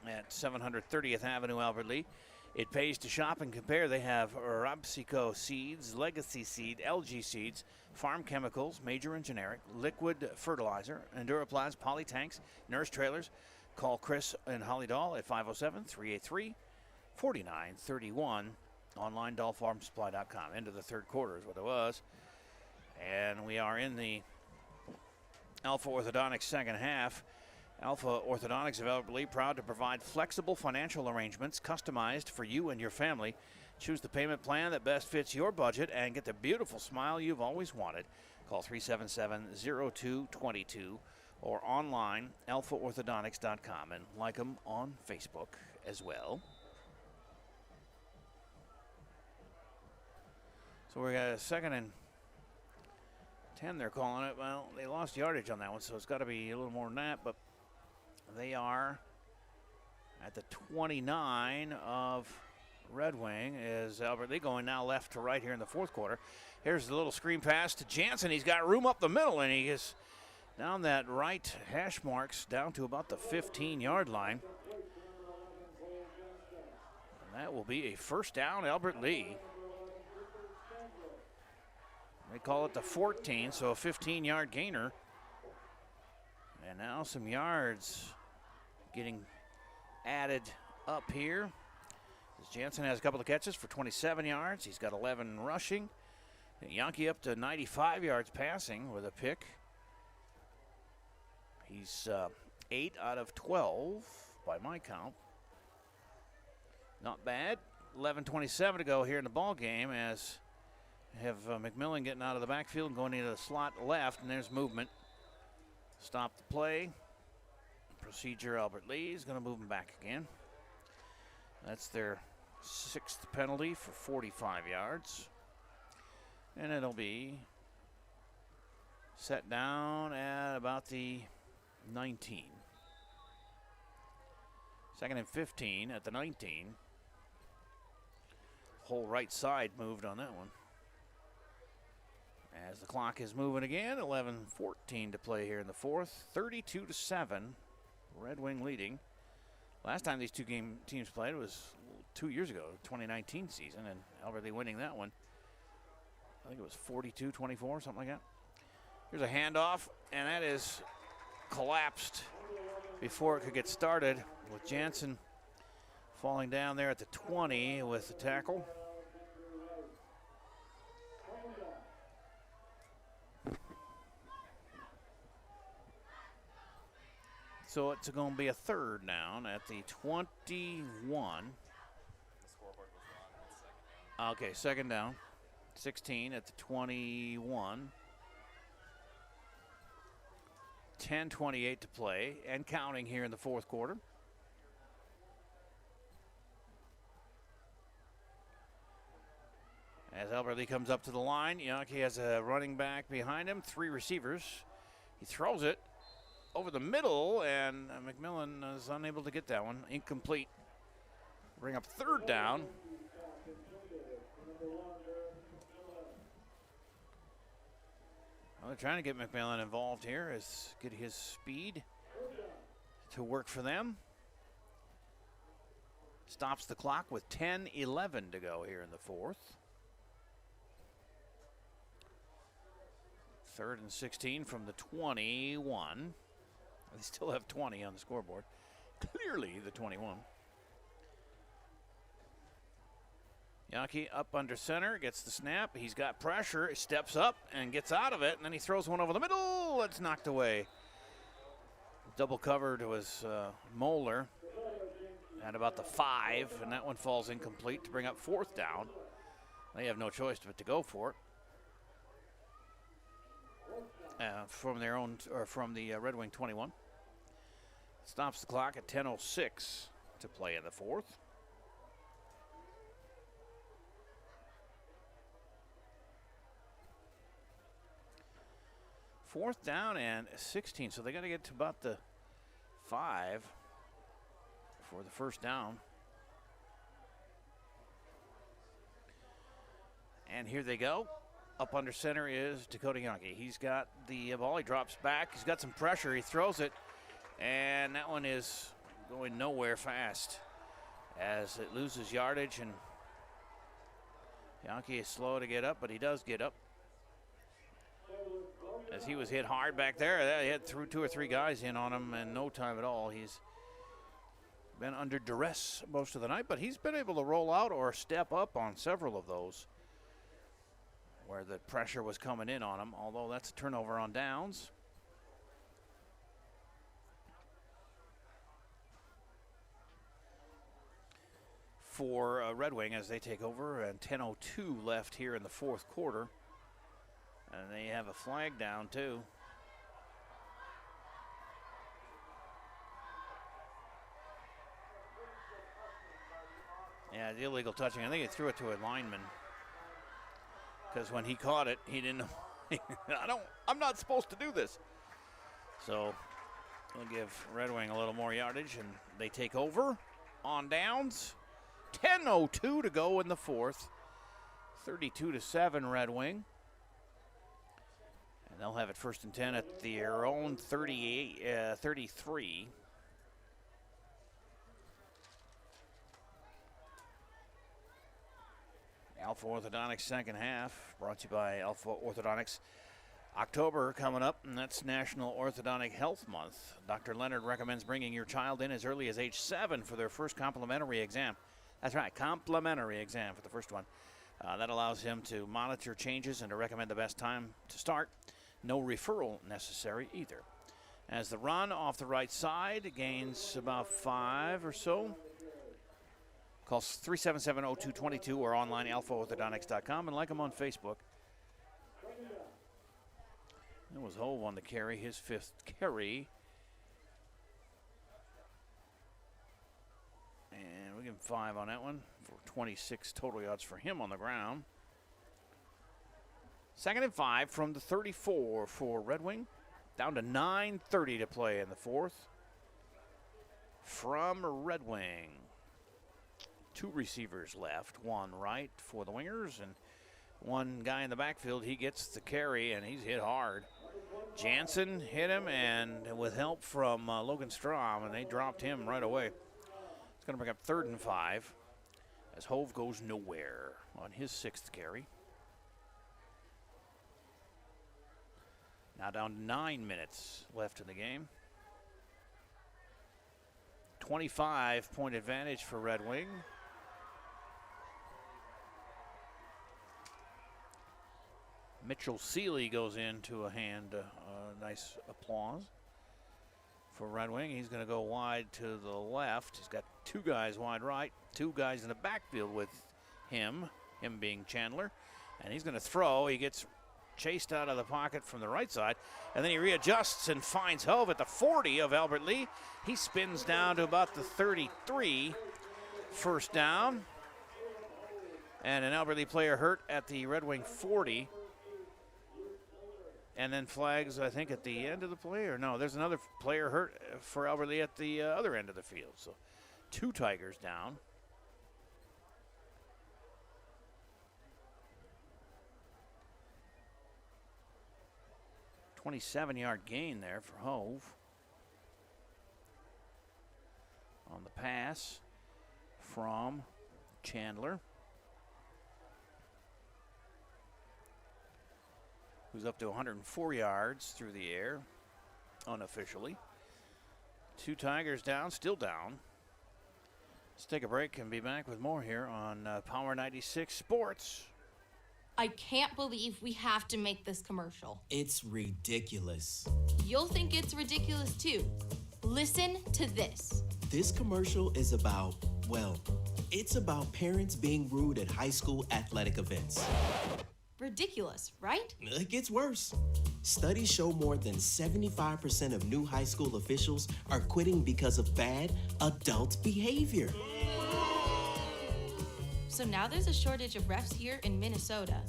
at 730th Avenue, Albert Lee. It pays to shop and compare. They have Robsico seeds, Legacy seed, LG seeds, farm chemicals, major and generic, liquid fertilizer, Enduraplast, poly tanks, nurse trailers. Call Chris and Holly Doll at 507-383-4931. Online, dollfarmsupply.com. Into the third quarter is what it was. And we are in the Alpha Orthodontics second half. Alpha Orthodontics of Albert Lee, proud to provide flexible financial arrangements customized for you and your family. Choose the payment plan that best fits your budget and get the beautiful smile you've always wanted. Call 377-0222 or online, alphaorthodontics.com, and like them on Facebook as well. So we got a 2nd and 10, they're calling it. Well, they lost yardage on that one, so it's got to be a little more than that, but they are at the 29 of Red Wing. Is Albert Lee going now left to right here in the 4th quarter. Here's the little screen pass to Jansen. He's got room up the middle, and he is down that right hash marks down to about the 15-yard line. And that will be a first down, Albert Lee. They call it the 14, so a 15-yard gainer. And now some yards getting added up here. As Jansen has a couple of catches for 27 yards. He's got 11 rushing. Yankee up to 95 yards passing with a pick. He's 8 out of 12 by my count. Not bad. 11:27 to go here in the ball game as have McMillan getting out of the backfield and going into the slot left, and there's movement. Stop the play. Procedure, Albert Lee is going to move him back again. That's their 6th penalty for 45 yards. And it'll be set down at about the 19. 2nd and 15 at the 19. Whole right side moved on that one. As the clock is moving again, 11:14 to play here in the 4th. 32-7, Red Wing leading. Last time these two teams played was 2 years ago, 2019 season, and Albert Lee winning that one. I think it was 42-24, something like that. Here's a handoff, and that is collapsed before it could get started, with Jansen falling down there at the 20 with the tackle. So it's going to be a 3rd down at the 21. Okay, 2nd down. 16 at the 21. 10:28 to play and counting here in the 4th quarter. As Albert Lee comes up to the line, Yankee has a running back behind him, 3 receivers. He throws it over the middle, and McMillan is unable to get that one. Incomplete. Bring up 3rd down. Well, they're trying to get McMillan involved here, is get his speed to work for them. Stops the clock with 10:11 to go here in the 4th. 3rd and 16 from the 21. They still have 20 on the scoreboard. Clearly the 21. Yankee up under center, gets the snap. He's got pressure, steps up and gets out of it, and then he throws one over the middle. It's knocked away. Double covered was Moeller at about the 5, and that one falls incomplete to bring up 4th down. They have no choice but to go for it. From their own, or from the Red Wing 21. Stops the clock at 10:06 to play in the 4th. Fourth down and 16, so they got to get to about the 5 for the first down. And here they go. Up under center is Dakota Yankee. He's got the ball. He drops back. He's got some pressure. He throws it. And that one is going nowhere fast as it loses yardage. And Yankee is slow to get up, but he does get up. As he was hit hard back there. He had 2 or 3 guys in on him in no time at all. He's been under duress most of the night, but he's been able to roll out or step up on several of those where the pressure was coming in on him, although that's a turnover on downs. For Red Wing as they take over, and 10:02 left here in the 4th quarter. And they have a flag down too. Yeah, the illegal touching. I think he threw it to a lineman. Because when he caught it, he didn't know. I'm not supposed to do this. So we'll give Red Wing a little more yardage, and they take over on downs. 10:02 to go in the fourth. 32-7 Red Wing. And they'll have it 1st and 10 at their own 33. Alpha Orthodontics second half, brought to you by Alpha Orthodontics. October coming up, and that's National Orthodontic Health Month. Dr. Leonard recommends bringing your child in as early as age 7 for their first complimentary exam. That's right, complimentary exam for the first one. That allows him to monitor changes and to recommend the best time to start. No referral necessary either. As the run off the right side gains about 5 or so. Call 377-0222 or online alphaorthodontics.com and like them on Facebook. It was Hove on the carry, his 5th carry. And we give him 5 on that one for 26 total yards for him on the ground. 2nd and 5 from the 34 for Red Wing. Down to 9:30 to play in the fourth. From Red Wing. 2 receivers left, 1 right for the Wingers, and 1 guy in the backfield. He gets the carry, and he's hit hard. Jansen hit him, and with help from Logan Strom, and they dropped him right away. It's going to bring up 3rd and 5 as Hove goes nowhere on his 6th carry. Now down to 9 minutes left in the game. 25-point advantage for Red Wing. Mitchell Seeley goes into a hand, nice applause for Red Wing. He's going to go wide to the left. He's got 2 guys wide right, 2 guys in the backfield with him being Chandler. And he's going to throw. He gets chased out of the pocket from the right side, and then he readjusts and finds Hove at the 40 of Albert Lee. He spins down to about the 33, 1st down. And an Albert Lee player hurt at the Red Wing 40. And then flags, I think, at the end of the play, or no, there's another player hurt for Albert Lee at the other end of the field. So 2 Tigers down. $27-yard gain there for Hove. On the pass from Chandler, who's up to 104 yards through the air, unofficially. 2 Tigers down, still down. Let's take a break and be back with more here on Power 96 Sports. I can't believe we have to make this commercial. It's ridiculous. You'll think it's ridiculous too. Listen to this. This commercial is about, well, it's about parents being rude at high school athletic events. Ridiculous, right? It gets worse. Studies show more than 75% of new high school officials are quitting because of bad adult behavior. So now there's a shortage of refs here in Minnesota,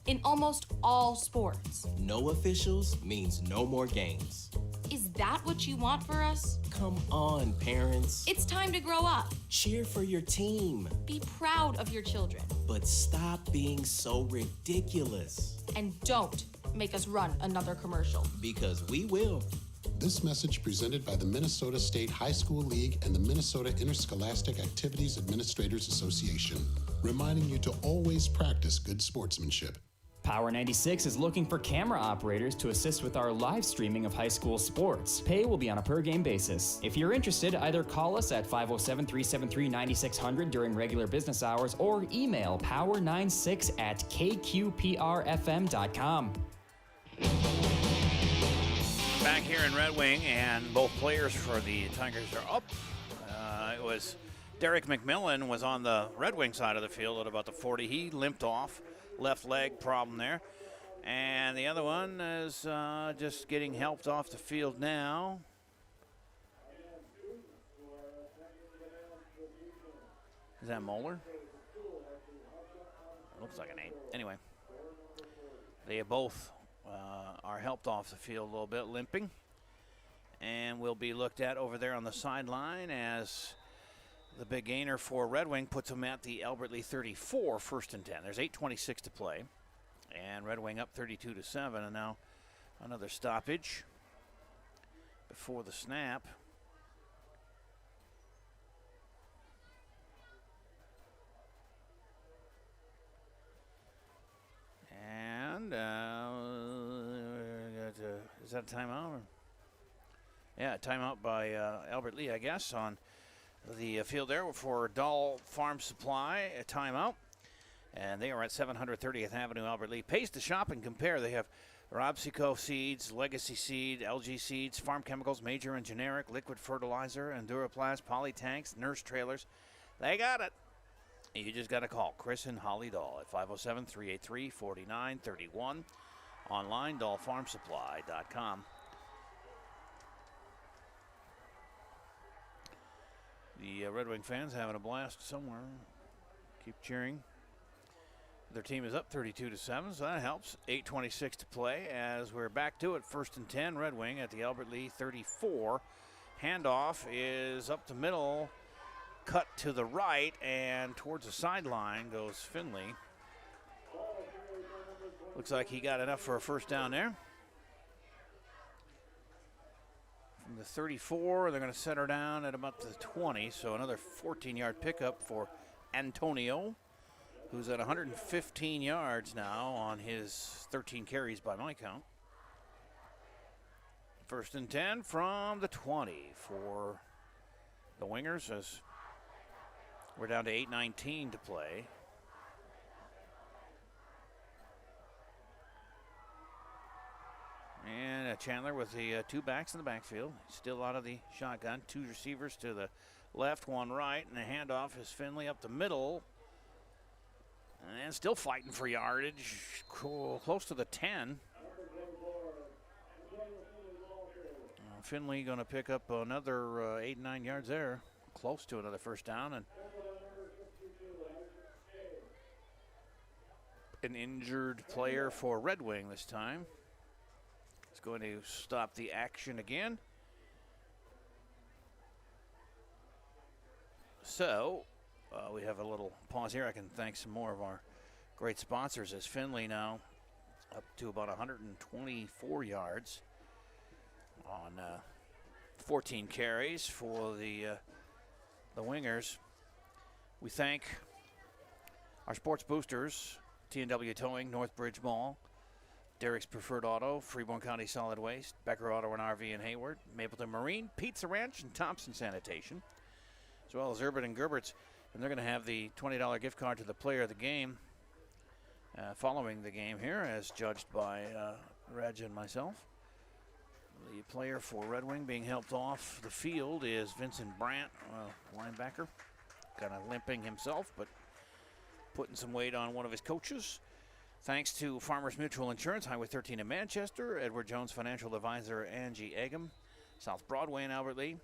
in almost all sports. No officials means no more games. Is that what you want for us? Come on, parents. It's time to grow up. Cheer for your team. Be proud of your children. But stop being so ridiculous. And don't make us run another commercial. Because we will. This message presented by the Minnesota State High School League and the Minnesota Interscholastic Activities Administrators Association, reminding you to always practice good sportsmanship. Power 96 is looking for camera operators to assist with our live streaming of high school sports. Pay will be on a per-game basis. If you're interested, either call us at 507-373-9600 during regular business hours or email power96@kqprfm.com. Back here in Red Wing, and both players for the Tigers are up. It was Derek McMillan was on the Red Wing side of the field at about the 40. He limped off. Left leg problem there. And the other one is just getting helped off the field now. Is that Moeller? Looks like an 8. Anyway, they both are helped off the field a little bit, limping, and will be looked at over there on the sideline as the big gainer for Red Wing puts them at the Albert Lee 34, 1st and 10. There's 8:26 to play, and Red Wing up 32-7, and now another stoppage before the snap. And is that a timeout? Yeah, timeout by Albert Lee, I guess, on the field there for Dahl Farm Supply, a timeout. And they are at 730th Avenue, Albert Lee. Pays to shop and compare. They have Robsico Seeds, Legacy Seed, LG Seeds, Farm Chemicals, Major and Generic, Liquid Fertilizer, Enduraplast, Poly Tanks, Nurse Trailers. They got it. You just got to call Chris and Holly Dahl at 507-383-4931. Online, dahlfarmsupply.com. The Red Wing fans having a blast somewhere. Keep cheering. Their team is up 32-7, so that helps. 8:26 to play as we're back to it. 1st and 10, Red Wing at the Albert Lee 34. Handoff is up the middle, cut to the right, and towards the sideline goes Finley. Looks like he got enough for a first down there. From the 34, they're going to set her down at about the 20, so another 14-yard pickup for Antonio, who's at 115 yards now on his 13 carries by my count. 1st and 10 from the 20 for the Wingers as we're down to 8:19 to play. And Chandler with the 2 backs in the backfield. Still out of the shotgun. 2 receivers to the left, 1 right. And the handoff is Finley up the middle. And still fighting for yardage. Close to the 10. Finley going to pick up another 8, 9 yards there. Close to another first down. And an injured player for Red Wing this time. It's going to stop the action again. So we have a little pause here. I can thank some more of our great sponsors as Finley now up to about 124 yards on 14 carries for the Wingers. We thank our sports boosters, T&W Towing, Northbridge Mall, Derek's Preferred Auto, Freeborn County Solid Waste, Becker Auto and RV in Hayward, Mapleton Marine, Pizza Ranch, and Thompson Sanitation, as well as Urban and Gerbert's. And they're going to have the $20 gift card to the player of the game following the game here, as judged by Reg and myself. The player for Red Wing being helped off the field is Vincent Brandt, linebacker, kind of limping himself, but putting some weight on one of his coaches. Thanks to Farmers Mutual Insurance, Highway 13 in Manchester, Edward Jones Financial Advisor Angie Eggum, South Broadway in Albert Lee,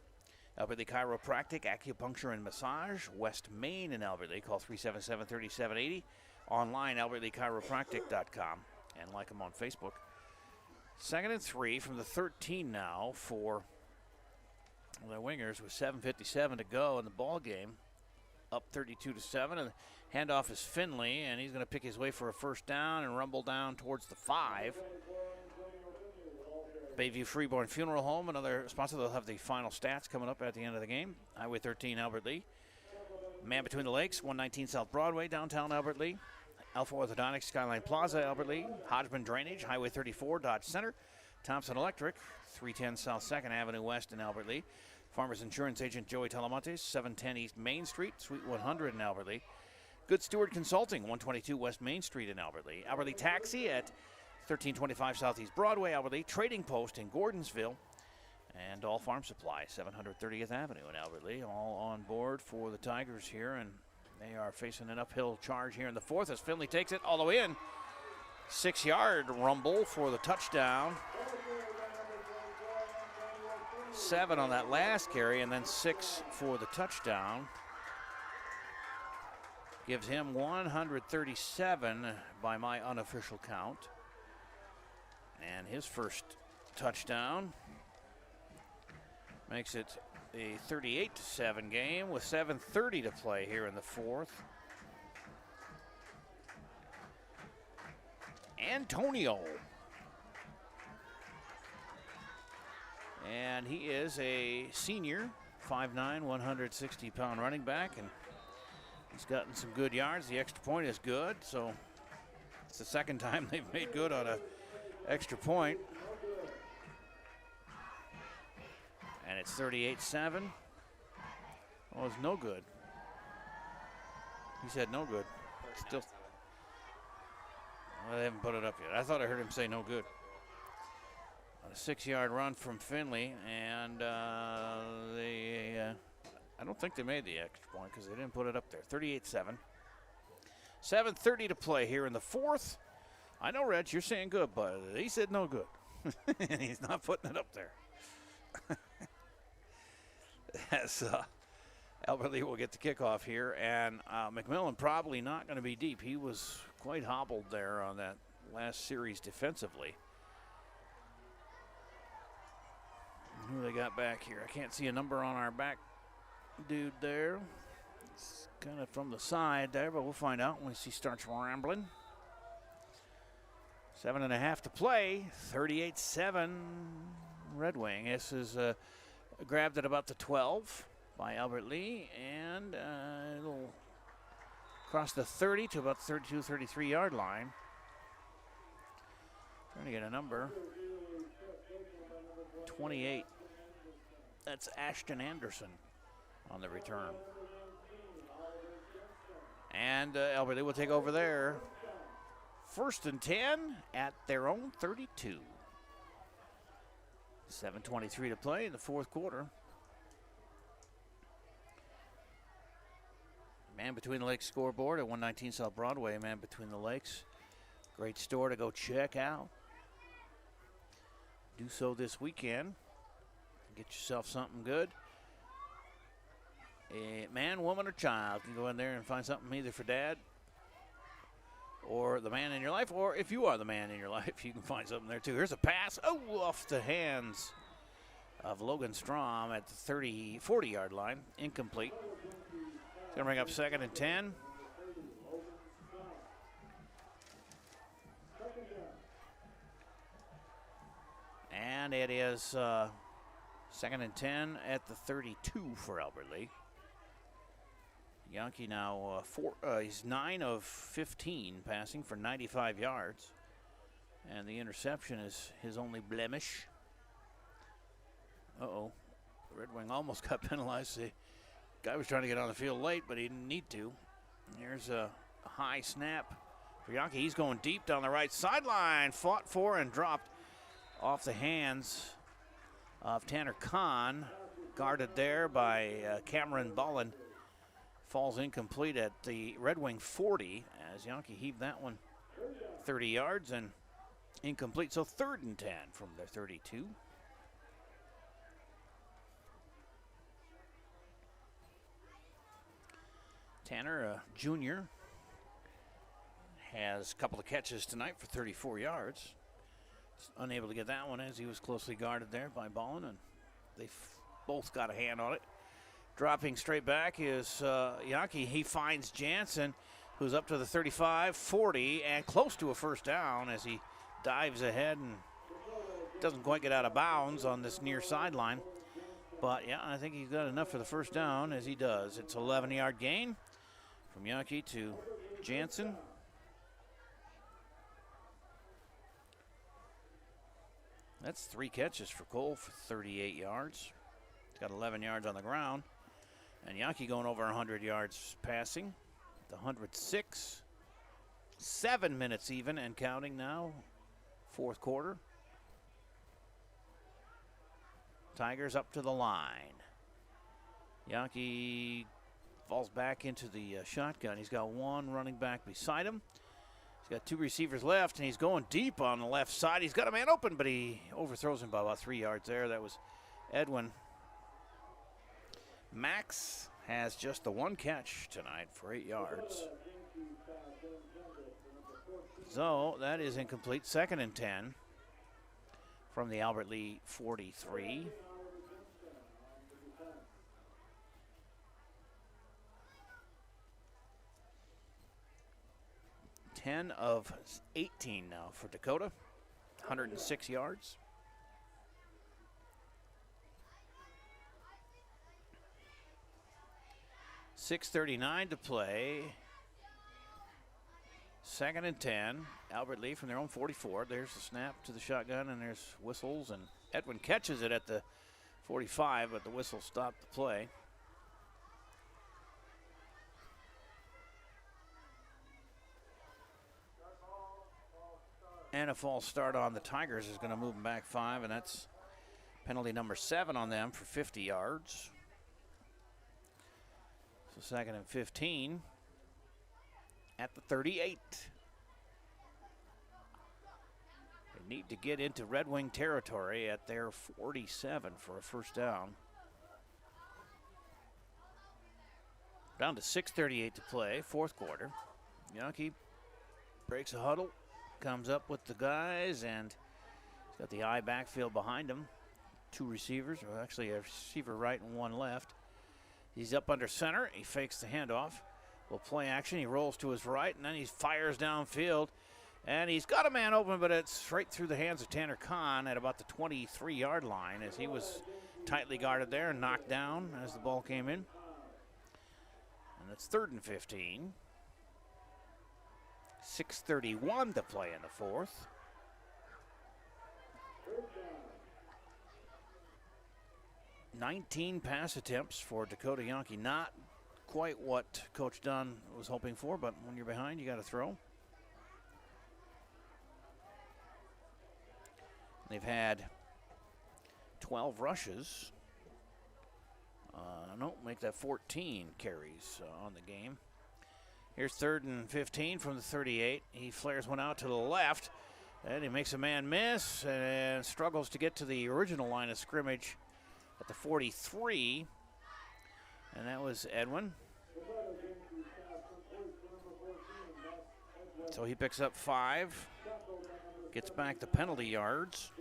Albert Lee Chiropractic, Acupuncture and Massage, West Main in Albert Lee. Call 377-3780. Online, albertleechiropractic.com, and like them on Facebook. 2nd and 3 from the 13 now for the Wingers with 7:57 to go in the ball game. Up 32-7, and handoff is Finley, and he's going to pick his way for a first down and rumble down towards the 5. Bayview Freeborn Funeral Home, another sponsor. They'll have the final stats coming up at the end of the game. Highway 13, Albert Lee. Man Between the Lakes, 119 South Broadway, downtown Albert Lee. Alpha Orthodontics, Skyline Plaza, Albert Lee. Hodgman Drainage, Highway 34, Dodge Center. Thompson Electric, 310 South 2nd Avenue West in Albert Lee. Farmers Insurance Agent Joey Talamontes, 710 East Main Street, Suite 100 in Albert Lee. Good Steward Consulting, 122 West Main Street in Albert Lee. Albert Lee Taxi at 1325 Southeast Broadway, Albert Lee. Trading Post in Gordonsville. And All Farm Supply, 730th Avenue in Albert Lee. All on board for the Tigers here, and they are facing an uphill charge here in the 4th as Finley takes it all the way in. 6-yard rumble for the touchdown. 7 on that last carry, and then 6 for the touchdown. gives him 137 by my unofficial count. And his first touchdown makes it a 38-7 game with 7:30 to play here in the fourth. Antonio. And he is a senior, 5'9", 160-pound running back, and he's gotten some good yards. The extra point is good, so it's the second time they've made good on an extra point. And it's 38-7. Oh, it's no good. He said no good. Still, well, they haven't put it up yet. I thought I heard him say no good. A 6-yard run from Finley, and I don't think they made the extra point because they didn't put it up there. 38-7. 7:30 to play here in the fourth. I know, Reg, you're saying good, but he said no good. And he's not putting it up there. As Albert Lee will get the kickoff here, and McMillan probably not going to be deep. He was quite hobbled there on that last series defensively. Who they got back here? I can't see a number on our back dude there. It's kind of from the side there, but we'll find out once he starts rambling. 7.5 to play, 38-7 Red Wing. This is grabbed at about the 12 by Albert Lee, and it'll cross the 30 to about 32, 33-yard line. Trying to get a number. 28. That's Ashton Anderson on the return. And Albert Lee will take over there. 1st and 10 at their own 32. 7:23 to play in the fourth quarter. Man Between the Lakes scoreboard at 119 South Broadway. Man Between the Lakes. Great store to go check out. Do so this weekend. Get yourself something good. A man, woman, or child can go in there and find something either for dad or the man in your life, or if you are the man in your life, you can find something there too. Here's a pass. Oh, off the hands of Logan Strom at the 40-yard line. Incomplete. It's going to bring up 2nd and 10. And it is 2nd and 10 at the 32 for Albert Lee. Yankee now he's 9 of 15 passing for 95 yards. And the interception is his only blemish. Uh-oh. Red Wing almost got penalized. The guy was trying to get on the field late, but he didn't need to. Here's a high snap for Yankee. He's going deep down the right sideline. Fought for and dropped off the hands of Tanner Kahn. Guarded there by Cameron Bullen. Falls incomplete at the Red Wing 40 as Yankee heaved that one 30 yards and incomplete. So 3rd and 10 from their 32. Tanner, a junior, has a couple of catches tonight for 34 yards. He's unable to get that one as he was closely guarded there by Bullen, and they both got a hand on it. Dropping straight back is Yankee. He finds Jansen, who's up to the 35, 40, and close to a first down as he dives ahead and doesn't quite get out of bounds on this near sideline. But, yeah, I think he's got enough for the first down as he does. It's an 11-yard gain from Yankee to Jansen. That's 3 catches for Cole for 38 yards. He's got 11 yards on the ground. And Yankee going over 100 yards passing. The 106. 7 minutes even and counting now. Fourth quarter. Tigers up to the line. Yankee falls back into the shotgun. He's got one running back beside him. He's got 2 receivers left, and he's going deep on the left side. He's got a man open, but he overthrows him by about 3 yards there. That was Edwin. Max has just the one catch tonight for 8 yards. So that is incomplete. 2nd and 10 from the Albert Lee 43. Ten of 18 now for Dakota, 106 yards. .6:39 to play. 2nd and 10. Albert Lee from their own 44. There's the snap to the shotgun, and there's whistles, and Edwin catches it at the 45, but the whistle stopped the play. And a false start on the Tigers is going to move them back 5, and that's penalty number 7 on them for 50 yards. So 2nd and 15 at the 38. They need to get into Red Wing territory at their 47 for a first down. Down to 6:38 to play, 4th quarter. Yankee breaks a huddle. Comes up with the guys, and he's got the I backfield behind him. 2 receivers, or actually a receiver right and 1 left. He's up under center. He fakes the handoff. Will play action. He rolls to his right, and then he fires downfield. And he's got a man open, but it's right through the hands of Tanner Kahn at about the 23-yard line, as he was tightly guarded there and knocked down as the ball came in. And it's 3rd and 15. 6:31 to play in the 4th. $19 pass attempts for Dakota Yankee. Not quite what Coach Dunn was hoping for, but when you're behind, you got to throw. They've had 12 rushes. No, make that 14 carries on the game. Here's 3rd and 15 from the 38. He flares one out to the left, and he makes a man miss and struggles to get to the original line of scrimmage at the 43. And that was Edwin. So he picks up 5, gets back the penalty yards.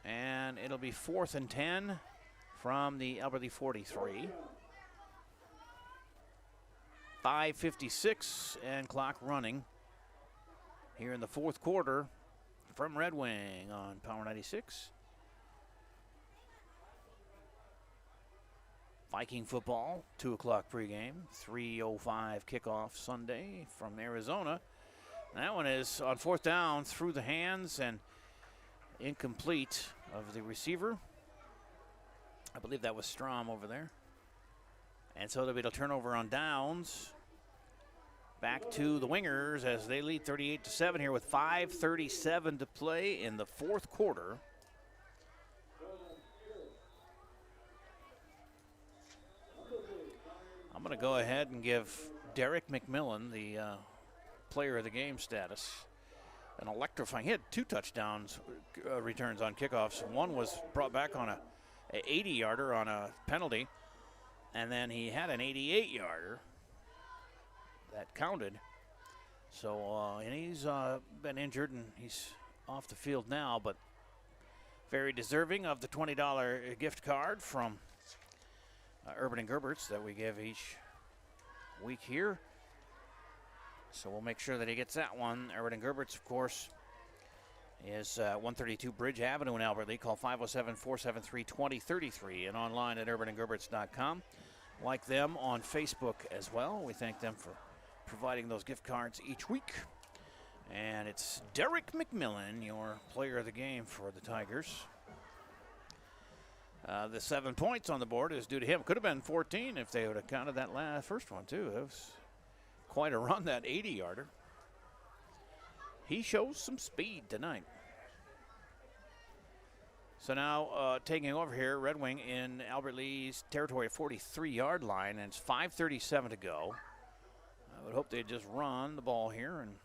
And it'll be 4th and 10 from the Albert Lee 43. 5:56 and clock running here in the 4th quarter from Red Wing on Power 96. Viking football, 2 o'clock pregame, 3:05 kickoff Sunday from Arizona. And that one is on 4th down through the hands and incomplete of the receiver. I believe that was Strom over there. And so there'll be a turnover on downs. Back to the Wingers as they lead 38-7 here with 5:37 to play in the 4th quarter. I'm going to go ahead and give Derek McMillan the player of the game status. An electrifying, he had 2 touchdowns returns on kickoffs. One was brought back on a 80-yarder on a penalty, and then he had an 88-yarder that counted. So, and he's been injured, and he's off the field now, but very deserving of the $20 gift card from Urban and Gerbert's that we give each week here. So we'll make sure that he gets that one. Urban and Gerbert's, of course, is 132 Bridge Avenue in Albert Lee. Call 507-473-2033 and online at urbanandgerberts.com. Like them on Facebook as well. We thank them for providing those gift cards each week. And it's Derek McMillan, your player of the game for the Tigers. The 7 points on the board is due to him. Could have been 14 if they would have counted that first one, too. It was quite a run, that 80-yarder. He shows some speed tonight. So now taking over here, Red Wing in Albert Lee's territory, 43-yard line, and it's 5:37 to go. I would hope they'd just run the ball here, and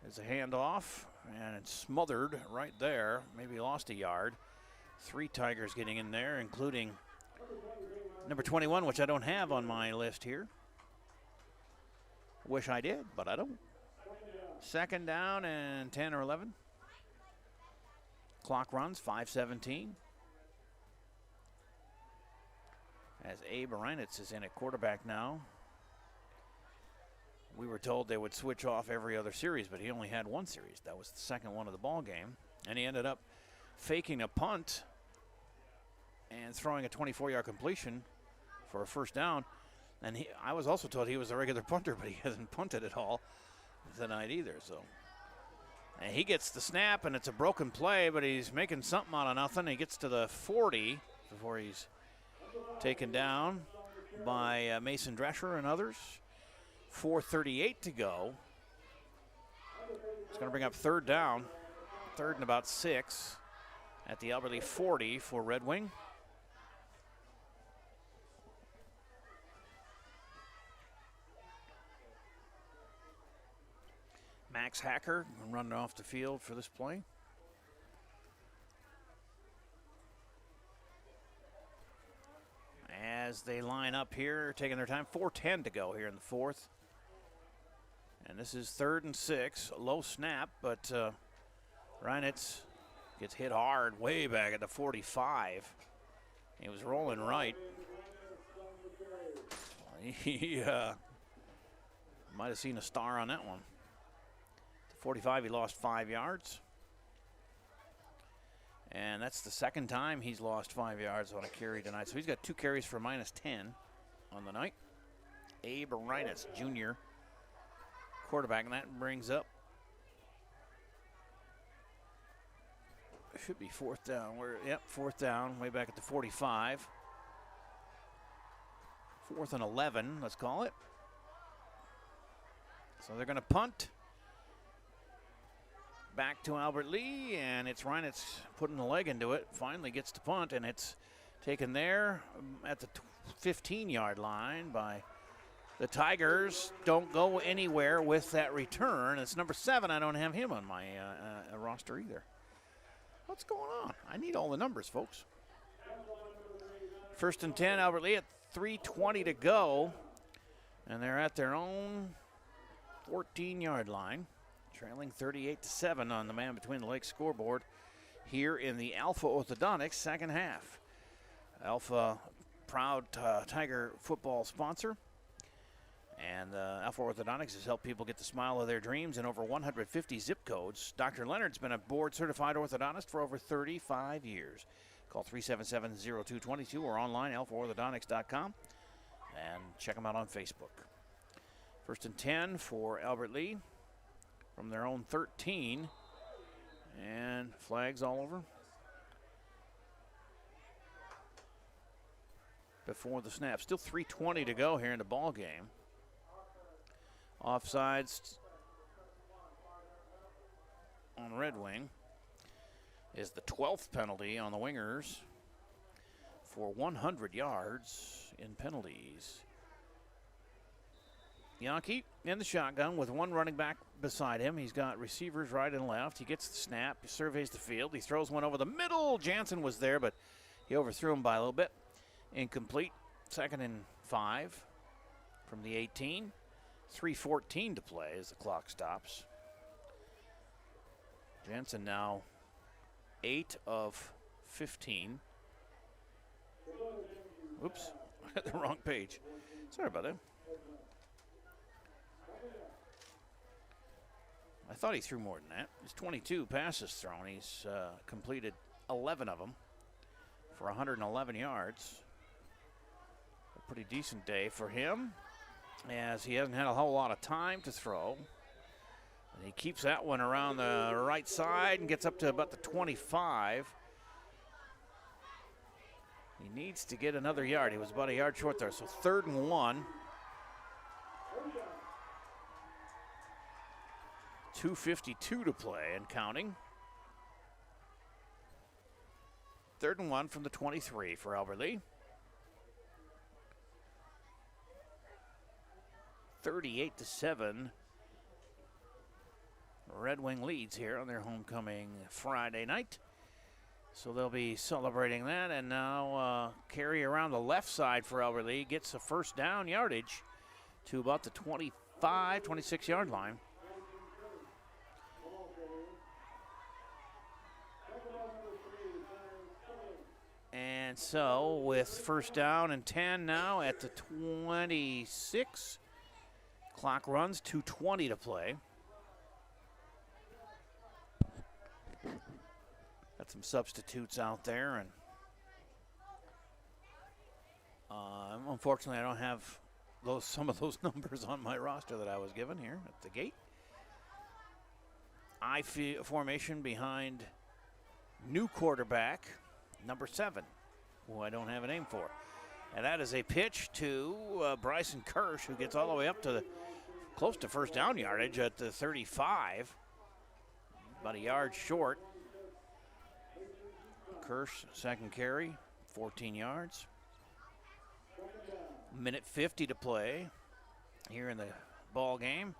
there's a handoff, And it's smothered right there. Maybe lost a yard. 3 Tigers getting in there, including number 21, which I don't have on my list here. Wish I did, but I don't. Second down and 10 or 11. Clock runs, 5:17. As Abe Reinitz is in at quarterback now. We were told they would switch off every other series, but he only had 1 series. That was the second one of the ball game. And he ended up faking a punt and throwing a 24-yard completion for a first down. And I was also told he was a regular punter, but he hasn't punted at all tonight either. So, and he gets the snap, and it's a broken play, but he's making something out of nothing. He gets to the 40 before he's taken down by Mason Drescher and others. 4:38 to go. It's going to bring up third down. Third and about 6 at the Albert Lee 40 for Red Wing. Max Hacker running off the field for this play. As they line up here, taking their time, 4:10 to go here in the 4th. And this is 3rd and 6, a low snap, but Reinitz gets hit hard way back at the 45. He was rolling right. He might have seen a star on that one. 45, he lost 5 yards. And that's the second time he's lost 5 yards on a carry tonight. So he's got 2 carries for -10 on the night. Abe Reinitz, junior quarterback, and that brings up, should be 4th down. Yep, 4th down, way back at the 45. 4th and 11, let's call it. So they're going to punt. Back to Albert Lee, and it's Reinitz putting a leg into it. Finally gets to punt, and it's taken there at the 15-yard line by the Tigers. Don't go anywhere with that return. It's number 7. I don't have him on my roster either. What's going on? I need all the numbers, folks. 1st and 10, Albert Lee at 3:20 to go, and they're at their own 14-yard line. Trailing 38-7 on the Man Between the Lakes scoreboard here in the Alpha Orthodontics second half. Alpha, proud Tiger football sponsor. And Alpha Orthodontics has helped people get the smile of their dreams in over 150 zip codes. Dr. Leonard's been a board-certified orthodontist for over 35 years. Call 377-0222 or online, alphaorthodontics.com. And check them out on Facebook. 1st and 10 for Albert Lee. From their own 13, and flags all over. Before the snap, still 3:20 to go here in the ball game. Offsides on Red Wing is the 12th penalty on the Wingers for 100 yards in penalties. Yankee in the shotgun with 1 running back beside him. He's got receivers right and left. He gets the snap. He surveys the field. He throws one over the middle. Jansen was there, but he overthrew him by a little bit. Incomplete. 2nd and 5 from the 18. 3:14 to play as the clock stops. Jansen now 8 of 15. Oops, I got the wrong page. Sorry about that. I thought he threw more than that. He's 22 passes thrown. He's completed 11 of them for 111 yards. A pretty decent day for him, as he hasn't had a whole lot of time to throw. And he keeps that one around the right side and gets up to about the 25. He needs to get another yard. He was about a yard short there, so 3rd and 1. 2:52 to play and counting. 3rd and 1 from the 23 for Albert Lee. 38-7 Red Wing leads here on their homecoming Friday night. So they'll be celebrating that. And now carry around the left side for Albert Lee. Gets a first down yardage to about the 25, 26-yard line. And so with first down and 10 now at the 26. Clock runs, 2:20 to play. Got some substitutes out there, and unfortunately I don't have some of those numbers on my roster that I was given here at the gate. Formation behind new quarterback, number 7, who I don't have a name for. And that is a pitch to Bryson Kirsch, who gets all the way up to close to first down yardage at the 35. About a yard short. Kirsch, second carry, 14 yards. Minute 50 to play here in the ball game.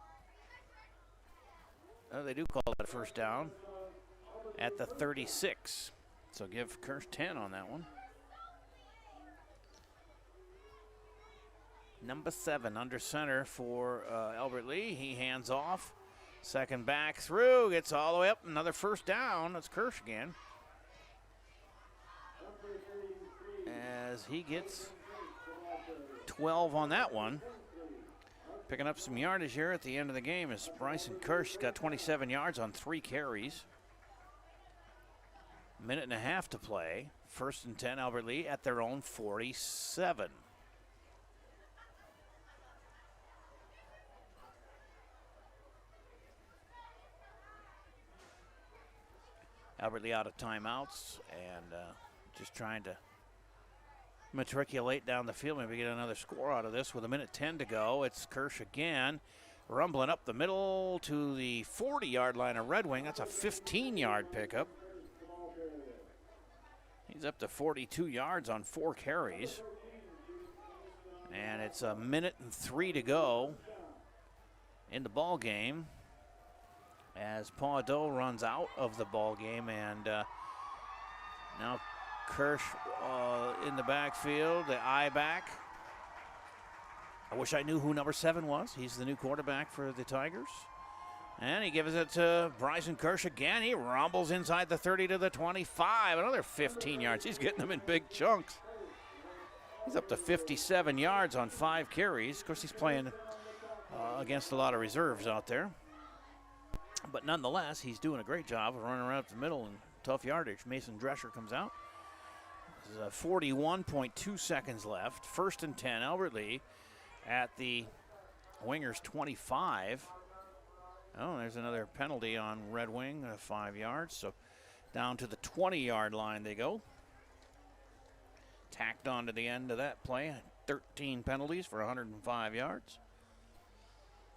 They do call that first down at the 36. So give Kirsch 10 on that one. Number 7 under center for Albert Lee. He hands off. Second back through. Gets all the way up. Another first down. That's Kirsch again. As he gets 12 on that one. Picking up some yardage here at the end of the game is Bryson Kirsch. Got 27 yards on 3 carries. Minute and a half to play. First and 10, Albert Lee at their own 47. Albert Lee out of timeouts and just trying to matriculate down the field, maybe get another score out of this with a minute 10 to go. It's Kirsch again, rumbling up the middle to the 40-yard line of Red Wing. That's a 15-yard pickup. He's up to 42 yards on 4 carries. And it's a minute and 3 to go in the ball game as Paudot runs out of the ball game, and now Kirsch in the backfield, the eye back. I wish I knew who number 7 was. He's the new quarterback for the Tigers. And he gives it to Bryson Kirsch again. He rumbles inside the 30 to the 25. Another 15 yards. He's getting them in big chunks. He's up to 57 yards on 5 carries. Of course, he's playing against a lot of reserves out there. But nonetheless, he's doing a great job of running around up the middle and tough yardage. Mason Drescher comes out. There's 41.2 seconds left. First and 10, Albert Lee at the Wingers 25. Oh, there's another penalty on Red Wing, 5 yards. So down to the 20-yard line they go. Tacked on to the end of that play. 13 penalties for 105 yards.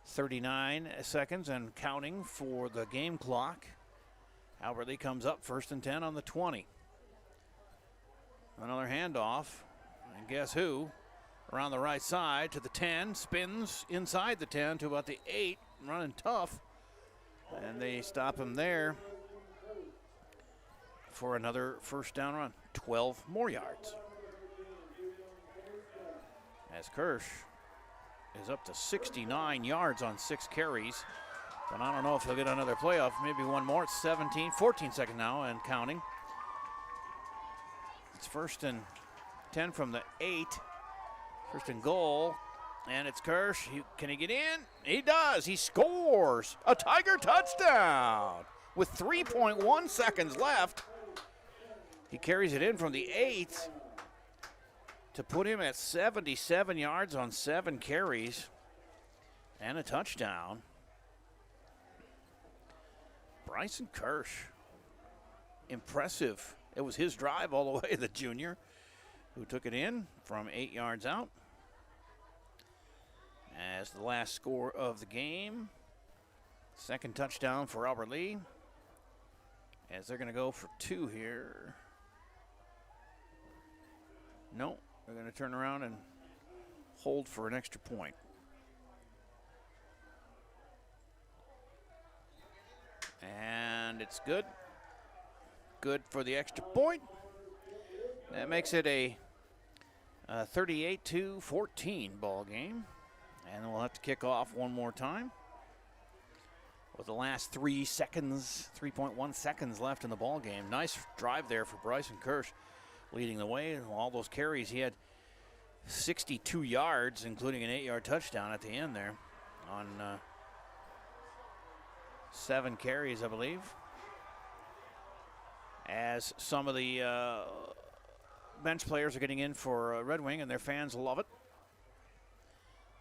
39 seconds and counting for the game clock. Albert Lee comes up first and 10 on the 20. Another handoff. And guess who? Around the right side to the 10. Spins inside the 10 to about the 8. Running tough. And they stop him there for another first down run. 12 more yards. As Kirsch is up to 69 yards on 6 carries. But I don't know if he'll get another playoff. Maybe one more. It's 14 seconds now and counting. It's first and 10 from the 8. First and goal. And it's Kirsch. Can he get in? He does. He scores a Tiger touchdown with 3.1 seconds left. He carries it in from the 8 to put him at 77 yards on 7 carries and a touchdown. Bryson Kirsch, impressive. It was his drive all the way, the junior, who took it in from 8 yards out. As the last score of the game, second touchdown for Albert Lee. As they're going to go for 2 here. No, they're going to turn around and hold for an extra point. and it's good. Good for the extra point. That makes it a 38-14 ball game. And we'll have to kick off one more time with the last 3.1 seconds left in the ball game. Nice drive there for Bryson Kirsch, leading the way. All those carries, he had 62 yards, including an 8-yard touchdown at the end there on 7 carries, I believe. As some of the bench players are getting in for Red Wing, and their fans love it.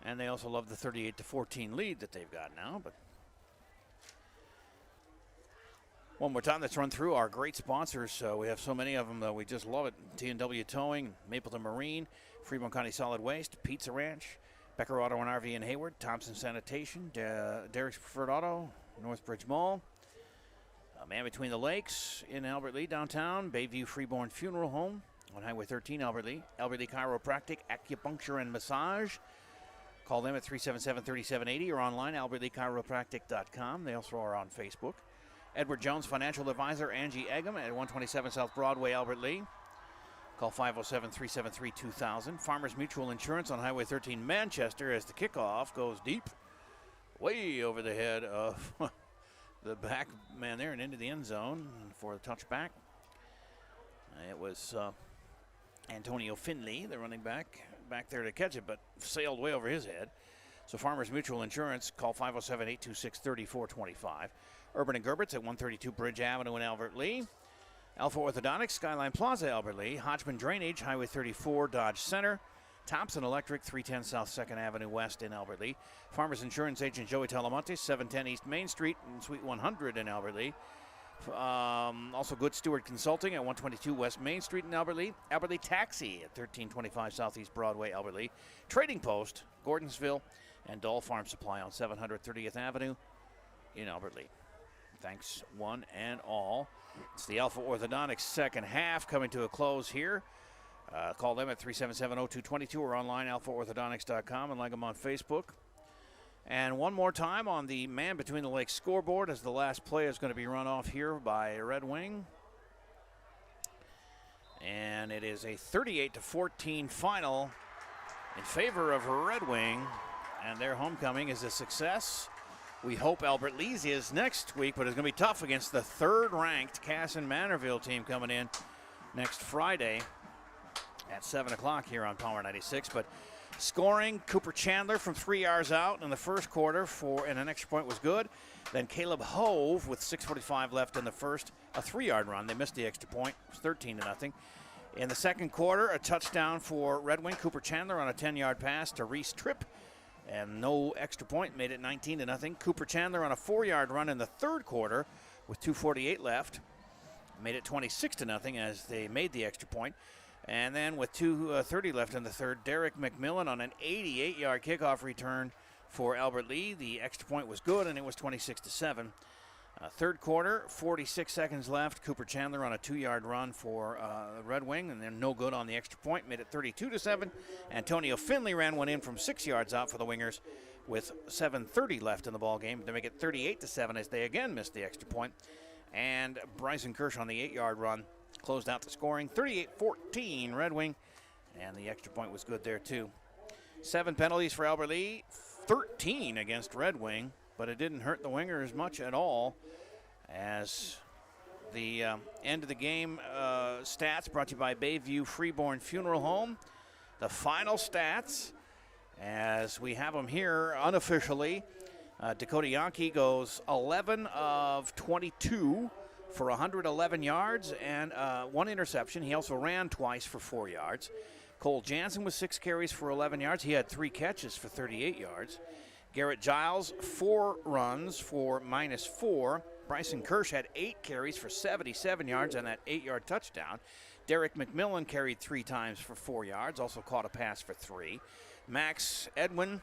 And they also love the 38-14 lead that they've got now. But one more time, let's run through our great sponsors. We have so many of them that we just love it. T&W Towing, Mapleton Marine, Fremont County Solid Waste, Pizza Ranch, Becker Auto and RV in Hayward, Thompson Sanitation, Derek's Preferred Auto, Northbridge Mall, Man Between the Lakes in Albert Lea downtown, Bayview Freeborn Funeral Home on Highway 13, Albert Lea Chiropractic, Acupuncture and Massage. Call them at 377-3780 or online, albertleachiropractic.com. They also are on Facebook. Edward Jones Financial Advisor, Angie Eggum at 127 South Broadway, Albert Lea. Call 507-373-2000. Farmers Mutual Insurance on Highway 13, Manchester, as the kickoff goes deep, way over the head of the back man there and into the end zone for the touchback. It was Antonio Finley, the running back there to catch it, but sailed way over his head. So Farmers Mutual Insurance, call 507-826-3425. Urban and Gerbert's at 132 Bridge Avenue in Albert Lea. Alpha Orthodontics, Skyline Plaza, Albert Lea. Hodgman Drainage, Highway 34, Dodge Center. Thompson Electric, 310 South 2nd Avenue West in Albert Lea. Farmers Insurance Agent Joey Talamontes, 710 East Main Street and Suite 100 in Albert Lea. Also Good Steward Consulting at 122 West Main Street in Albert Lea. Albert Lea Taxi at 1325 Southeast Broadway, Albert Lea. Trading Post, Gordonsville, and Doll Farm Supply on 730th Avenue in Albert Lea. Thanks, one and all. It's the Alpha Orthodontics second half coming to a close here. Call them at 377-0222 or online, alphaorthodontics.com, and like them on Facebook. And one more time on the Man Between the Lakes scoreboard as the last play is going to be run off here by Red Wing. And it is a 38-14 final in favor of Red Wing, and their homecoming is a success. We hope Albert Lee's is next week, but it's going to be tough against the third-ranked Casson Manorville team coming in next Friday at 7 o'clock here on Power 96. But scoring, Cooper Chandler from 3 yards out in the first quarter and an extra point was good. Then Caleb Hove with 6:45 left in the first, a 3-yard run. They missed the extra point. It was 13-0. In the second quarter, a touchdown for Red Wing. Cooper Chandler on a 10-yard pass to Reese Tripp. And no extra point, made it 19-0. Cooper Chandler on a 4-yard run in the third quarter with 2:48 left. Made it 26-0 as they made the extra point. And then with 2:30 left in the third, Derek McMillan on an 88-yard kickoff return for Albert Lea. The extra point was good, and it was 26-7. Third quarter, 46 seconds left. Cooper Chandler on a 2-yard run for Red Wing, and then no good on the extra point. Made it 32-7. Antonio Finley ran one in from 6 yards out for the Wingers with 7:30 left in the ball game to make it 38-7 as they again missed the extra point. And Bryson Kirsch on the 8-yard run closed out the scoring. 38-14 Red Wing, and the extra point was good there too. 7 penalties for Albert Lea, 13 against Red Wing, but it didn't hurt the Wingers much at all, as the end of the game stats brought to you by Bayview Freeborn Funeral Home. The final stats, as we have them here unofficially, Dakota Yankee goes 11 of 22 for 111 yards and 1 interception. He also ran twice for 4 yards. Cole Jansen with 6 carries for 11 yards. He had 3 catches for 38 yards. Garrett Giles, 4 runs for -4. Bryson Kirsch had 8 carries for 77 yards and that 8-yard touchdown. Derek McMillan carried 3 times for 4 yards, also caught a pass for 3. Max Edwin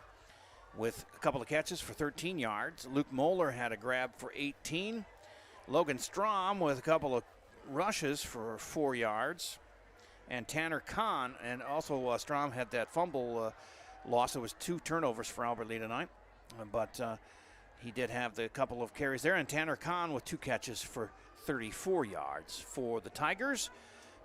with a couple of catches for 13 yards. Luke Moeller had a grab for 18. Logan Strom with a couple of rushes for 4 yards. And Tanner Kahn, and also Strom had that fumble loss. It was 2 turnovers for Albert Lea tonight. But he did have the couple of carries there. And Tanner Kahn with 2 catches for 34 yards for the Tigers,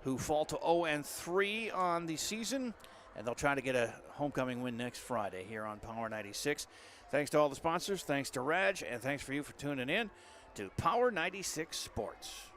who fall to 0-3 on the season. And they'll try to get a homecoming win next Friday here on Power 96. Thanks to all the sponsors. Thanks to Raj. And thanks for you for tuning in to Power 96 Sports.